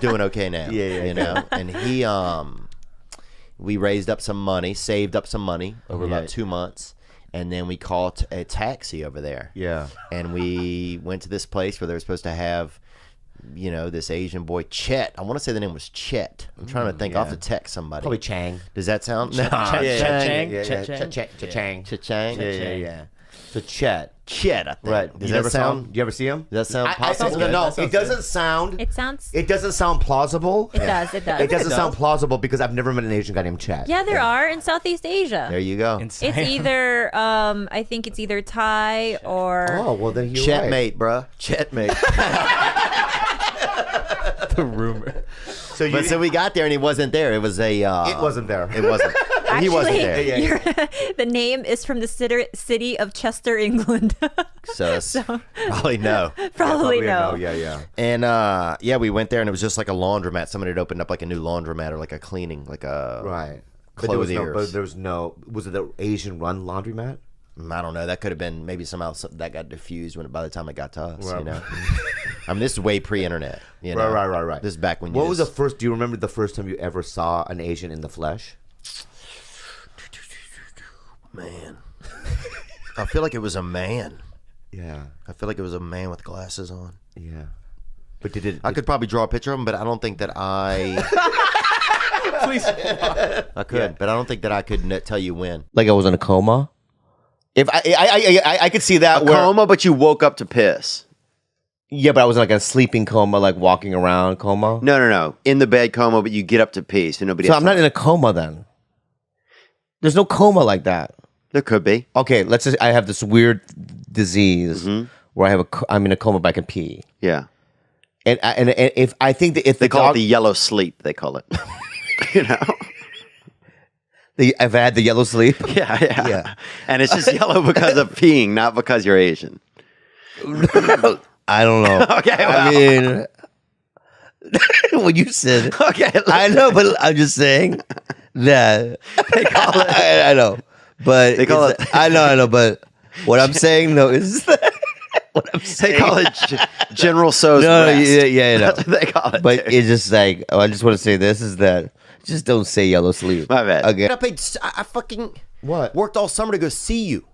[SPEAKER 19] doing okay now. You know, and he we raised up some money, saved up some money over about 2 months. And then we called a taxi over there.
[SPEAKER 18] Yeah.
[SPEAKER 19] And we went to this place where they were supposed to have, you know, this Asian boy, Chet. I want to say the name was Chet. I'm trying to think. I'll have to text somebody.
[SPEAKER 18] Probably Chang.
[SPEAKER 19] Does that sound?
[SPEAKER 18] Chang.
[SPEAKER 19] Cha-chang.
[SPEAKER 18] Yeah. So Chet,
[SPEAKER 19] I think.
[SPEAKER 18] Right.
[SPEAKER 19] Does that sound?
[SPEAKER 18] Do you ever see him?
[SPEAKER 19] Does that sound
[SPEAKER 18] I
[SPEAKER 19] possible?
[SPEAKER 18] no, it doesn't sound.
[SPEAKER 20] It sounds.
[SPEAKER 18] It doesn't sound plausible.
[SPEAKER 20] It does. It does.
[SPEAKER 18] It doesn't sound plausible because I've never met an Asian guy named Chad.
[SPEAKER 20] Yeah, there are in Southeast Asia.
[SPEAKER 19] There you go.
[SPEAKER 20] It's either I think it's either Thai or.
[SPEAKER 18] Oh well, then you're
[SPEAKER 19] Chetmate, bruh. Chetmate.
[SPEAKER 3] The rumor.
[SPEAKER 19] So we got there and he wasn't there. It was a.
[SPEAKER 18] It wasn't there.
[SPEAKER 19] It wasn't. He wasn't there.
[SPEAKER 20] The name is from the city of Chester, England.
[SPEAKER 19] So probably no.
[SPEAKER 20] Probably no.
[SPEAKER 18] Yeah.
[SPEAKER 19] And we went there and it was just like a laundromat. Somebody had opened up like a new laundromat or like a cleaning, like a
[SPEAKER 18] Right.
[SPEAKER 19] clothiers.
[SPEAKER 18] But there was no. Was it an Asian run laundromat?
[SPEAKER 19] I don't know. That could have been maybe somehow that got diffused by the time it got to us.
[SPEAKER 18] Right.
[SPEAKER 19] You know, I mean, this is way pre-internet. You know?
[SPEAKER 18] Right.
[SPEAKER 19] This is back when.
[SPEAKER 18] What was the first? Do you remember the first time you ever saw an Asian in the flesh?
[SPEAKER 19] Man, I feel like it was a man.
[SPEAKER 18] Yeah,
[SPEAKER 19] I feel like it was a man with glasses on.
[SPEAKER 18] Yeah, but did it?
[SPEAKER 19] I could probably draw a picture of him, but I don't think that I.
[SPEAKER 3] Please.
[SPEAKER 19] I could, but I don't think that I could tell you when.
[SPEAKER 21] Like I was in a coma. If I could see that
[SPEAKER 19] coma, but you woke up to piss.
[SPEAKER 21] Yeah, but I was in like a sleeping coma, like walking around coma.
[SPEAKER 19] No. In the bed coma, but you get up to pee, so nobody.
[SPEAKER 21] So I'm not in a coma then. There's no coma like that.
[SPEAKER 19] There could be.
[SPEAKER 21] Okay, let's just. I have this weird disease where I'm in a coma, but I can pee.
[SPEAKER 19] Yeah.
[SPEAKER 21] And if I think that if
[SPEAKER 19] they call it the yellow sleep, they call it. You know.
[SPEAKER 21] I've had the yellow sleep.
[SPEAKER 19] Yeah. And it's just yellow because of peeing, not because you're Asian.
[SPEAKER 21] I don't know.
[SPEAKER 19] Okay, well.
[SPEAKER 21] I mean, when you said it, I know, but I'm just saying that
[SPEAKER 19] they call it.
[SPEAKER 21] I know, but
[SPEAKER 19] they call it.
[SPEAKER 21] I know, but what I'm saying though is that what I'm saying.
[SPEAKER 19] They call it General So's rest.
[SPEAKER 21] Yeah,
[SPEAKER 19] That's what they call it.
[SPEAKER 21] But it's just like I just want to say this is that. Just don't say yellow sleep.
[SPEAKER 19] My bad.
[SPEAKER 21] Okay.
[SPEAKER 19] I fucking worked all summer to go see you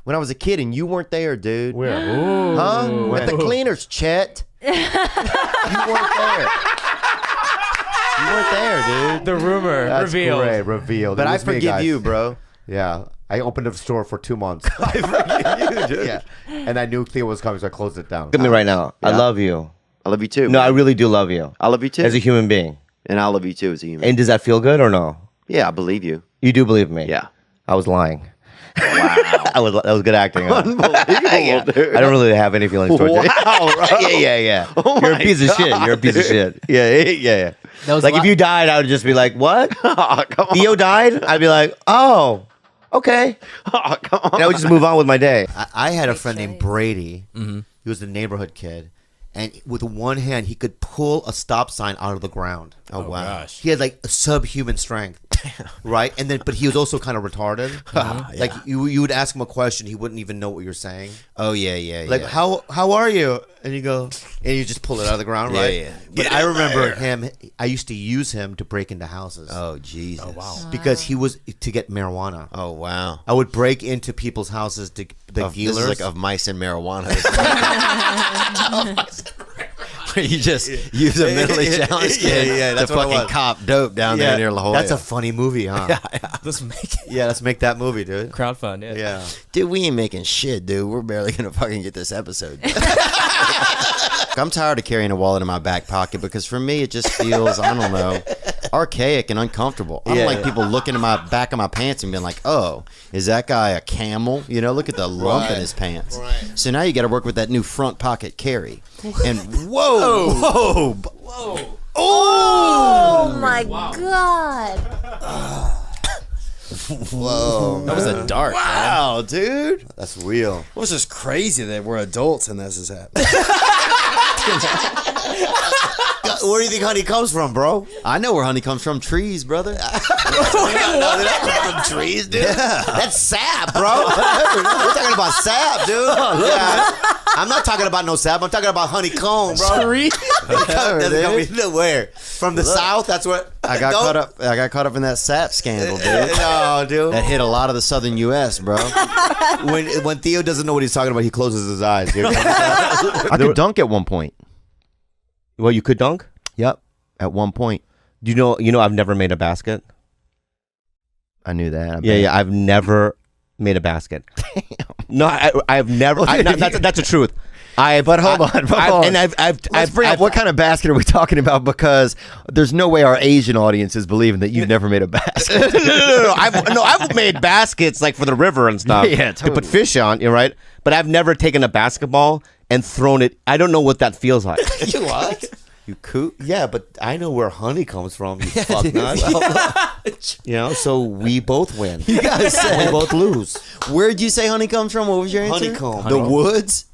[SPEAKER 19] when I was a kid, and you weren't there, dude.
[SPEAKER 18] Where?
[SPEAKER 19] Huh? At the cleaners, Chet. You weren't there. You weren't there, dude.
[SPEAKER 3] The rumor
[SPEAKER 18] That's
[SPEAKER 3] revealed.
[SPEAKER 18] Great, revealed.
[SPEAKER 19] But
[SPEAKER 18] It
[SPEAKER 19] I
[SPEAKER 18] was me,
[SPEAKER 19] forgive
[SPEAKER 18] guys.
[SPEAKER 19] you, bro.
[SPEAKER 18] Yeah. I opened a store for 2 months.
[SPEAKER 19] I forgive you, dude.
[SPEAKER 18] Yeah. And I knew Cleo was coming, so I closed it down.
[SPEAKER 21] Look at me right now. I
[SPEAKER 19] Yeah.
[SPEAKER 21] love you.
[SPEAKER 19] I love you too.
[SPEAKER 21] No, I really do love you.
[SPEAKER 19] I love you too.
[SPEAKER 21] As a human being.
[SPEAKER 19] And I love you too as a human.
[SPEAKER 21] And does that feel good or no?
[SPEAKER 19] Yeah, I believe you.
[SPEAKER 21] You do believe me?
[SPEAKER 19] Yeah.
[SPEAKER 21] I was lying.
[SPEAKER 19] Wow.
[SPEAKER 21] That was good acting. Huh?
[SPEAKER 19] Unbelievable, dude.
[SPEAKER 21] I don't really have any feelings towards you.
[SPEAKER 19] Wow, bro.
[SPEAKER 21] Yeah.
[SPEAKER 19] Oh
[SPEAKER 21] You're a
[SPEAKER 19] my
[SPEAKER 21] piece of shit.
[SPEAKER 19] God,
[SPEAKER 21] You're a piece of
[SPEAKER 19] dude.
[SPEAKER 21] shit. Yeah.
[SPEAKER 3] That was
[SPEAKER 21] Like if you died, I would just be like, what?
[SPEAKER 19] Oh, come on.
[SPEAKER 21] Theo died? I'd be like, oh, okay.
[SPEAKER 19] Oh, come on.
[SPEAKER 21] And I would just move on with my day.
[SPEAKER 22] I had a friend named Brady. He was a neighborhood kid. And with one hand, he could pull a stop sign out of the ground.
[SPEAKER 19] Oh, wow. Gosh.
[SPEAKER 22] He had like a subhuman strength, right? And then, but he was also kind of retarded. Like you would ask him a question, he wouldn't even know what you're saying.
[SPEAKER 19] Oh yeah.
[SPEAKER 22] Like how are you? And you go, and you just pull it out of the ground, right?
[SPEAKER 19] Yeah.
[SPEAKER 22] But I remember him. I used to use him to break into houses.
[SPEAKER 19] Oh Jesus.
[SPEAKER 22] Oh wow. Because he was to get marijuana.
[SPEAKER 19] Oh wow.
[SPEAKER 22] I would break into people's houses to the dealers.
[SPEAKER 19] This is like of mice and marijuana. You just use a mentally challenged kid to fucking cop dope down there near La Jolla.
[SPEAKER 22] That's a funny movie, huh?
[SPEAKER 3] Let's make it.
[SPEAKER 22] Yeah, let's make that movie, dude.
[SPEAKER 3] Crowdfund,
[SPEAKER 22] Yeah.
[SPEAKER 19] Dude, we ain't making shit, dude. We're barely gonna fucking get this episode. I'm tired of carrying a wallet in my back pocket because for me it just feels, I don't know, archaic and uncomfortable. I don't like people looking at my back of my pants and being like, oh, is that guy a camel? You know, look at the lump in his pants.
[SPEAKER 22] Right.
[SPEAKER 19] So now you got to work with that new front pocket carry. And whoa.
[SPEAKER 20] Oh my God.
[SPEAKER 4] Whoa. That was a dark.
[SPEAKER 21] Wow, dude.
[SPEAKER 22] That's real.
[SPEAKER 4] It was just crazy that we're adults and this is happening.
[SPEAKER 22] Where do you think honey comes from, bro?
[SPEAKER 4] I know where honey comes from. Trees, brother.
[SPEAKER 22] No, they don't come from trees, dude.
[SPEAKER 4] Yeah.
[SPEAKER 22] That's sap, bro. We're talking about sap, dude. Yeah. I'm not talking about no sap. I'm talking about honeycomb, bro.
[SPEAKER 4] Tree.
[SPEAKER 22] Doesn't come from where? From the south? That's what.
[SPEAKER 4] I got caught up. I got caught up in that sap scandal, dude.
[SPEAKER 22] No, dude.
[SPEAKER 4] That hit a lot of the southern U.S., bro.
[SPEAKER 22] When Theo doesn't know what he's talking about, he closes his eyes, dude.
[SPEAKER 21] I could dunk at one point.
[SPEAKER 8] Well, you could dunk?
[SPEAKER 21] Yep, at one point.
[SPEAKER 8] Do you know I've never made a basket?
[SPEAKER 21] I knew that.
[SPEAKER 8] Yeah, I've never made a basket. No, I've never. That's the truth.
[SPEAKER 21] But hold on. Let's bring up what kind of basket are we talking about? Because there's no way our Asian audience is believing that you've never made a basket.
[SPEAKER 8] No. I've made baskets like for the river and stuff.
[SPEAKER 21] Yeah, totally.
[SPEAKER 8] To put fish on, you're right. But I've never taken a basketball and thrown it. I don't know what that feels like.
[SPEAKER 22] You what? You coot? Yeah, but I know where honey comes from. You fuck nuts. So we both win.
[SPEAKER 4] You guys said
[SPEAKER 22] we both lose.
[SPEAKER 4] Where'd you say honey comes from? What was your answer?
[SPEAKER 22] Honeycomb.
[SPEAKER 4] The woods?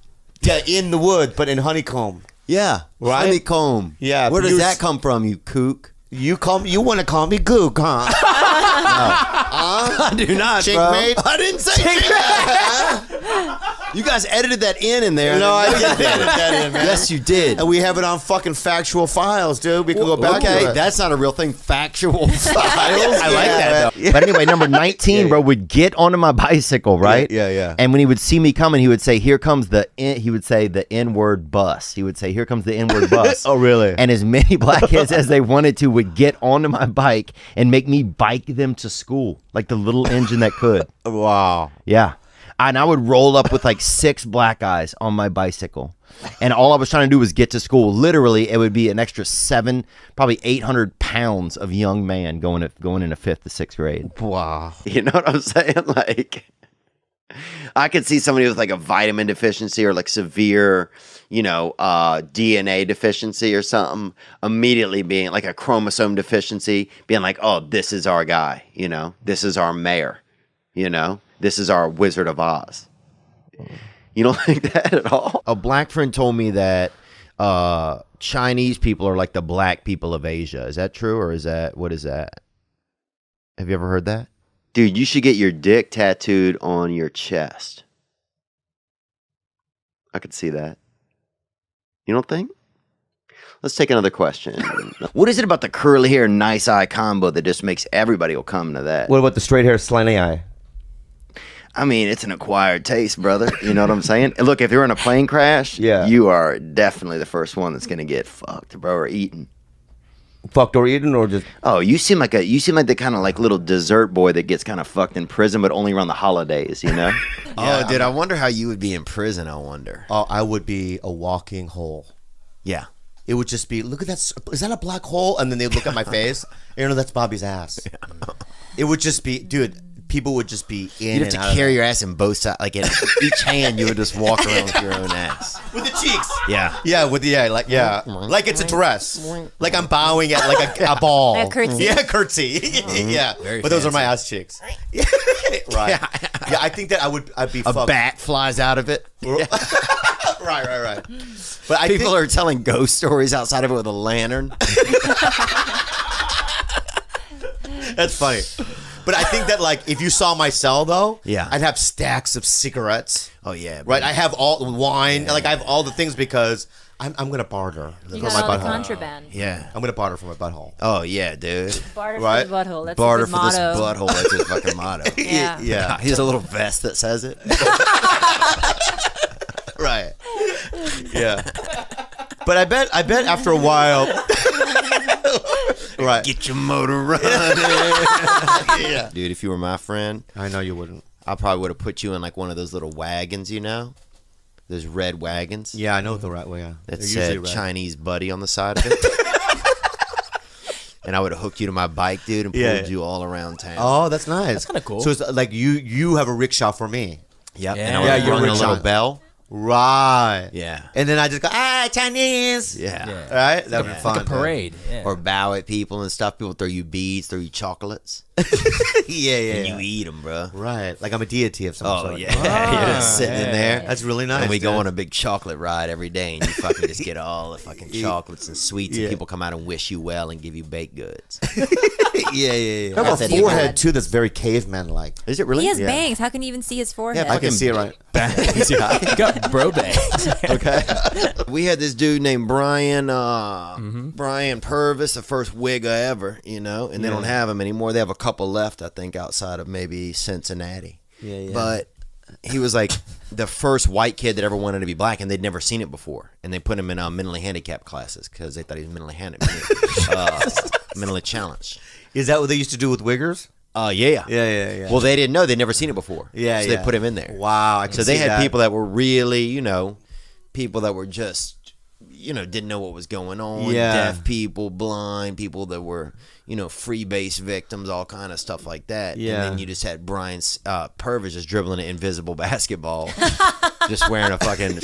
[SPEAKER 22] Yeah, in the wood, but in honeycomb.
[SPEAKER 4] Yeah,
[SPEAKER 22] right?
[SPEAKER 4] Honeycomb.
[SPEAKER 22] Yeah.
[SPEAKER 4] Where does that come from, you kook?
[SPEAKER 22] You want to call me gook, huh?
[SPEAKER 4] I do not,
[SPEAKER 22] Chickmate?
[SPEAKER 4] bro. I didn't say chickmate. You guys edited that in there.
[SPEAKER 22] No, I didn't edit that in, man.
[SPEAKER 4] Yes, you did.
[SPEAKER 22] And we have it on fucking factual files, dude. We can go back to it.
[SPEAKER 4] That's not a real thing. Factual files.
[SPEAKER 21] I like that, though. But anyway, number 19, bro, would get onto my bicycle, right?
[SPEAKER 22] Yeah.
[SPEAKER 21] And when he would see me coming, he would say, "Here comes the," he would say the N-word bus. He would say, "Here comes the N-word bus."
[SPEAKER 22] Oh, really?
[SPEAKER 21] And as many black kids as they wanted to would get onto my bike and make me bike them to school, like the little engine that could.
[SPEAKER 22] Wow.
[SPEAKER 21] Yeah. And I would roll up with like 6 black guys on my bicycle. And all I was trying to do was get to school. Literally, it would be an extra 7, probably 800 pounds of young man going into 5th to 6th grade.
[SPEAKER 22] Wow.
[SPEAKER 21] You know what I'm saying? Like, I could see somebody with like a vitamin deficiency or like severe, DNA deficiency or something, immediately being like a chromosome deficiency, being like, oh, this is our guy, this is our mayor, this is our Wizard of Oz. You don't think that at all? A black friend told me that Chinese people are like the black people of Asia. Is that true, or what is that? Have you ever heard that? Dude, you should get your dick tattooed on your chest. I could see that. You don't think? Let's take another question. What is it about the curly hair, nice eye combo that just makes everybody will come to that?
[SPEAKER 8] What about the straight hair, slanty eye?
[SPEAKER 21] I mean, it's an acquired taste, brother. You know what I'm saying? And look, if you're in a plane crash,
[SPEAKER 8] Yeah.
[SPEAKER 21] you are definitely the first one that's gonna get fucked, bro, or eaten.
[SPEAKER 8] Fucked or eaten, or just?
[SPEAKER 21] Oh, you seem like the kind of like little dessert boy that gets kind of fucked in prison, but only around the holidays,
[SPEAKER 4] Oh, dude, I wonder how you would be in prison. I wonder.
[SPEAKER 22] Oh, I would be a walking hole.
[SPEAKER 4] Yeah.
[SPEAKER 22] It would just be, look at that. Is that a black hole? And then they'd look at my face. That's Bobby's ass. It would just be, dude, people would just be in
[SPEAKER 4] You'd have to carry your ass in both sides. Like in each hand, you would just walk around with your own ass.
[SPEAKER 22] With the cheeks.
[SPEAKER 4] Yeah.
[SPEAKER 22] Yeah, like it's a dress. Like I'm bowing at like a ball.
[SPEAKER 20] A curtsy.
[SPEAKER 22] Yeah, curtsy. Yeah.
[SPEAKER 4] Very
[SPEAKER 22] But those are
[SPEAKER 4] fancy.
[SPEAKER 22] my ass cheeks. Right. Yeah, I think that I'd be
[SPEAKER 4] A
[SPEAKER 22] fucked.
[SPEAKER 4] bat flies out of it.
[SPEAKER 22] Right. But
[SPEAKER 4] People are telling ghost stories outside of it with a lantern.
[SPEAKER 22] That's funny. But I think that like if you saw my cell though,
[SPEAKER 4] Yeah.
[SPEAKER 22] I'd have stacks of cigarettes.
[SPEAKER 4] Oh yeah,
[SPEAKER 22] Right. I have all the wine. Like I have all the things because I'm gonna barter
[SPEAKER 20] You
[SPEAKER 22] for
[SPEAKER 20] got
[SPEAKER 22] my
[SPEAKER 20] all the
[SPEAKER 22] butthole.
[SPEAKER 20] contraband.
[SPEAKER 4] Yeah.
[SPEAKER 22] I'm gonna barter for my butthole.
[SPEAKER 4] Oh yeah, dude.
[SPEAKER 20] Barter
[SPEAKER 22] Right.
[SPEAKER 20] for the butthole. That's
[SPEAKER 4] Barter
[SPEAKER 20] a good
[SPEAKER 4] for this
[SPEAKER 20] motto.
[SPEAKER 4] butthole. That's his fucking motto.
[SPEAKER 20] Yeah.
[SPEAKER 22] Yeah.
[SPEAKER 4] He has a little vest that says it.
[SPEAKER 22] Right. Yeah. But I bet after a while. Right.
[SPEAKER 4] Get your motor running.
[SPEAKER 22] Yeah.
[SPEAKER 4] Dude, if you were my friend,
[SPEAKER 22] I know you wouldn't.
[SPEAKER 4] I probably would have put you in like one of those little wagons, those red wagons.
[SPEAKER 22] Yeah, I know the right way. Yeah.
[SPEAKER 4] That
[SPEAKER 22] They're usually
[SPEAKER 4] said
[SPEAKER 22] red.
[SPEAKER 4] Chinese buddy on the side of it. And I would have hooked you to my bike, dude, and pulled
[SPEAKER 22] Yeah.
[SPEAKER 4] you all around town.
[SPEAKER 22] Oh, that's nice.
[SPEAKER 4] That's kinda cool.
[SPEAKER 22] So it's like you have a rickshaw for me.
[SPEAKER 4] Yep.
[SPEAKER 22] Yeah.
[SPEAKER 4] And I would
[SPEAKER 22] Yeah,
[SPEAKER 4] have
[SPEAKER 22] you're
[SPEAKER 4] rung a
[SPEAKER 22] rich
[SPEAKER 4] little
[SPEAKER 22] on-
[SPEAKER 4] bell.
[SPEAKER 21] Right.
[SPEAKER 19] Yeah.
[SPEAKER 21] And then I just go, Chinese.
[SPEAKER 19] Yeah.
[SPEAKER 21] Right? That'd be
[SPEAKER 19] It's
[SPEAKER 21] fun.
[SPEAKER 19] like a parade.
[SPEAKER 21] Yeah.
[SPEAKER 19] Or bow at people and stuff. People throw you beads, throw you chocolates.
[SPEAKER 21] Yeah.
[SPEAKER 19] And you eat them, bro.
[SPEAKER 21] Right. Like I'm a deity of some sort.
[SPEAKER 19] Oh, yeah. You're just sitting in there.
[SPEAKER 21] That's really nice.
[SPEAKER 19] And we go
[SPEAKER 21] dude.
[SPEAKER 19] on a big chocolate ride every day, and you fucking just get all the fucking chocolates and sweets, and people come out and wish you well and give you baked goods.
[SPEAKER 21] Yeah.
[SPEAKER 19] I
[SPEAKER 21] I have
[SPEAKER 19] said
[SPEAKER 21] a
[SPEAKER 19] he
[SPEAKER 21] forehead
[SPEAKER 19] had-
[SPEAKER 21] too that's very caveman-like.
[SPEAKER 19] Is it really?
[SPEAKER 20] He has bangs. How can you even see his forehead?
[SPEAKER 21] I can see it right.
[SPEAKER 19] Got bro bangs. Okay. We had this dude named Brian, Brian Purvis, the first wigger ever, and they don't have him anymore. They have a couple left, I think, outside of maybe Cincinnati.
[SPEAKER 21] Yeah.
[SPEAKER 19] But he was like the first white kid that ever wanted to be black, and they'd never seen it before. And they put him in mentally handicapped classes because they thought he was mentally challenged.
[SPEAKER 21] Is that what they used to do with wiggers?
[SPEAKER 19] Yeah.
[SPEAKER 21] Yeah.
[SPEAKER 19] Well, they didn't know. They'd never seen it before.
[SPEAKER 21] Yeah,
[SPEAKER 19] So
[SPEAKER 21] yeah.
[SPEAKER 19] they put him in there.
[SPEAKER 21] Wow, I can
[SPEAKER 19] So they
[SPEAKER 21] see
[SPEAKER 19] had
[SPEAKER 21] that.
[SPEAKER 19] people that were really, people that were just, didn't know what was going on.
[SPEAKER 21] Yeah.
[SPEAKER 19] Deaf people, blind people that were, free-base victims, all kind of stuff like that.
[SPEAKER 21] Yeah.
[SPEAKER 19] And then you just had Brian Purvis just dribbling an invisible basketball, just wearing a fucking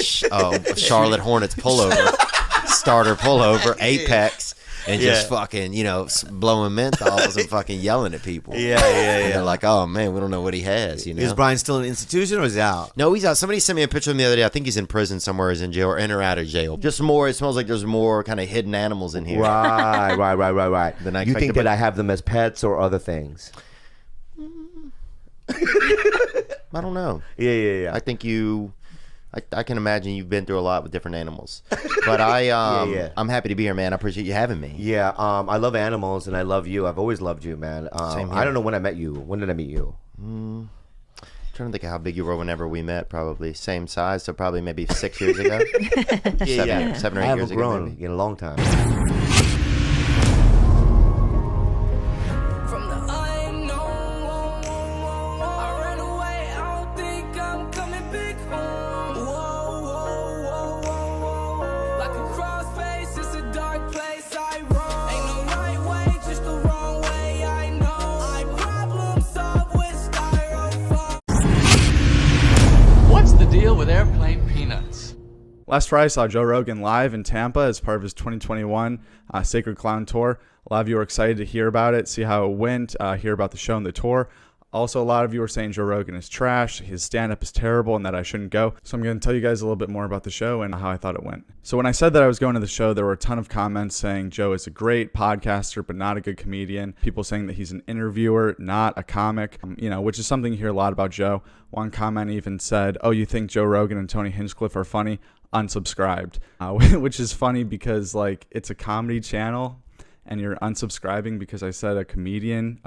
[SPEAKER 19] Charlotte Hornets pullover, starter pullover, Apex. And just fucking, blowing menthols and fucking yelling at people.
[SPEAKER 21] Yeah.
[SPEAKER 19] And they're like, oh, man, we don't know what he has,
[SPEAKER 21] Is Brian still in an institution or is he out?
[SPEAKER 19] No, he's out. Somebody sent me a picture of him the other day. I think he's in prison somewhere, he's in jail, or in or out of jail. Just more, it smells like there's more kind of hidden animals in here.
[SPEAKER 18] Right.
[SPEAKER 19] Than I
[SPEAKER 18] You think
[SPEAKER 19] expected,
[SPEAKER 18] that I have them as pets or other things?
[SPEAKER 19] I don't know.
[SPEAKER 18] Yeah.
[SPEAKER 19] I think I can imagine you've been through a lot with different animals. But I'm happy to be here, man. I appreciate you having me.
[SPEAKER 18] Yeah, I love animals and I love you. I've always loved you, man.
[SPEAKER 19] Same here.
[SPEAKER 18] I don't know when I met you. When did I meet you?
[SPEAKER 19] Trying to think of how big you were whenever we met. Probably same size, so probably maybe 6 years ago. Seven or 8
[SPEAKER 18] I
[SPEAKER 19] years
[SPEAKER 18] haven't
[SPEAKER 19] ago.
[SPEAKER 18] grown
[SPEAKER 19] maybe.
[SPEAKER 18] in a long time.
[SPEAKER 11] From the unknown, I ran away. I don't think I'm coming back home. Whoa. Like a crossface, it's a dark place I roam. Ain't no right way, just the wrong way. I know. I problem solve with styrofoam.
[SPEAKER 1] What's the deal with airplane peanuts?
[SPEAKER 14] Last Friday, I saw Joe Rogan live in Tampa as part of his 2021 Sacred Clown Tour. A lot of you are excited to hear about it, see how it went, hear about the show and the tour. Also, a lot of you are saying Joe Rogan is trash, his stand-up is terrible, and that I shouldn't go. So I'm going to tell you guys a little bit more about the show and how I thought it went. So when I said that I was going to the show, there were a ton of comments saying Joe is a great podcaster, but not a good comedian. People saying that he's an interviewer, not a comic, which is something you hear a lot about Joe. One comment even said, oh, you think Joe Rogan and Tony Hinchcliffe are funny? Unsubscribed, which is funny because it's a comedy channel and you're unsubscribing because I said a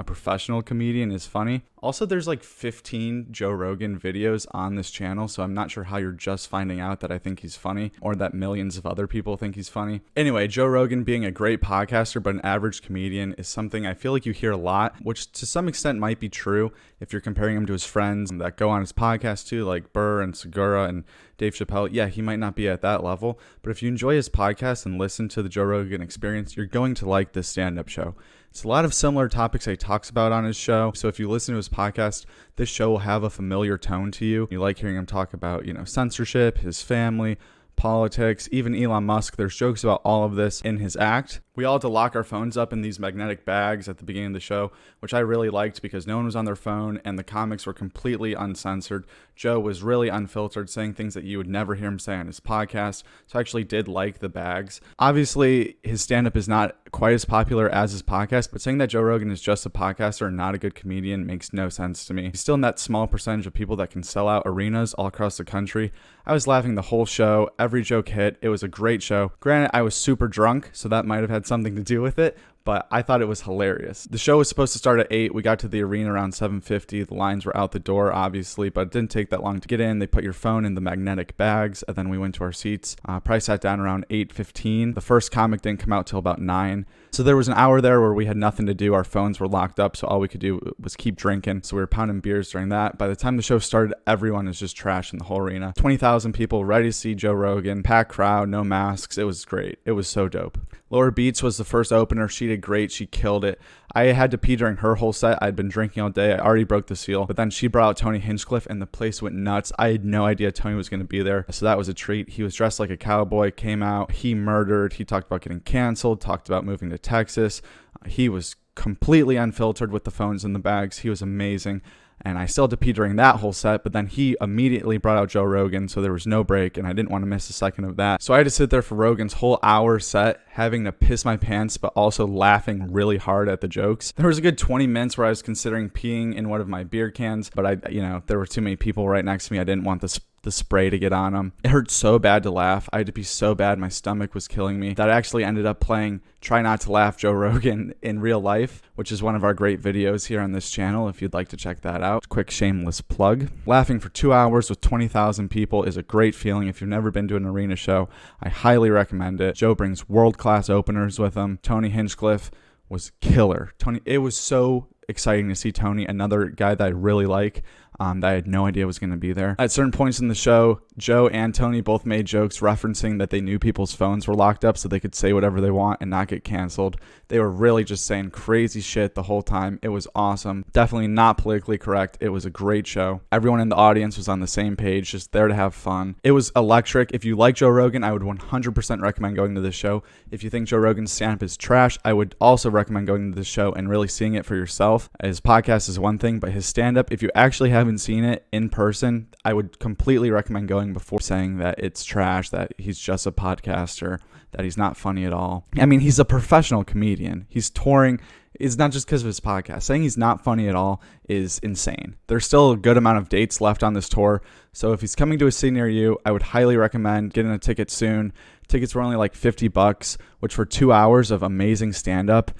[SPEAKER 14] professional comedian is funny. Also, there's 15 Joe Rogan videos on this channel, so I'm not sure how you're just finding out that I think he's funny or that millions of other people think he's funny. Anyway, Joe Rogan being a great podcaster but an average comedian is something I feel like you hear a lot, which to some extent might be true if you're comparing him to his friends that go on his podcast too, like Burr and Segura and Dave Chappelle. Yeah, he might not be at that level, but if you enjoy his podcast and listen to the Joe Rogan Experience, you're going to like this stand-up show. It's a lot of similar topics he talks about on his show. So if you listen to his podcast, this show will have a familiar tone to you. You like hearing him talk about, censorship, his family, politics, even Elon Musk. There's jokes about all of this in his act. We all had to lock our phones up in these magnetic bags at the beginning of the show, which I really liked because no one was on their phone and the comics were completely uncensored. Joe was really unfiltered, saying things that you would never hear him say on his podcast. So I actually did like the bags. Obviously, his stand-up is not quite as popular as his podcast, but saying that Joe Rogan is just a podcaster and not a good comedian makes no sense to me. He's still in that small percentage of people that can sell out arenas all across the country. I was laughing the whole show. Every joke hit. It was a great show. Granted, I was super drunk, so that might have had something to do with it, but I thought it was hilarious. The show was supposed to start at 8. We got to the arena around 7:50. The lines were out the door, obviously, but it didn't take that long to get in. They put your phone in the magnetic bags, and then we went to our seats. Probably sat down around 8:15. The first comic didn't come out till about 9.
[SPEAKER 2] So there was an hour there where we had nothing to do. Our phones were locked up, so all we could do was keep drinking. So we were pounding beers during that. By the time the show started, everyone was just trashing the whole arena. 20,000 people ready to see Joe Rogan, packed crowd, no masks. It was great. It was so dope. Laura Beats was the first opener. She did great. She killed it. I had to pee during her whole set. I'd been drinking all day. I already broke the seal. But then she brought out Tony Hinchcliffe, and the place went nuts. I had no idea Tony was going to be there. So that was a treat. He was dressed like a cowboy, came out. He murdered. He talked about getting canceled, talked about moving to Texas. He was completely unfiltered with the phones in the bags. He was amazing. And I still had to pee during that whole set, but then he immediately brought out Joe Rogan, so there was no break, and I didn't want to miss a second of that. So I had to sit there for Rogan's whole hour set, having to piss my pants, but also laughing really hard at the jokes. There was a good 20 minutes where I was considering peeing in one of my beer cans, but there were too many people right next to me. I didn't want the spray to get on them. It hurt so bad to laugh. I had to pee so bad. My stomach was killing me that I actually ended up playing Try Not to Laugh Joe Rogan in real life, which is one of our great videos here on this channel if you'd like to check that out. Quick shameless plug. Laughing for 2 hours with 20,000 people is a great feeling. If you've never been to an arena show, I highly recommend it. Joe brings world-class openers with him. Tony Hinchcliffe was killer. It was so exciting to see Tony, another guy that I really like. That I had no idea was going to be there. At certain points in the show, Joe and Tony both made jokes referencing that they knew people's phones were locked up so they could say whatever they want and not get canceled. They were really just saying crazy shit the whole time. It was awesome. Definitely not politically correct. It was a great show. Everyone in the audience was on the same page, just there to have fun. It was electric. If you like Joe Rogan, I would 100% recommend going to this show. If you think Joe Rogan's stand-up is trash, I would also recommend going to this show and really seeing it for yourself. His podcast is one thing, but his stand-up, if you actually haven't seen it in person, I would completely recommend going before saying that it's trash, that he's just a podcaster, that he's not funny at all. I mean, he's a professional comedian. He's touring. It's not just because of his podcast. Saying he's not funny at all is insane. There's still a good amount of dates left on this tour. So if he's coming to a city near you, I would highly recommend getting a ticket soon. Tickets were only like $50, which for 2 hours of amazing stand-up,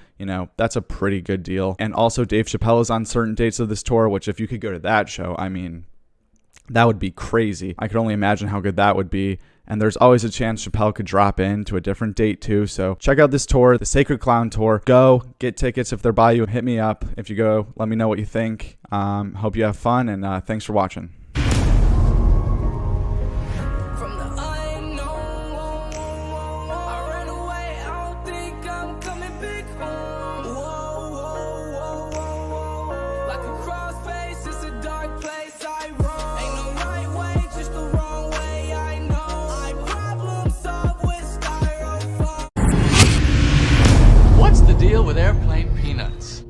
[SPEAKER 2] that's a pretty good deal. And also Dave Chappelle is on certain dates of this tour, which if you could go to that show, I mean, that would be crazy. I could only imagine how good that would be. And there's always a chance Chappelle could drop in to a different date too. So check out this tour, the Sacred Clown Tour. Go get tickets if they're by you. Hit me up. If you go, let me know what you think. Hope you have fun, and thanks for watching.
[SPEAKER 1] What's the deal with airplane peanuts?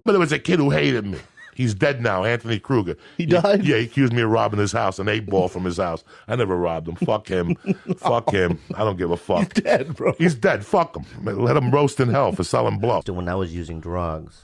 [SPEAKER 5] But there was a kid who hated me. He's dead now, Anthony Kruger. He died? Yeah, he accused me of robbing his house, an 8-ball from his house. I never robbed him. Fuck him. Fuck him. I don't give a fuck. He's dead, bro. He's dead. Fuck him. Let him roast in hell for selling bluff.
[SPEAKER 21] When I was using drugs,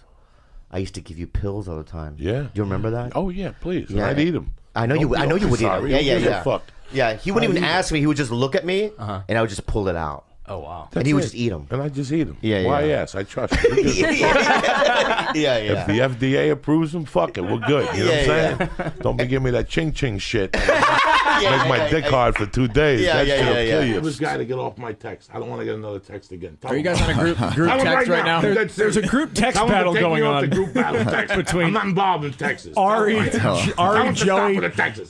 [SPEAKER 21] I used to give you pills all the time.
[SPEAKER 5] Yeah.
[SPEAKER 21] Do you remember that?
[SPEAKER 5] Oh, yeah, please.
[SPEAKER 21] Yeah.
[SPEAKER 5] I'd eat them.
[SPEAKER 21] I know you would eat them. Yeah.
[SPEAKER 5] Fuck.
[SPEAKER 21] Yeah, he wouldn't even ask me. He would just look at me, and I would just pull it out.
[SPEAKER 3] Oh, wow.
[SPEAKER 21] And he would just eat them.
[SPEAKER 5] And I just eat them.
[SPEAKER 21] Yeah.
[SPEAKER 5] Why ask? I trust you.
[SPEAKER 21] Yeah.
[SPEAKER 5] If the FDA approves them, fuck it. We're good. You know what I'm saying? Don't be giving me that ching-ching shit. Make my dick hard for 2 days. That shit'll kill you. This guy to get off my text. I don't want to get another text again.
[SPEAKER 10] Are you guys on a group text right now? There's a group text battle going on
[SPEAKER 5] between. I'm not involved in Texas.
[SPEAKER 10] Ari, Joey,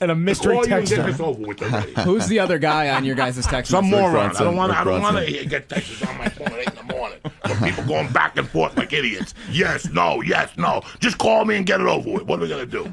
[SPEAKER 10] and a mystery texter.
[SPEAKER 23] Who's the other guy on your guys' text?
[SPEAKER 5] Some moron. I don't want to get texts on my phone at 8 in the morning. People going back and forth like idiots. Yes, no. Just call me and get it over with. What are we going to do?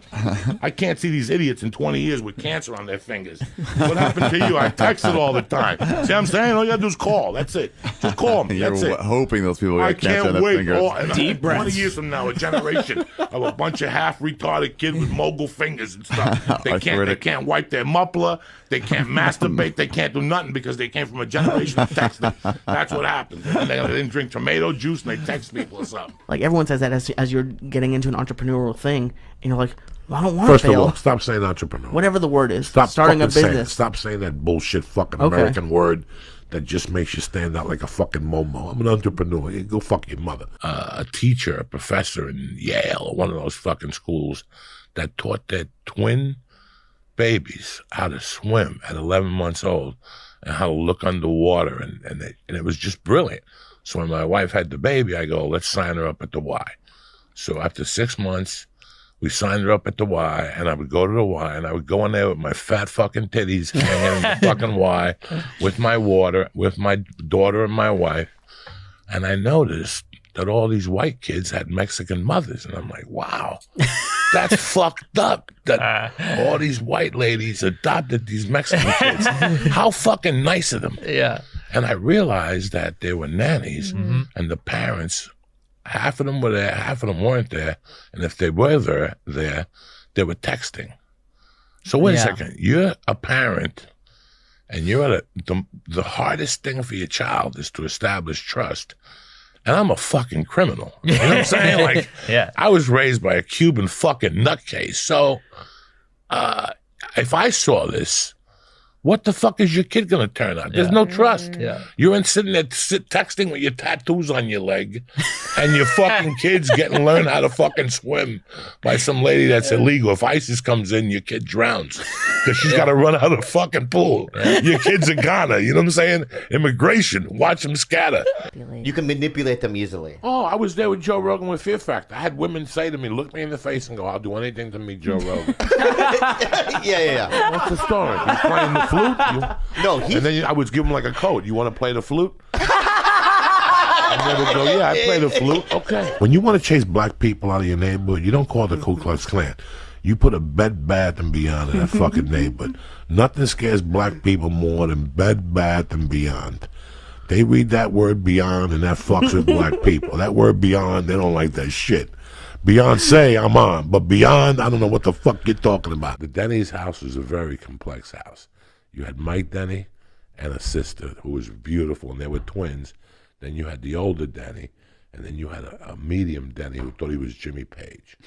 [SPEAKER 5] I can't see these idiots in 20 years with cancer on their fingers. What happened to you? I texted all the time. See what I'm saying? All you got to do is call. That's it. Just call me. That's it.
[SPEAKER 24] Hoping those people get cancer on their fingers.
[SPEAKER 5] Deep breaths. 20 years from now, a generation of a bunch of half-retarded kids with mogul fingers and stuff. They can't wipe their muffler. They can't masturbate. They can't do nothing because they came from a generation of texting. That's what happens. And they didn't drink tomato juice and they text people or something.
[SPEAKER 25] Like everyone says that as you're getting into an entrepreneurial thing, and you're like, well, I don't want
[SPEAKER 5] to
[SPEAKER 25] fail.
[SPEAKER 5] First of all, stop saying entrepreneur.
[SPEAKER 25] Whatever the word is.
[SPEAKER 5] Stop
[SPEAKER 25] starting a business.
[SPEAKER 5] Stop saying that bullshit fucking American word that just makes you stand out like a fucking momo. I'm an entrepreneur. Yeah, go fuck your mother. A teacher, a professor in Yale, or one of those fucking schools that taught their twin babies how to swim at 11 months old and how to look underwater, and it was just brilliant. So when my wife had the baby, I go, let's sign her up at the Y. So after 6 months, we signed her up at the Y, and I would go to the Y, and I would go in there with my fat fucking titties hanging in the fucking Y, with my water, with my daughter and my wife. And I noticed that all these white kids had Mexican mothers. And I'm like, wow, that's fucked up that all these white ladies adopted these Mexican kids. How fucking nice of them.
[SPEAKER 7] Yeah.
[SPEAKER 5] And I realized that they were nannies, and the parents, half of them were there, half of them weren't there. And if they were there, they were texting. So wait a second, you're a parent, and you're at the hardest thing for your child is to establish trust. And I'm a fucking criminal. You know what I'm saying? Like, I was raised by a Cuban fucking nutcase. So if I saw this, what the fuck is your kid going to turn out? There's no trust. You're sitting there texting with your tattoos on your leg, and your fucking kid's learn how to fucking swim by some lady that's illegal. If ISIS comes in, your kid drowns because she's got to run out of the fucking pool. Your kid's in Ghana. You know what I'm saying? Immigration. Watch them scatter.
[SPEAKER 22] You can manipulate them easily.
[SPEAKER 5] Oh, I was there with Joe Rogan with Fear Factor. I had women say to me, look me in the face and go, I'll do anything to meet Joe Rogan.
[SPEAKER 22] Yeah.
[SPEAKER 5] What's the story? You playing the flute?
[SPEAKER 22] And
[SPEAKER 5] then I would give him like a code. You want to play the flute? And they would go, yeah, I play the flute. Okay. When you want to chase black people out of your neighborhood, you don't call the Ku Klux Klan. You put a Bed Bath and Beyond in that fucking neighborhood. Nothing scares black people more than Bed Bath and Beyond. They read that word beyond, and that fucks with black people. That word beyond, they don't like that shit. Beyonce, I'm on. But beyond, I don't know what the fuck you're talking about. The Denny's house was a very complex house. You had Mike Denny and a sister who was beautiful, and they were twins. Then you had the older Denny, and then you had a medium Denny who thought he was Jimmy Page.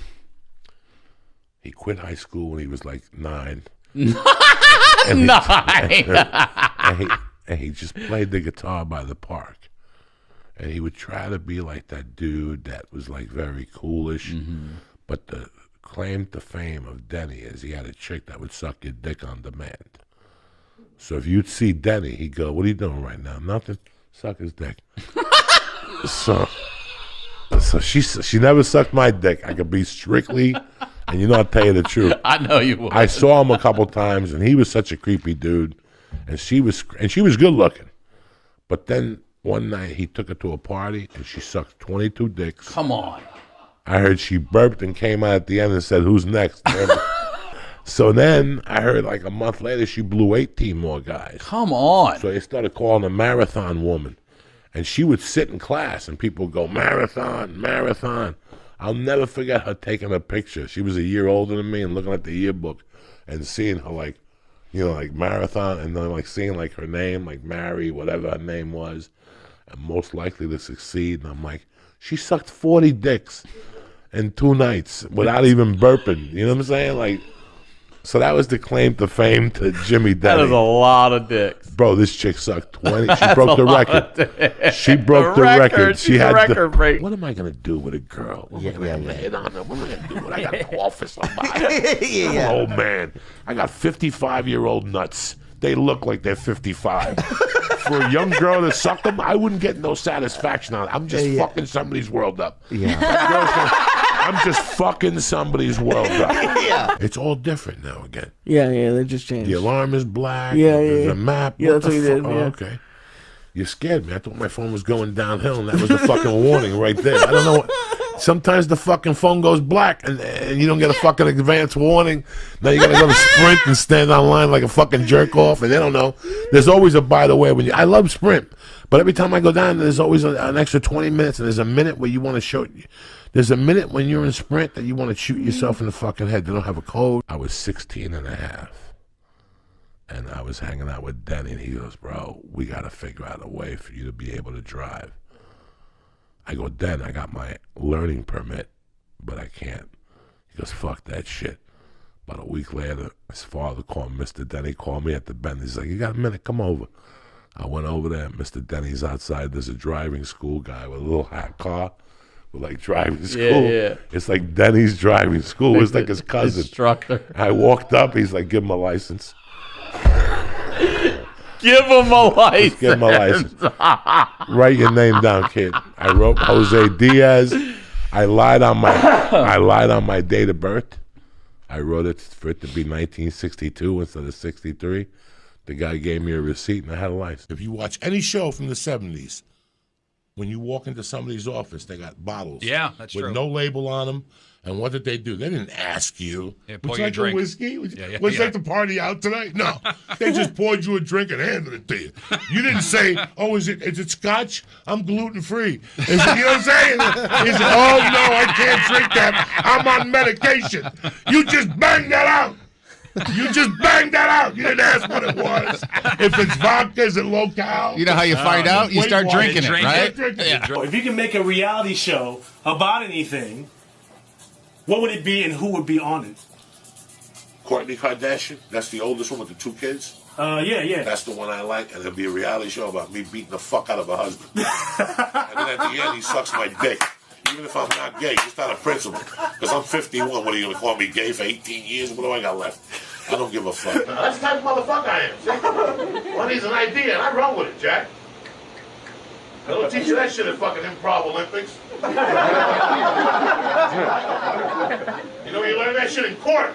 [SPEAKER 5] He quit high school when he was like 9. And he just played the guitar by the park. And he would try to be like that dude that was like very coolish. But the claim to fame of Denny is he had a chick that would suck your dick on demand. So if you'd see Denny, he'd go, what are you doing right now? Nothing. Suck his dick. So she never sucked my dick. I could be strictly, and you know, I'll tell you the truth.
[SPEAKER 7] I know you would.
[SPEAKER 5] I saw him a couple times, and he was such a creepy dude. And she was good looking. But then one night he took her to a party, and she sucked 22 dicks.
[SPEAKER 7] Come on.
[SPEAKER 5] I heard she burped and came out at the end and said, who's next? So then I heard like a month later she blew 18 more guys.
[SPEAKER 7] Come on.
[SPEAKER 5] So they started calling her Marathon Woman. And she would sit in class and people would go, Marathon, Marathon. I'll never forget her taking a picture. She was a year older than me and looking at the yearbook and seeing her like, you know, like Marathon, and then like seeing like her name, like Mary, whatever her name was, and most likely to succeed. And I'm like, she sucked 40 dicks in 2 nights without even burping. You know what I'm saying? Like, so that was the claim to fame to Jimmy Denny.
[SPEAKER 7] That is a lot of dicks.
[SPEAKER 5] Bro, this chick sucked 20. She broke the record. She broke the record. She had
[SPEAKER 7] record break.
[SPEAKER 5] What am I going to do with a girl? What am I going to hit on her? What am I going to do? I got to call for somebody. I'm an old man. I got 55-year-old nuts. They look like they're 55. For a young girl to suck them, I wouldn't get no satisfaction on it. I'm just fucking somebody's world up. I'm just fucking somebody's world up. It's all different now again.
[SPEAKER 25] Yeah, they just changed.
[SPEAKER 5] The alarm is black.
[SPEAKER 25] Yeah.
[SPEAKER 5] The map.
[SPEAKER 25] Yeah, that's what you did.
[SPEAKER 5] Oh,
[SPEAKER 25] Yeah.
[SPEAKER 5] okay. You scared me. I thought my phone was going downhill, and that was the fucking warning right there. I don't know. Sometimes the fucking phone goes black, and you don't get a fucking advance warning. Now you gotta go to Sprint and stand online like a fucking jerk off, and they don't know. There's always a by the way when I love Sprint, but every time I go down, there's always an extra 20 minutes, and there's a minute where you want to show. There's a minute when you're in Sprint that you want to shoot yourself in the fucking head. They don't have a code. I was 16 and a half, and I was hanging out with Denny, and he goes, bro, we got to figure out a way for you to be able to drive. I go, Den, I got my learning permit, but I can't. He goes, fuck that shit. About a week later, his father called Mr. Denny, called me at the Bend. He's like, you got a minute? Come over. I went over there. Mr. Denny's outside. There's a driving school guy with a little hot car. Like driving school.
[SPEAKER 7] Yeah.
[SPEAKER 5] It's like Denny's driving school. It's like his cousin.
[SPEAKER 7] Instructor.
[SPEAKER 5] I walked up. He's like, give him a license.
[SPEAKER 7] Give him a license.
[SPEAKER 5] Give him a license. Write your name down, kid. I wrote Jose Diaz. I lied on my date of birth. I wrote it for it to be 1962 instead of 63. The guy gave me a receipt and I had a license. If you watch any show from the 70s, when you walk into somebody's office, they got bottles.
[SPEAKER 9] Yeah, that's
[SPEAKER 5] with
[SPEAKER 9] true.
[SPEAKER 5] no label on them. And what did they do? They didn't ask you.
[SPEAKER 9] Yeah,
[SPEAKER 5] Would
[SPEAKER 9] pour
[SPEAKER 5] you
[SPEAKER 9] you a
[SPEAKER 5] like
[SPEAKER 9] drink.
[SPEAKER 5] a whiskey? Would
[SPEAKER 9] Yeah,
[SPEAKER 5] you like to party out tonight? No. They just poured you a drink and handed it to you. You didn't say, oh, is it scotch? I'm gluten-free. Is it, you know what I'm saying? Is it, oh, no, I can't drink that. I'm on medication. You just banged that out. You just banged that out. You didn't ask what it was. If it's vodka, is it low-cal?
[SPEAKER 9] You know how you find out? You start drinking it, right?
[SPEAKER 12] If you can make a reality show about anything, what would it be and who would be on it?
[SPEAKER 5] Kourtney Kardashian. That's the oldest one with the 2 kids.
[SPEAKER 12] Yeah.
[SPEAKER 5] That's the one I like, and it'll be a reality show about me beating the fuck out of her husband. And then at the end, he sucks my dick. Even if I'm not gay, just out of principle. Because I'm 51. What are you going to call me gay for 18 years? What do I got left? I don't give a fuck. That's the type of motherfucker I am. See? One needs an idea, and I run with it, Jack. They'll teach you that shit at fucking Improv Olympics. You know, you learn that shit in court.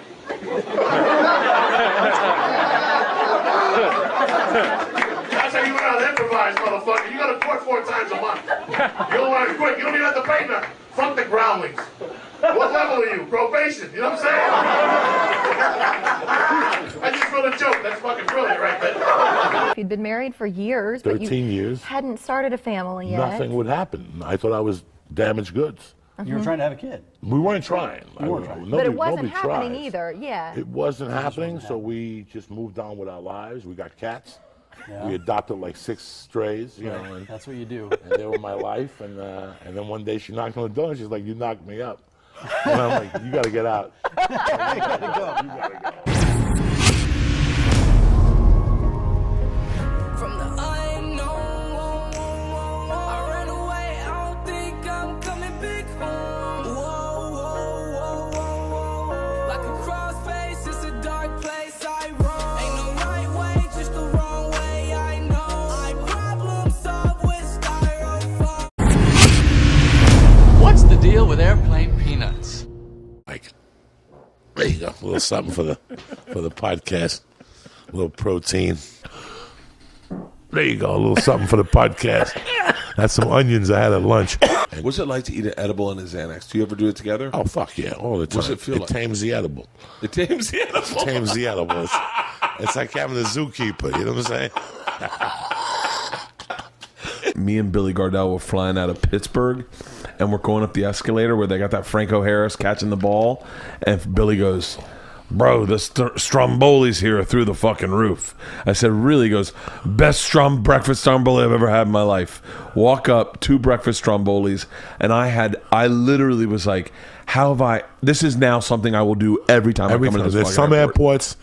[SPEAKER 5] That's how you learn how to improvise, motherfucker. You go to court 4 times a month. You'll learn quick. You don't even have to pay nothing. Fuck the groundlings. What level are you? Probation. You know what I'm saying? I just wrote a joke. That's fucking brilliant right there.
[SPEAKER 15] You'd been married for years, but
[SPEAKER 5] 13
[SPEAKER 15] you
[SPEAKER 5] years.
[SPEAKER 15] hadn't started a family yet.
[SPEAKER 5] Nothing would happen. I thought I was damaged goods.
[SPEAKER 15] You were trying
[SPEAKER 12] to have a kid.
[SPEAKER 5] We weren't trying.
[SPEAKER 15] But it wasn't happening
[SPEAKER 5] tries.
[SPEAKER 15] either. Yeah.
[SPEAKER 5] It wasn't happening, so we just moved on with our lives. We got cats.
[SPEAKER 12] Yeah.
[SPEAKER 5] We adopted like 6 strays, you know. And,
[SPEAKER 12] That's what you do.
[SPEAKER 5] And they were my life. And then one day she knocked on the door and she's like, "You knocked me up." And I'm like, "You got to get out."
[SPEAKER 12] You gotta go.
[SPEAKER 5] You gotta go.
[SPEAKER 11] From the unknown, I ran away. I don't think I'm coming back home. Whoa. Like a crossface, it's a dark place I roam. Ain't no right way, just the wrong way. I know. I problem solve with styrofoam.
[SPEAKER 1] What's the deal with airplane peanuts?
[SPEAKER 5] Like, there you go. A little something for the podcast. A little protein. There you go. A little something for the podcast. That's some onions I had at lunch.
[SPEAKER 6] What's it like to eat an edible and a Xanax? Do you ever do it together?
[SPEAKER 5] Oh, fuck yeah. All the time.
[SPEAKER 6] What's it feel like?
[SPEAKER 5] It tames the edible.
[SPEAKER 6] It tames the edible.
[SPEAKER 5] It tames the edible. It's like having a zookeeper. You know what I'm saying?
[SPEAKER 6] Me and Billy Gardell were flying out of Pittsburgh, and we're going up the escalator where they got that Franco Harris catching the ball, and Billy goes, "Bro, the Stromboli's here through the fucking roof." I said, "Really?" He goes, "Best breakfast Stromboli I've ever had in my life." Walk up, 2 breakfast Strombolis, and I literally was like, "How have I? This is now something I will do every time I come into this
[SPEAKER 5] There's
[SPEAKER 6] fucking
[SPEAKER 5] some
[SPEAKER 6] airport."
[SPEAKER 5] airports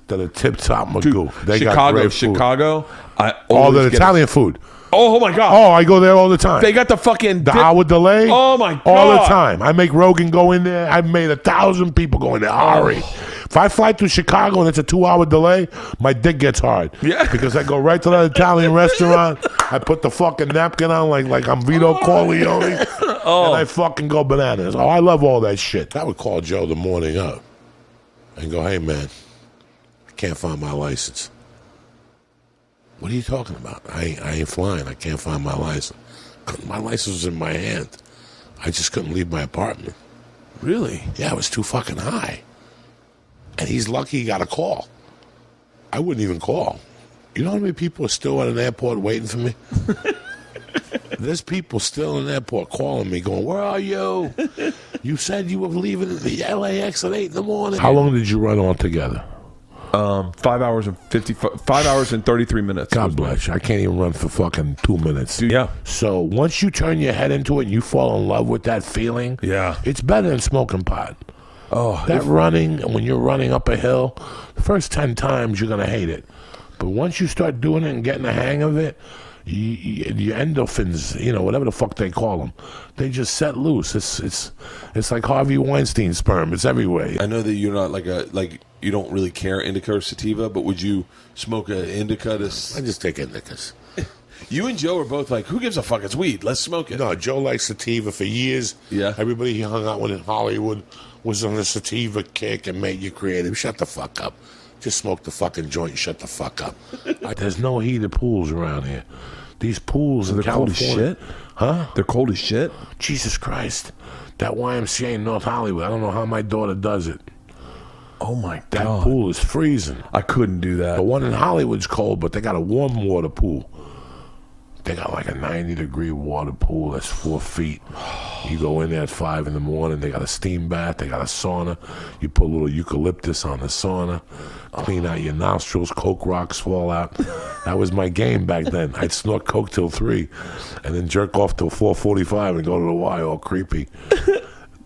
[SPEAKER 5] that are tip-top magoo. They got
[SPEAKER 6] Chicago,
[SPEAKER 5] great food.
[SPEAKER 6] I
[SPEAKER 5] All
[SPEAKER 6] always
[SPEAKER 5] the
[SPEAKER 6] get
[SPEAKER 5] Italian food.
[SPEAKER 6] Oh my god!
[SPEAKER 5] Oh, I go there all the time.
[SPEAKER 6] They got the fucking
[SPEAKER 5] hour delay.
[SPEAKER 6] Oh my god!
[SPEAKER 5] All the time. I make Rogan go in there. I've made 1,000 people go in there. Ari. If I fly to Chicago and it's a 2-hour delay, my dick gets hard. Yeah. Because I go right to that Italian restaurant. I put the fucking napkin on like I'm Vito Corleone. And I fucking go bananas. Oh, I love all that shit. I would call Joe the morning up and go, "Hey man, I can't find my license." "What are you talking about? I ain't flying. I can't find my license." My license was in my hand. I just couldn't leave my apartment.
[SPEAKER 6] Really?
[SPEAKER 5] Yeah, it was too fucking high. And he's lucky he got a call. I wouldn't even call. You know how many people are still at an airport waiting for me? There's people still in the airport calling me going, "Where are you? You said you were leaving the LAX at 8 in the morning." How long did you run altogether?
[SPEAKER 6] 5 hours and 33 minutes.
[SPEAKER 5] God bless you. I can't even run for fucking 2 minutes.
[SPEAKER 6] Yeah.
[SPEAKER 5] So once you turn your head into it and you fall in love with that feeling, it's better than smoking pot.
[SPEAKER 6] Oh,
[SPEAKER 5] that running, when you're running up a hill, the first 10 times you're gonna hate it, but once you start doing it and getting the hang of it, your endorphins, whatever the fuck they call them, they just set loose. It's like Harvey Weinstein's sperm. It's everywhere.
[SPEAKER 6] I know that you're not like you don't really care indica or sativa, but would you smoke an indica? I
[SPEAKER 5] just take indicas.
[SPEAKER 6] You and Joe are both like, who gives a fuck? It's weed. Let's smoke it.
[SPEAKER 5] No, Joe likes sativa for years.
[SPEAKER 6] Yeah.
[SPEAKER 5] Everybody he hung out with in Hollywood was on the sativa kick and made you creative. Shut the fuck up. Just smoke the fucking joint and shut the fuck up. There's no heated pools around here. These pools in
[SPEAKER 6] They're cold as
[SPEAKER 5] California.
[SPEAKER 6] shit?
[SPEAKER 5] Huh?
[SPEAKER 6] They're cold as shit?
[SPEAKER 5] Jesus Christ. That YMCA in North Hollywood, I don't know how my daughter does it.
[SPEAKER 6] Oh my God.
[SPEAKER 5] That pool is freezing.
[SPEAKER 6] I couldn't do that.
[SPEAKER 5] The one in Hollywood's cold, but they got a warm water pool. They got like a 90-degree water pool that's 4 feet. You go in there at 5 in the morning. They got a steam bath. They got a sauna. You put a little eucalyptus on the sauna. Clean out your nostrils. Coke rocks fall out. That was my game back then. I'd snort coke till 3 and then jerk off till 4:45 and go to the Y all creepy.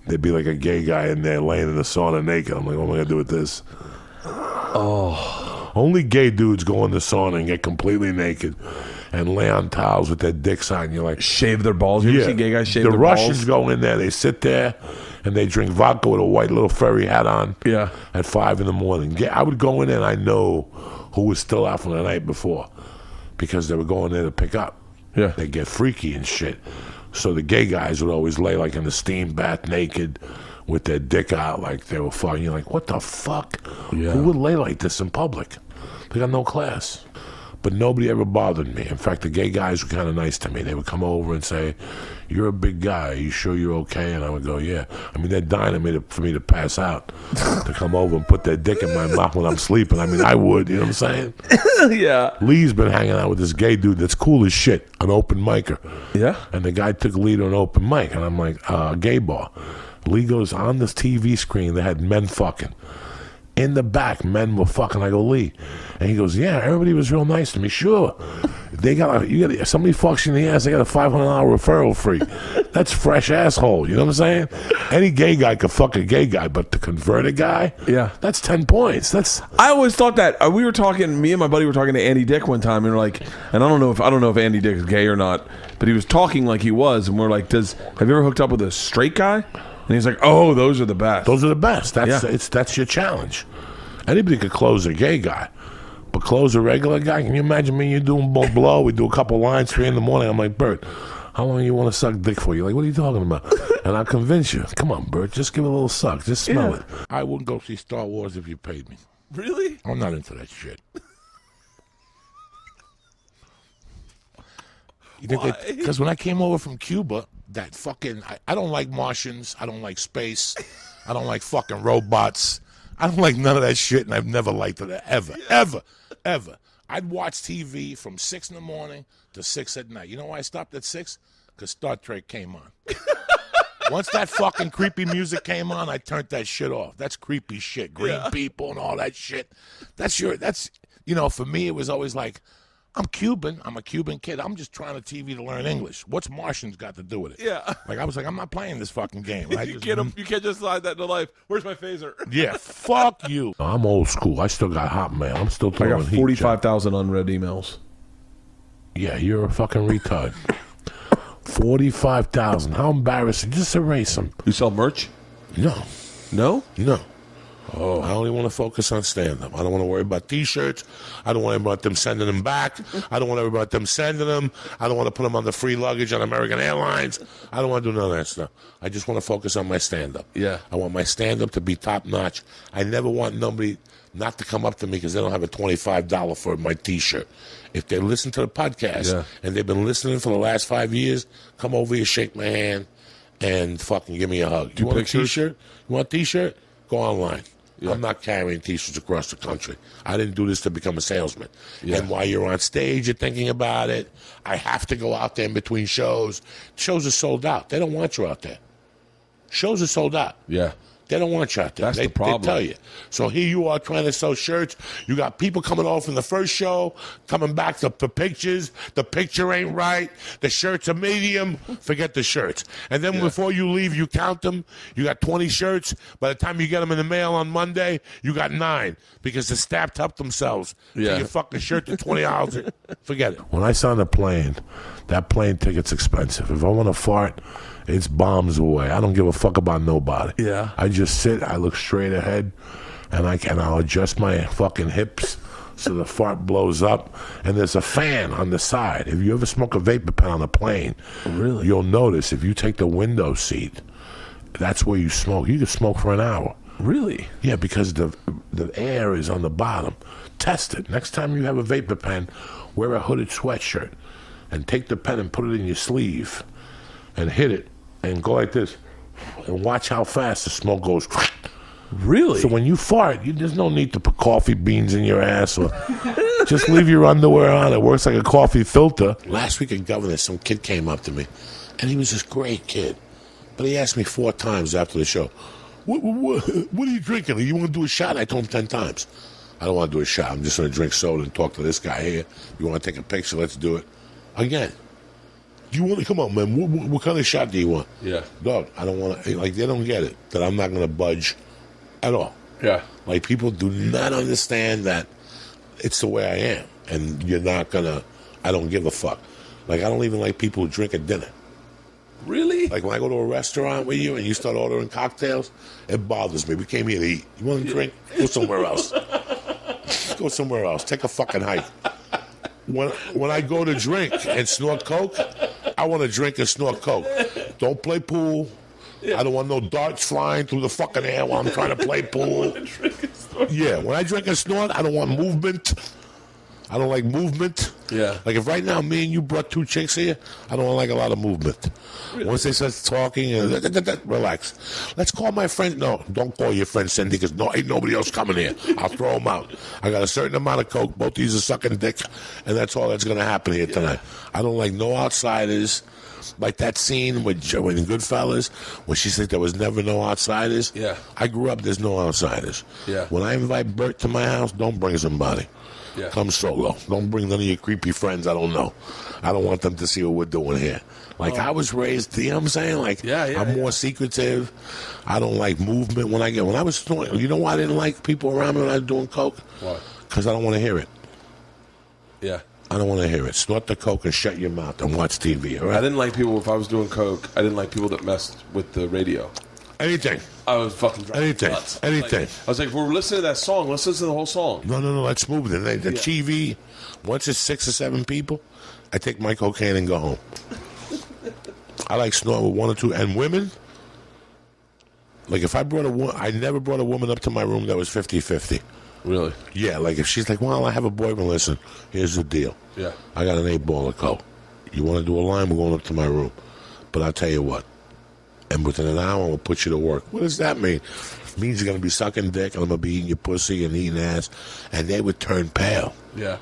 [SPEAKER 5] There'd be like a gay guy in there laying in the sauna naked. I'm like, what am I going to do with this? Oh. Only gay dudes go in the sauna and get completely naked and lay on towels with their dicks on. You're like,
[SPEAKER 6] shave their balls. You ever see gay guys shave
[SPEAKER 5] the
[SPEAKER 6] their
[SPEAKER 5] Russians
[SPEAKER 6] balls?
[SPEAKER 5] go in there, they sit there, and they drink vodka with a white little furry hat on.
[SPEAKER 6] Yeah.
[SPEAKER 5] At 5 in the morning. I would go in there and I know who was still out from the night before because they were going there to pick up.
[SPEAKER 6] Yeah.
[SPEAKER 5] They get freaky and shit. So the gay guys would always lay like in the steam bath naked with their dick out like they were fucking. You're like, what the fuck?
[SPEAKER 6] Yeah.
[SPEAKER 5] Who would lay like this in public? They got no class. But nobody ever bothered me. In fact, the gay guys were kind of nice to me. They would come over and say, you're a big guy. Are you sure you're okay? And I would go, yeah. I mean, they're dying for me to pass out, to come over and put their dick in my mouth when I'm sleeping. I mean, I would. You know what I'm saying?
[SPEAKER 6] Yeah.
[SPEAKER 5] Lee's been hanging out with this gay dude that's cool as shit, an open micer.
[SPEAKER 6] Yeah.
[SPEAKER 5] And the guy took Lee to an open mic. And I'm like, gay bar. Lee goes, on this TV screen, they had men fucking. In the back, men were fucking. I go, Lee. And he goes, yeah, everybody was real nice to me. Sure. Somebody fucks you in the ass, they got a $500 referral free. That's fresh asshole. You know what I'm saying? Any gay guy could fuck a gay guy, but to convert a guy,
[SPEAKER 6] yeah,
[SPEAKER 5] that's 10 points.
[SPEAKER 6] I always thought that. We were talking, me and my buddy were talking to Andy Dick one time, and we're like, and I don't know if Andy Dick is gay or not, but he was talking like he was, and we're like, have you ever hooked up with a straight guy? And he's like, oh, those are the best.
[SPEAKER 5] Those are the best. That's your challenge. Anybody could close a gay guy, but close a regular guy. Can you imagine me and you doing blow? We do a couple lines, 3 in the morning. I'm like, Bert, how long you want to suck dick for? You're like, what are you talking about? And I'll convince you. Come on, Bert, just give it a little suck. Just smell it. I wouldn't go see Star Wars if you paid me.
[SPEAKER 6] Really?
[SPEAKER 5] I'm not into that shit. Because when I came over from Cuba, that fucking, I don't like Martians. I don't like space. I don't like fucking robots. I don't like none of that shit, and I've never liked it ever. I'd watch TV from 6 in the morning to 6 at night. You know why I stopped at 6? Because Star Trek came on. Once that fucking creepy music came on, I turned that shit off. That's creepy shit. Green people and all that shit. For me, it was always like, I'm Cuban. I'm a Cuban kid. I'm just trying to TV to learn English. What's Martians got to do with it?
[SPEAKER 6] Yeah.
[SPEAKER 5] Like, I was like, I'm not playing this fucking game.
[SPEAKER 6] You can't just slide that into life. Where's my phaser?
[SPEAKER 5] Yeah, fuck you. I'm old school. I still got Hotmail. I'm still
[SPEAKER 6] I
[SPEAKER 5] throwing
[SPEAKER 6] got
[SPEAKER 5] heat.
[SPEAKER 6] 45,000 unread emails.
[SPEAKER 5] Yeah, you're a fucking retard. 45,000. How embarrassing. Just erase them.
[SPEAKER 6] You sell merch?
[SPEAKER 5] No.
[SPEAKER 6] No?
[SPEAKER 5] No. Oh, I only want to focus on stand-up. I don't want to worry about T-shirts. I don't want to worry about them sending them back. I don't want to worry about them sending them. I don't want to put them on the free luggage on American Airlines. I don't want to do none of that stuff. I just want to focus on my stand-up.
[SPEAKER 6] Yeah.
[SPEAKER 5] I want my stand-up to be top-notch. I never want nobody not to come up to me because they don't have a $25 for my T-shirt. If they listen to the podcast and they've been listening for the last 5 years, come over here, shake my hand, and fucking give me a hug. You want a T-shirt? You want a T-shirt? Go online. Yeah. I'm not carrying T-shirts across the country. I didn't do this to become a salesman. Yeah. And while you're on stage, you're thinking about it. I have to go out there in between shows. Shows are sold out. They don't want you out there. Shows are sold out.
[SPEAKER 6] Yeah.
[SPEAKER 5] They don't want you out there.
[SPEAKER 6] That's the problem.
[SPEAKER 5] They tell you. So here you are trying to sell shirts. You got people coming off from the first show, coming back to the pictures. The picture ain't right. The shirts are medium. Forget the shirts. And then before you leave, you count them. You got 20 shirts. By the time you get them in the mail on Monday, you got 9 because the staff helped themselves.
[SPEAKER 6] Yeah.
[SPEAKER 5] So you fucking shirt to $20. Forget it. When I sign a plane, that plane ticket's expensive. If I want to fart, it's bombs away. I don't give a fuck about nobody.
[SPEAKER 6] Yeah.
[SPEAKER 5] I just sit, I look straight ahead, and I'll adjust my fucking hips so the fart blows up, and there's a fan on the side. If you ever smoke a vapor pen on a plane,
[SPEAKER 6] really,
[SPEAKER 5] you'll notice if you take the window seat, that's where you smoke. You can smoke for an hour.
[SPEAKER 6] Really?
[SPEAKER 5] Yeah, because the air is on the bottom. Test it. Next time you have a vapor pen, wear a hooded sweatshirt and take the pen and put it in your sleeve and hit it and go like this and watch how fast the smoke goes.
[SPEAKER 6] Really?
[SPEAKER 5] So when you fart, there's no need to put coffee beans in your ass or just leave your underwear on. It works like a coffee filter. Last week in Governor, some kid came up to me, and he was this great kid. But he asked me 4 times after the show, what are you drinking? You want to do a shot? I told him 10 times. I don't want to do a shot. I'm just going to drink soda and talk to this guy here. You want to take a picture? Let's do it. Again. Do you want to come on, man? What kind of shot do you want?
[SPEAKER 6] Yeah.
[SPEAKER 5] Dog, I don't want to. Like, they don't get it that I'm not going to budge at all.
[SPEAKER 6] Yeah.
[SPEAKER 5] Like, people do not understand that it's the way I am. And you're not going to. I don't give a fuck. Like, I don't even like people who drink at dinner.
[SPEAKER 6] Really?
[SPEAKER 5] Like, when I go to a restaurant with you and you start ordering cocktails, it bothers me. We came here to eat. You want to drink? Go somewhere else. Go somewhere else. Take a fucking hike. When I go to drink and snort coke, I want to drink and snort coke. Don't play pool. I don't want no darts flying through the fucking air while I'm trying to play pool. Yeah, when I drink and snort, I don't want movement. I don't like movement.
[SPEAKER 6] Yeah.
[SPEAKER 5] Like, if right now me and you brought 2 chicks here, I don't like a lot of movement.
[SPEAKER 6] Really?
[SPEAKER 5] Once they start talking, relax. Let's call my friend. No, don't call your friend Cindy, because ain't nobody else coming here. I'll throw them out. I got a certain amount of coke. Both these are sucking dick, and that's all that's going to happen here tonight. I don't like no outsiders. Like that scene with Goodfellas, when she said there was never no outsiders.
[SPEAKER 6] Yeah.
[SPEAKER 5] I grew up, there's no outsiders.
[SPEAKER 6] Yeah.
[SPEAKER 5] When I invite Bert to my house, don't bring somebody.
[SPEAKER 6] Yeah.
[SPEAKER 5] Come solo. Don't bring none of your creepy friends I don't know. I don't want them to see what we're doing here. Like, I was raised, you know what I'm saying? Like, I'm more secretive. I don't like movement when I was snorting. You know why I didn't like people around me when I was doing coke?
[SPEAKER 6] Why?
[SPEAKER 5] Because I don't want to hear it.
[SPEAKER 6] Yeah.
[SPEAKER 5] I don't want to hear it. Snort the coke and shut your mouth and watch TV, all right?
[SPEAKER 6] I didn't like people, if I was doing coke, I didn't like people that messed with the radio.
[SPEAKER 5] Anything.
[SPEAKER 6] I was fucking driving
[SPEAKER 5] Anything.
[SPEAKER 6] nuts.
[SPEAKER 5] Anything.
[SPEAKER 6] Like, I was like, if we're listening to that song, let's listen to the whole song.
[SPEAKER 5] No, let's move it. The TV, once it's 6 or 7 people, I take my cocaine and go home. I like snorting with 1 or 2. And women, like, if I brought I never brought a woman up to my room that was 50-50.
[SPEAKER 6] Really?
[SPEAKER 5] Yeah, like, if she's like, well, I have a boyfriend, listen, here's the deal.
[SPEAKER 6] Yeah.
[SPEAKER 5] I got an 8-ball of coke. You want to do a line, we're going up to my room. But I'll tell you what, and within an hour, we'll put you to work. What does that mean? It means you're going to be sucking dick, and I'm going to be eating your pussy and eating ass. And they would turn pale.
[SPEAKER 6] Yeah.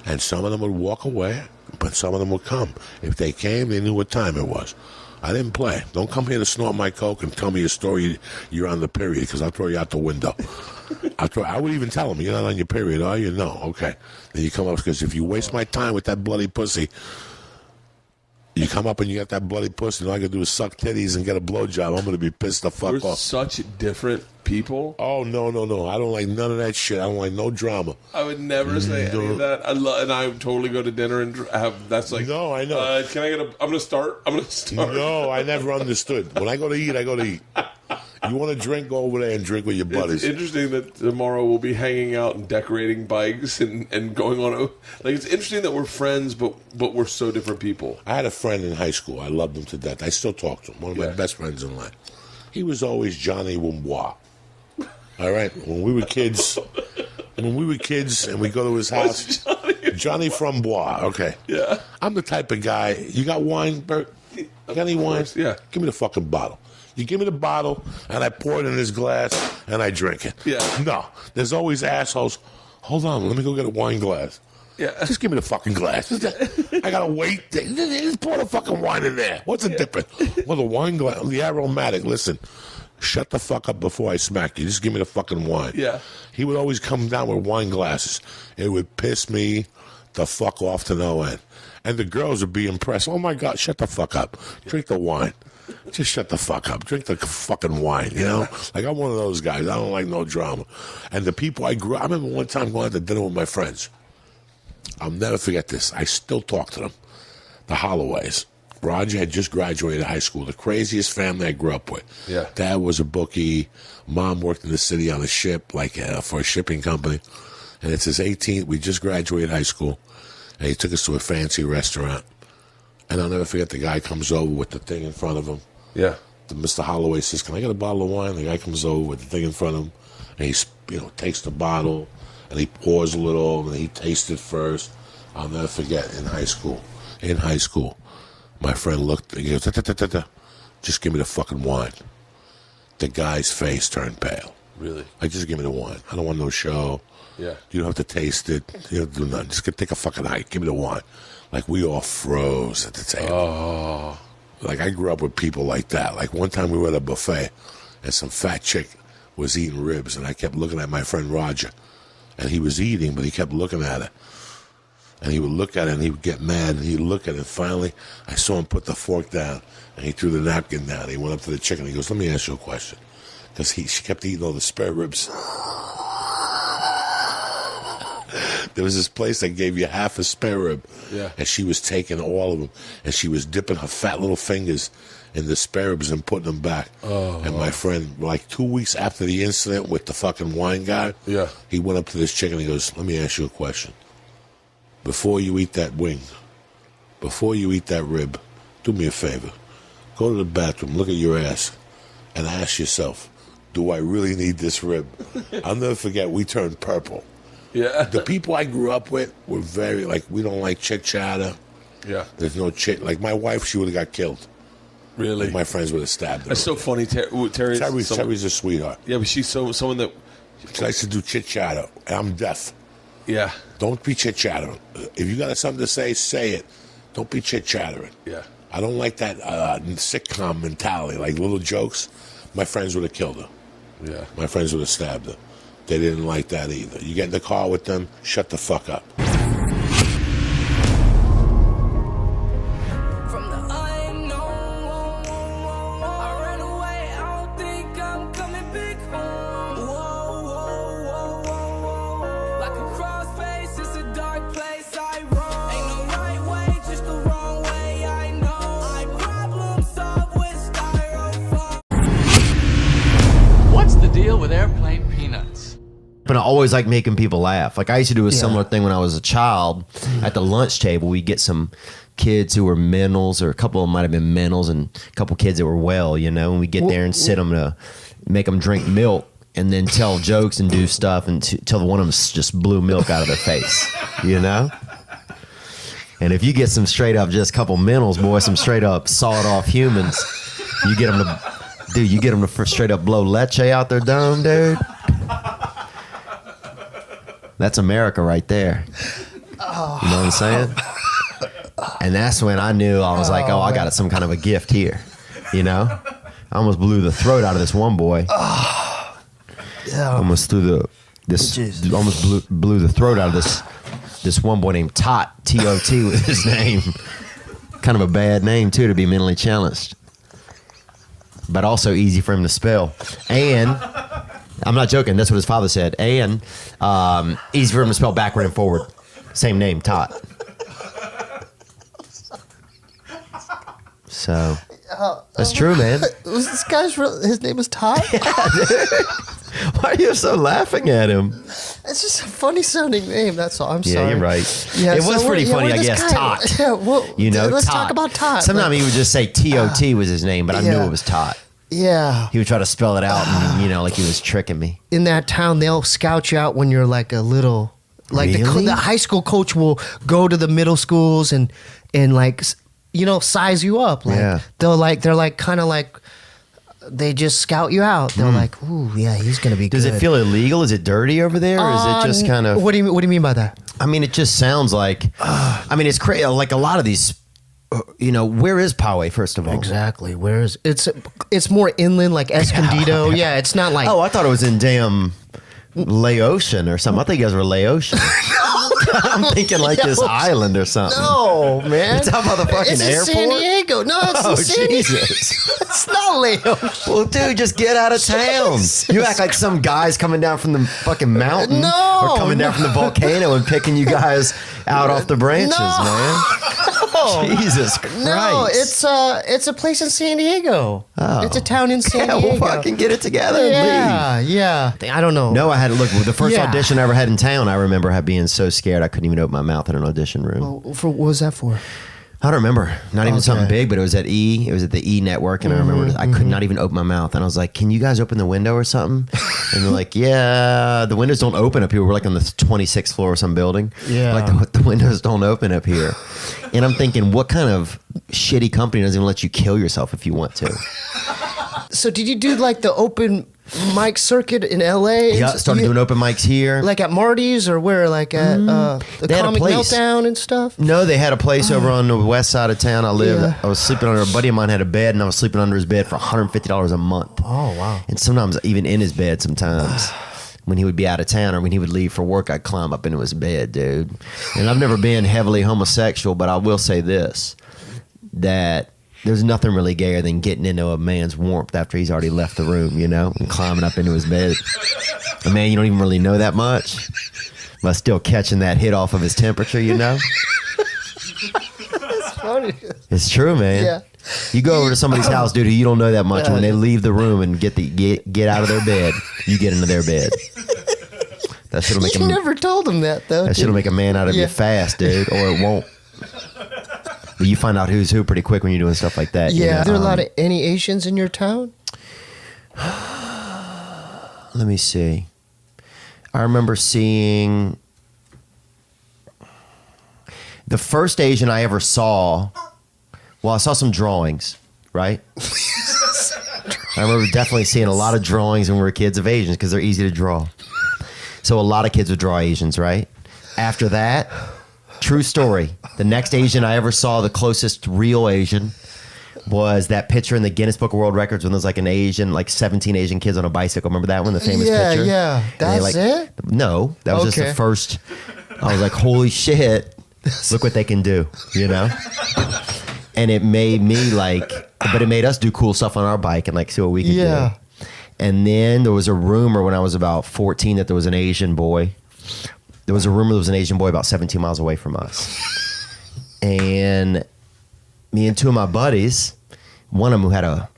[SPEAKER 5] And some of them would walk away, but some of them would come. If they came, they knew what time it was. I didn't play. Don't come here to snort my coke and tell me a story you're on the period, because I'll throw you out the window. I would even tell them, you're not on your period, are you? No. Okay. Then you come up, because if you waste my time with that bloody pussy, you come up and you got that bloody pussy, and all I can do is suck titties and get a blowjob. I'm going to be pissed the fuck
[SPEAKER 6] We're
[SPEAKER 5] off.
[SPEAKER 6] such different people.
[SPEAKER 5] Oh, no. I don't like none of that shit. I don't like no drama.
[SPEAKER 6] I would never say any of that. And I would totally go to dinner and have, that's like,
[SPEAKER 5] no, I know.
[SPEAKER 6] Can I get I'm going to start.
[SPEAKER 5] No, I never understood. When I go to eat, I go to eat. You want to drink, go over there and drink with your buddies.
[SPEAKER 6] It's interesting that tomorrow we'll be hanging out and decorating bikes and going on. Like, it's interesting that we're friends, but we're so different people.
[SPEAKER 5] I had a friend in high school. I loved him to death. I still talk to him. One of my best friends in life. He was always Johnny Wumbois. All right? When we were kids and we go to his house. Johnny from Bois. Okay.
[SPEAKER 6] Yeah.
[SPEAKER 5] I'm the type of guy. You got wine, Bert? You got any wine?
[SPEAKER 6] Yeah.
[SPEAKER 5] Give me the fucking bottle. You give me the bottle, and I pour it in his glass, and I drink it.
[SPEAKER 6] Yeah.
[SPEAKER 5] No. There's always assholes. Hold on. Let me go get a wine glass.
[SPEAKER 6] Yeah.
[SPEAKER 5] Just give me the fucking glass. I gotta wait. Just pour the fucking wine in there. What's the difference? Well, the wine glass, the aromatic. Listen, shut the fuck up before I smack you. Just give me the fucking wine.
[SPEAKER 6] Yeah.
[SPEAKER 5] He would always come down with wine glasses. It would piss me the fuck off to no end. And the girls would be impressed. Oh my God, shut the fuck up. Drink the wine. Just shut the fuck up. Drink the fucking wine, you know? Like, I'm one of those guys. I don't like no drama. And the people I grew up, I remember one time going out to dinner with my friends. I'll never forget this. I still talk to them. The Holloways. Roger had just graduated high school. The craziest family I grew up with.
[SPEAKER 6] Yeah.
[SPEAKER 5] Dad was a bookie. Mom worked in the city on a ship, for a shipping company. And it's his 18th. We just graduated high school. And he took us to a fancy restaurant. And I'll never forget, the guy comes over with the thing in front of him.
[SPEAKER 6] Yeah.
[SPEAKER 5] Mr. Holloway says, "Can I get a bottle of wine?" The guy comes over with the thing in front of him. And he takes the bottle. And he pours a little. And he tastes it first. I'll never forget, in high school, my friend looked, he goes, "Just give me the fucking wine." The guy's face turned pale.
[SPEAKER 6] Really?
[SPEAKER 5] Just give me the wine. I don't want no show.
[SPEAKER 6] Yeah.
[SPEAKER 5] You don't have to taste it. You don't do nothing. Just take a fucking hike. Give me the wine. We all froze at the table.
[SPEAKER 6] Oh.
[SPEAKER 5] I grew up with people like that. One time we were at a buffet, and some fat chick was eating ribs, and I kept looking at my friend Roger. And he was eating, but he kept looking at her. And he would look at it, and he would get mad, and he'd look at it. And finally, I saw him put the fork down, and he threw the napkin down. He went up to the chicken. He goes, "Let me ask you a question." Because she kept eating all the spare ribs. There was this place that gave you half a spare rib.
[SPEAKER 6] Yeah.
[SPEAKER 5] And she was taking all of them, and she was dipping her fat little fingers in the spare ribs and putting them back.
[SPEAKER 6] Oh.
[SPEAKER 5] And my friend, 2 weeks after the incident with the fucking wine guy,
[SPEAKER 6] yeah,
[SPEAKER 5] he went up to this chicken, and he goes, "Let me ask you a question. Before you eat that wing, before you eat that rib, do me a favor. Go to the bathroom, look at your ass, and ask yourself, do I really need this rib?" I'll never forget, we turned purple.
[SPEAKER 6] Yeah.
[SPEAKER 5] The people I grew up with were very, we don't like chit-chatter.
[SPEAKER 6] Yeah.
[SPEAKER 5] There's no chit. My wife, she would have got killed.
[SPEAKER 6] Really?
[SPEAKER 5] My friends would have stabbed her.
[SPEAKER 6] That's so funny.
[SPEAKER 5] Terry's a sweetheart.
[SPEAKER 6] Yeah, but she's someone that...
[SPEAKER 5] She likes to do chit-chatter, and I'm deaf.
[SPEAKER 6] Yeah.
[SPEAKER 5] Don't be chit-chattering. If you got something to say it. Don't be chit-chattering.
[SPEAKER 6] Yeah.
[SPEAKER 5] I don't like that sitcom mentality, little jokes. My friends would have killed her.
[SPEAKER 6] Yeah.
[SPEAKER 5] My friends would have stabbed her. They didn't like that either. You get in the car with them, shut the fuck up.
[SPEAKER 1] What's the deal with airplane peanuts?
[SPEAKER 19] But I always like making people laugh. I used to do a similar thing when I was a child. At the lunch table, we'd get some kids who were mentals, or a couple of them might have been mentals, and a couple kids that were well, and we get there and sit them to make them drink milk, and then tell jokes and do stuff until one of them just blew milk out of their face, And if you get some straight up, just a couple mentals, boy, some straight up sawed off humans, you get them to straight up blow leche out their dome, dude. That's America right there. You know what I'm saying? And that's when I knew, I was like, I got some kind of a gift here. I almost blew the throat out of this one boy. Almost blew the throat out of this one boy named Tot. T-O-T was his name. Kind of a bad name too, to be mentally challenged, but also easy for him to spell. And I'm not joking, that's what his father said. And easy for him to spell backward and forward. Same name, Tot. So that's true, man.
[SPEAKER 4] Was this guy's his name was Todd?
[SPEAKER 19] Why are you so laughing at him?
[SPEAKER 4] It's just a funny sounding name. That's all. I'm sorry.
[SPEAKER 19] Yeah, you're right.
[SPEAKER 4] Yeah,
[SPEAKER 19] it was pretty funny, I guess. Tot.
[SPEAKER 4] Yeah, well, let's
[SPEAKER 19] Tot.
[SPEAKER 4] talk about Tot.
[SPEAKER 19] Sometimes he would just say T-O-T was his name, but I knew it was Tot.
[SPEAKER 4] Yeah.
[SPEAKER 19] He would try to spell it out, and like he was tricking me.
[SPEAKER 4] In that town, they'll scout you out when you're like a little.
[SPEAKER 19] Really?
[SPEAKER 4] The high school coach will go to the middle schools and size you up. They just scout you out. They're like, ooh, yeah, he's gonna be good.
[SPEAKER 19] Does it feel illegal? Is it dirty over there, or is it just kind of?
[SPEAKER 4] What do you mean by that?
[SPEAKER 19] I mean, it just sounds like. It's crazy. Like a lot of these. Where is Poway? First of all,
[SPEAKER 4] exactly. Where is it's more inland, like Escondido. Yeah, it's not like.
[SPEAKER 19] Oh, I thought it was in damn Laotian or something. I think you guys were Laotian. I'm thinking this island or something.
[SPEAKER 4] No, man.
[SPEAKER 19] It's out by the fucking
[SPEAKER 4] it's
[SPEAKER 19] airport.
[SPEAKER 4] San Diego. No, it's in San Diego.
[SPEAKER 19] Jesus.
[SPEAKER 4] It's not Laotian.
[SPEAKER 19] Well, dude, just get out of town. You act like some guys coming down from the fucking mountain.
[SPEAKER 4] No.
[SPEAKER 19] Or coming down from the volcano and picking you guys out off the branches, man. Jesus Christ.
[SPEAKER 4] No, it's a place in San Diego.
[SPEAKER 19] Oh.
[SPEAKER 4] It's a town in San Diego.
[SPEAKER 19] We'll fucking get it together and leave.
[SPEAKER 4] Yeah. I don't know.
[SPEAKER 19] No, I had to look. The first
[SPEAKER 4] Yeah.
[SPEAKER 19] audition I ever had in town, I remember being so scared I couldn't even open my mouth in an audition room.
[SPEAKER 4] Well, what was that for?
[SPEAKER 19] I don't remember. Not even something big, but it was at E. It was at the E network, and I remember I could not even open my mouth. And I was like, "Can you guys open the window or something?" And they're like, "Yeah, the windows don't open up here. We're like on the 26th floor of some building.
[SPEAKER 4] Yeah.
[SPEAKER 19] Like the windows don't open up here." And I'm thinking, what kind of shitty company doesn't even let you kill yourself if you want to?
[SPEAKER 4] So did you do like the open mic circuit in LA?
[SPEAKER 19] Yeah, started doing open mics here.
[SPEAKER 4] Like at Marty's or where? Like at the
[SPEAKER 19] They had a
[SPEAKER 4] Comic
[SPEAKER 19] place.
[SPEAKER 4] Meltdown and stuff?
[SPEAKER 19] No, they had a place over on the west side of town. I lived.
[SPEAKER 4] Yeah.
[SPEAKER 19] I was sleeping under. A buddy of mine had a bed, and I was sleeping under his bed for $150 a month.
[SPEAKER 4] Oh, wow.
[SPEAKER 19] And sometimes even in his bed, sometimes when he would be out of town or when he would leave for work, I'd climb up into his bed, dude. And I've never been heavily homosexual, but I will say this: that there's nothing really gayer than getting into a man's warmth after he's already left the room, you know, and climbing up into his bed. A man you don't even really know that much, but still catching that hit off of his temperature, you know?
[SPEAKER 4] That's funny.
[SPEAKER 19] It's true, man.
[SPEAKER 4] Yeah.
[SPEAKER 19] You go over to somebody's house, dude, who you don't know that much.
[SPEAKER 4] Yeah.
[SPEAKER 19] When they leave the room and get out of their bed, you get into their bed. That shit'll make
[SPEAKER 4] You never told him that, though.
[SPEAKER 19] that shit'll make a man out of
[SPEAKER 4] Yeah.
[SPEAKER 19] you fast, dude, or it won't. But you find out who's who pretty quick when you're doing stuff like that. you
[SPEAKER 4] Yeah.
[SPEAKER 19] know?
[SPEAKER 4] Are there a lot of any Asians in your town?
[SPEAKER 19] Let me see. I remember seeing the first Asian I ever saw. Well, I saw some drawings, right? I remember definitely seeing a lot of drawings when we were kids of Asians because they're easy to draw. So a lot of kids would draw Asians, right? After that, true story. The next Asian I ever saw, the closest real Asian, was that picture in the Guinness Book of World Records when there's like an Asian, like 17 Asian kids on a bicycle. Remember that one, the famous picture?
[SPEAKER 4] Yeah.
[SPEAKER 19] And
[SPEAKER 4] That's
[SPEAKER 19] they,
[SPEAKER 4] it?
[SPEAKER 19] No, that was just
[SPEAKER 4] Okay.
[SPEAKER 19] the first. I was like, holy shit, look what they can do, you know? And it made me but it made us do cool stuff on our bike and like see what we could
[SPEAKER 4] Yeah.
[SPEAKER 19] do. And then there was a rumor when I was about 14 that there was an Asian boy. There was a rumor there was an Asian boy about 17 miles away from us. And me and two of my buddies, one of them who had a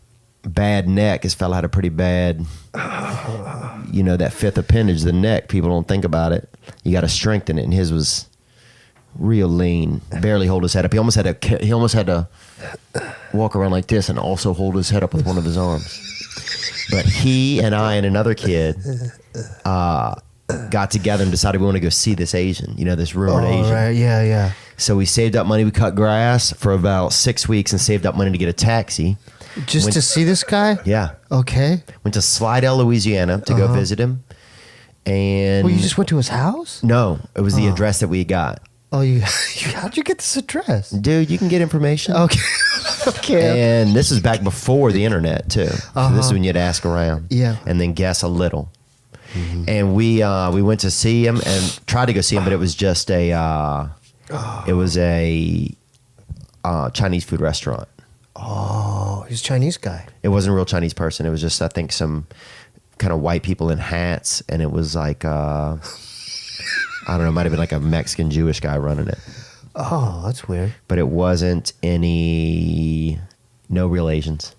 [SPEAKER 19] bad neck, this fella had a pretty bad, that fifth appendage, the neck. People don't think about it. You got to strengthen it. And his was real lean, barely hold his head up. He almost had to walk around like this and also hold his head up with one of his arms. But he and I and another kid got together and decided we want to go see this Asian, this rumored Asian.
[SPEAKER 4] Right. Yeah.
[SPEAKER 19] So we saved up money. We cut grass for about 6 weeks and saved up money to get a taxi.
[SPEAKER 4] Just to see this guy?
[SPEAKER 19] Yeah.
[SPEAKER 4] Okay.
[SPEAKER 19] Went to Slidell, Louisiana to go visit him. And
[SPEAKER 4] Well, you just went to his house?
[SPEAKER 19] no, it was the address that we got.
[SPEAKER 4] Oh, how'd you get this address?
[SPEAKER 19] Dude, you can get information.
[SPEAKER 4] Okay. Okay.
[SPEAKER 19] And this is back before the internet too. So this is when you'd ask around.
[SPEAKER 4] Yeah.
[SPEAKER 19] And then guess a little. And we went to see him and tried to go see him, but it was just a Chinese food restaurant.
[SPEAKER 4] Oh, he's a Chinese guy.
[SPEAKER 19] It wasn't a real Chinese person. It was just, I think, some kind of white people in hats, and it was like I don't know, it might have been like a Mexican Jewish guy running it.
[SPEAKER 4] Oh, that's weird.
[SPEAKER 19] But it wasn't no real Asians.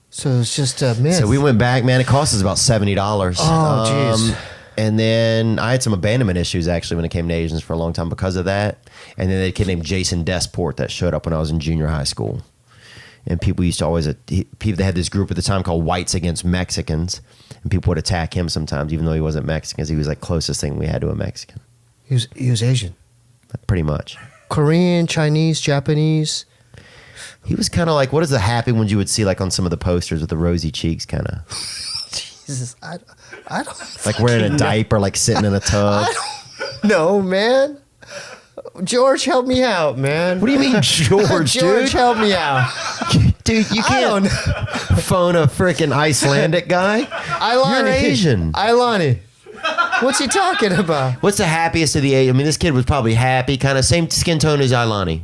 [SPEAKER 4] So it's just a myth.
[SPEAKER 19] So we went back, man. It cost us about $70.
[SPEAKER 4] Oh, jeez.
[SPEAKER 19] And then I had some abandonment issues actually when it came to Asians for a long time because of that. And then they had a kid named Jason Desport that showed up when I was in junior high school. And people used to always, they had this group at the time called Whites Against Mexicans. And people would attack him sometimes, even though he wasn't Mexican. He was like closest thing we had to a Mexican.
[SPEAKER 4] He was Asian.
[SPEAKER 19] Pretty much.
[SPEAKER 4] Korean, Chinese, Japanese.
[SPEAKER 19] He was kind of like, what is the happy ones you would see like on some of the posters with the rosy cheeks kind of?
[SPEAKER 4] Jesus, I don't
[SPEAKER 19] Like wearing a
[SPEAKER 4] fucking
[SPEAKER 19] diaper, like sitting in a tub.
[SPEAKER 4] know, man. George, help me out, man.
[SPEAKER 19] What do you mean, George,
[SPEAKER 4] George,
[SPEAKER 19] dude?
[SPEAKER 4] help me out.
[SPEAKER 19] Dude, you can't phone a freaking Icelandic guy.
[SPEAKER 4] Ilani.
[SPEAKER 19] You're Asian.
[SPEAKER 4] Ilani. What's he talking about?
[SPEAKER 19] What's the happiest of the Asian? I mean, this kid was probably happy, kind of same skin tone as Ilani.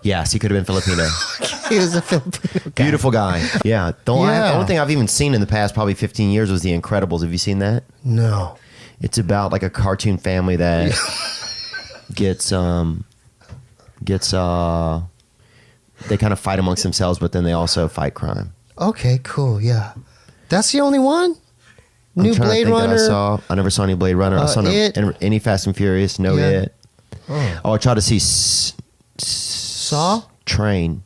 [SPEAKER 19] Yes, he could have been Filipino.
[SPEAKER 4] He was a Filipino guy.
[SPEAKER 19] Beautiful guy. Yeah. The
[SPEAKER 4] Yeah.
[SPEAKER 19] only thing I've even seen in the past probably 15 years was The Incredibles. Have you seen that?
[SPEAKER 4] No.
[SPEAKER 19] It's about like a cartoon family that gets they kind of fight amongst themselves, but then they also fight crime.
[SPEAKER 4] Okay, cool. Yeah, that's the only one.
[SPEAKER 19] I'm
[SPEAKER 4] New
[SPEAKER 19] trying to
[SPEAKER 4] Blade
[SPEAKER 19] think that
[SPEAKER 4] Runner.
[SPEAKER 19] I never saw any Blade Runner. I saw
[SPEAKER 4] It.
[SPEAKER 19] any Fast and Furious. No
[SPEAKER 4] Yeah.
[SPEAKER 19] It.
[SPEAKER 4] Oh.
[SPEAKER 19] I tried to see
[SPEAKER 4] Saw.
[SPEAKER 19] Train,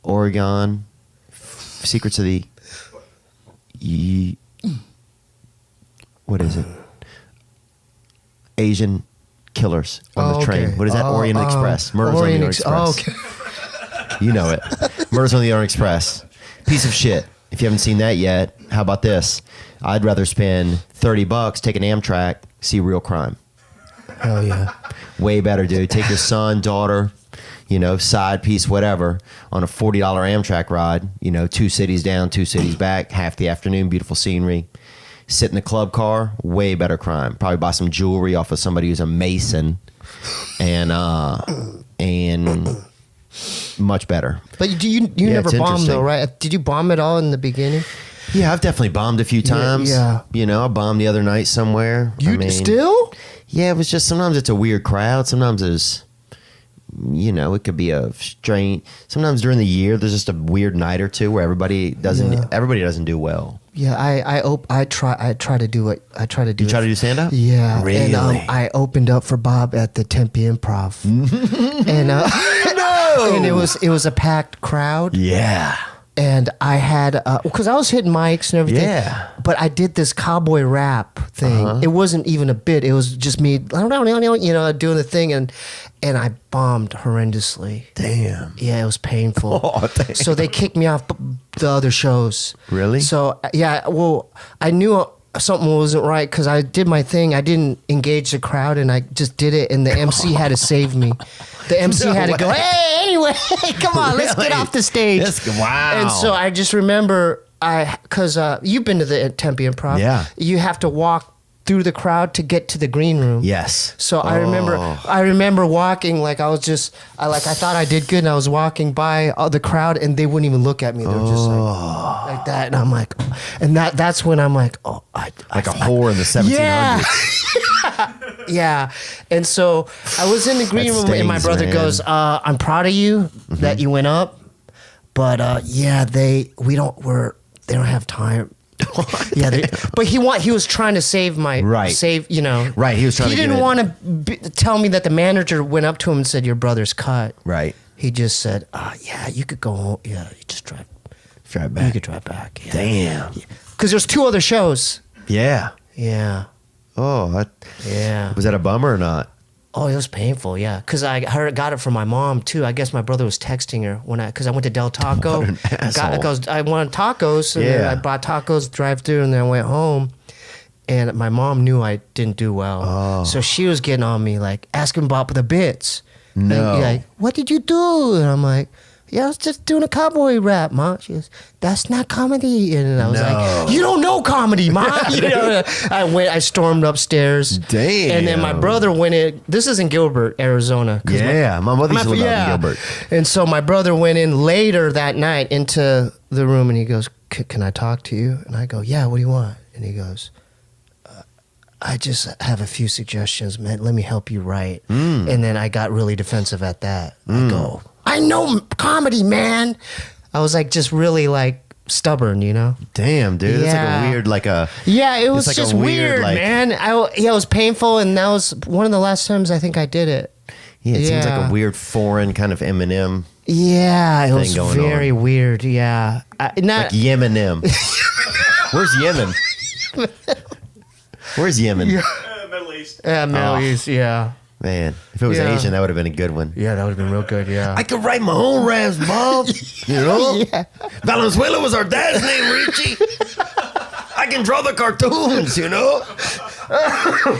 [SPEAKER 19] Oregon, Secrets of the. What is it? Asian killers on the train. What is that? Orient Express. Murders on the Orient Express.
[SPEAKER 4] Okay.
[SPEAKER 19] You know it. Murders on the Orient Express. Piece of shit. If you haven't seen that yet, how about this? I'd rather spend $30, take an Amtrak, see real crime.
[SPEAKER 4] Hell yeah.
[SPEAKER 19] Way better, dude. Take your son, daughter, side piece, whatever, on a $40 Amtrak ride, 2 cities down, 2 cities back, half the afternoon, beautiful scenery. Sit in the club car, way better crime. Probably buy some jewelry off of somebody who's a Mason, and much better.
[SPEAKER 4] But you never
[SPEAKER 19] it's
[SPEAKER 4] bombed
[SPEAKER 19] interesting.
[SPEAKER 4] though, right? Did you bomb at all in the beginning?
[SPEAKER 19] Yeah, I've definitely bombed a few times.
[SPEAKER 4] Yeah.
[SPEAKER 19] I bombed the other night somewhere.
[SPEAKER 4] Still?
[SPEAKER 19] Yeah, it was just sometimes it's a weird crowd. Sometimes it's, it could be a strange. Sometimes during the year, there's just a weird night or two where everybody doesn't do well.
[SPEAKER 4] Yeah, I try to do it. I try to do.
[SPEAKER 19] You try to do stand up?
[SPEAKER 4] Yeah,
[SPEAKER 19] Really?
[SPEAKER 4] And I opened up for Bob at the Tempe Improv, and
[SPEAKER 19] no,
[SPEAKER 4] and it was a packed crowd.
[SPEAKER 19] Yeah.
[SPEAKER 4] And I had, because I was hitting mics and everything.
[SPEAKER 19] Yeah.
[SPEAKER 4] But I did this cowboy rap thing. It wasn't even a bit. It was just me, doing the thing. And I bombed horrendously.
[SPEAKER 19] Damn.
[SPEAKER 4] Yeah, it was painful.
[SPEAKER 19] Oh, damn.
[SPEAKER 4] So they kicked me off the other shows.
[SPEAKER 19] Really?
[SPEAKER 4] So, yeah, well, I knew something wasn't right because I did my thing. I didn't engage the crowd and I just did it. And the MC had to save me. The MC had to go, hey, anyway, come on, let's get off the stage.
[SPEAKER 19] Wow.
[SPEAKER 4] And so I just remember, because you've been to the Tempe Improv.
[SPEAKER 19] Yeah.
[SPEAKER 4] You have to walk through the crowd to get to the green room.
[SPEAKER 19] Yes.
[SPEAKER 4] So I remember walking like I thought I did good, and I was walking by the crowd, and they wouldn't even look at me. They were just like that, and I'm like, and that's when I'm like, oh,
[SPEAKER 19] like a whore in the 1700s.
[SPEAKER 4] Yeah. Yeah. And so I was in the green room, and my brother goes, I'm proud of you that you went up, but they don't have time. Yeah, but he was trying to save my
[SPEAKER 19] Right.
[SPEAKER 4] He was trying. He didn't want to tell me that the manager went up to him and said, "Your brother's cut."
[SPEAKER 19] Right.
[SPEAKER 4] He just said, "Yeah, you could go home. Yeah, you just drive
[SPEAKER 19] back.
[SPEAKER 4] You could drive back." Yeah.
[SPEAKER 19] Damn.
[SPEAKER 4] Because there's 2 other shows.
[SPEAKER 19] Yeah.
[SPEAKER 4] Yeah.
[SPEAKER 19] Oh,
[SPEAKER 4] Yeah.
[SPEAKER 19] Was that a bummer or not?
[SPEAKER 4] Oh, it was painful, yeah. Because I got it from my mom, too. I guess my brother was texting her because I went to Del Taco.
[SPEAKER 19] What an asshole.
[SPEAKER 4] I wanted tacos, and then I bought tacos, drive-through, and then I went home. And my mom knew I didn't do well.
[SPEAKER 19] Oh.
[SPEAKER 4] So she was getting on me, like, asking about the bits.
[SPEAKER 19] No.
[SPEAKER 4] Like, what did you do? And I'm like, yeah, I was just doing a cowboy rap, Ma. She goes, that's not comedy. And I was like, you don't know comedy, Ma. I stormed upstairs.
[SPEAKER 19] Damn.
[SPEAKER 4] And then my brother went in. This is in Gilbert, Arizona.
[SPEAKER 19] Yeah, my mother used to live out in Gilbert.
[SPEAKER 4] And so my brother went in later that night into the room, and he goes, can I talk to you? And I go, yeah, what do you want? And he goes, I just have a few suggestions, man. Let me help you write. And then I got really defensive at that. I go, I know comedy, man. I was like, just really like stubborn,
[SPEAKER 19] Damn, dude. That's like a weird,
[SPEAKER 4] Yeah, it was
[SPEAKER 19] like
[SPEAKER 4] just
[SPEAKER 19] a weird,
[SPEAKER 4] man. It was painful, and that was one of the last times I think I did it.
[SPEAKER 19] Yeah, it seems like a weird foreign kind of Eminem.
[SPEAKER 4] Yeah, it was
[SPEAKER 19] going
[SPEAKER 4] very weird. Yeah,
[SPEAKER 19] like Yemenem. Where's Yemen? Where's Yemen?
[SPEAKER 12] Middle East.
[SPEAKER 4] Yeah, Middle East. Yeah.
[SPEAKER 19] Man, if it was Asian, that would have been a good one.
[SPEAKER 4] Yeah, that would have been real good. Yeah.
[SPEAKER 19] I could write my own raps, Bob. Yeah. Valenzuela was our dad's name, Richie. I can draw the cartoons,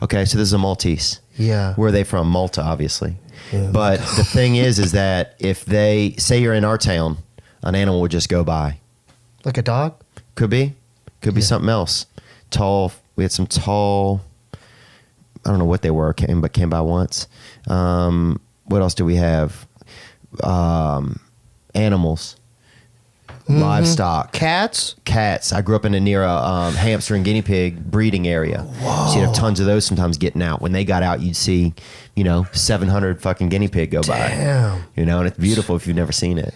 [SPEAKER 19] Okay, so this is a Maltese.
[SPEAKER 4] Yeah.
[SPEAKER 19] Where are they from? Malta, obviously. Yeah. But the thing is that if they say you're in our town, an animal would just go by.
[SPEAKER 4] Like a dog?
[SPEAKER 19] Could be something else. Tall. We had some tall. I don't know what they were, came by once. What else do we have? Animals. livestock,
[SPEAKER 4] cats.
[SPEAKER 19] I grew up near a hamster and guinea pig breeding area.
[SPEAKER 4] Whoa.
[SPEAKER 19] So you'd have tons of those sometimes getting out. When they got out, you'd see, 700 fucking guinea pig go by.
[SPEAKER 4] Damn.
[SPEAKER 19] And it's beautiful if you've never seen it.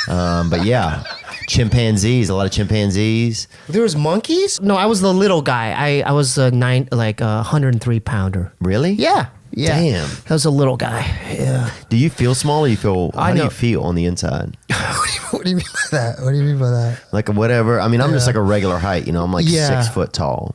[SPEAKER 19] But yeah, chimpanzees, a lot of chimpanzees.
[SPEAKER 4] There was monkeys? No, I was the little guy. I was a 103 pounder.
[SPEAKER 19] Really?
[SPEAKER 4] Yeah. Yeah.
[SPEAKER 19] Damn.
[SPEAKER 4] I was a little guy. Yeah.
[SPEAKER 19] Do you feel small or how do you feel on the inside?
[SPEAKER 4] What do you mean by that? What do you mean by that?
[SPEAKER 19] Like whatever. I mean, I'm just like a regular height, I'm like 6 foot tall.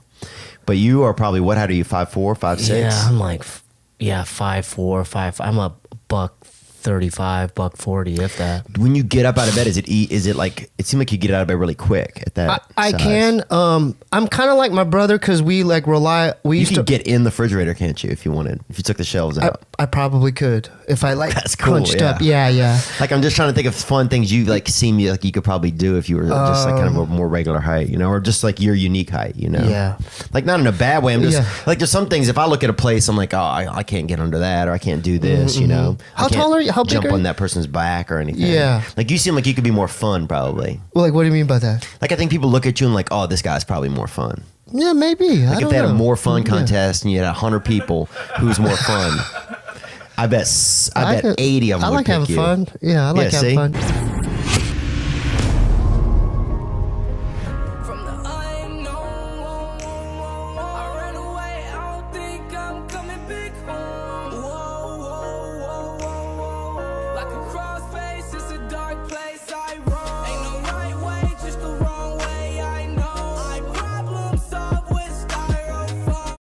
[SPEAKER 19] But you are probably, what height are you, 5'4", 5'6"?
[SPEAKER 4] Yeah, I'm like, 5'4", 5'5". I'm a $135, $140, if that.
[SPEAKER 19] When you get up out of bed, is it like, it seemed like you get out of bed really quick at that
[SPEAKER 4] I
[SPEAKER 19] size.
[SPEAKER 4] can. I'm kind of like my brother because we rely. We
[SPEAKER 19] You
[SPEAKER 4] used
[SPEAKER 19] can
[SPEAKER 4] to
[SPEAKER 19] get in the refrigerator, can't you, if you wanted? If you took the shelves out.
[SPEAKER 4] I probably could if I
[SPEAKER 19] That's cool,
[SPEAKER 4] crunched
[SPEAKER 19] yeah.
[SPEAKER 4] up. Yeah.
[SPEAKER 19] Like, I'm just trying to think of fun things you seem like you could probably do if you were just like kind of a more regular height, or just like your unique height,
[SPEAKER 4] Yeah.
[SPEAKER 19] Like, not in a bad way. I'm just like, there's some things, if I look at a place, I'm like, oh, I can't get under that, or I can't do this,
[SPEAKER 4] How tall are you? How big
[SPEAKER 19] jump
[SPEAKER 4] are you?
[SPEAKER 19] on that person's back or anything.
[SPEAKER 4] Yeah.
[SPEAKER 19] Like, you seem like you could be more fun, probably.
[SPEAKER 4] Well, like, what do you mean by that?
[SPEAKER 19] Like, I think people look at you and like, oh, this guy's probably more fun.
[SPEAKER 4] Yeah, maybe.
[SPEAKER 19] Like, if they had a more fun contest and you had 100 people, who's more fun? I bet 80 of them
[SPEAKER 4] I
[SPEAKER 19] would
[SPEAKER 4] like
[SPEAKER 19] pick
[SPEAKER 4] having
[SPEAKER 19] you.
[SPEAKER 4] fun. Yeah, I like having
[SPEAKER 19] see?
[SPEAKER 4] fun.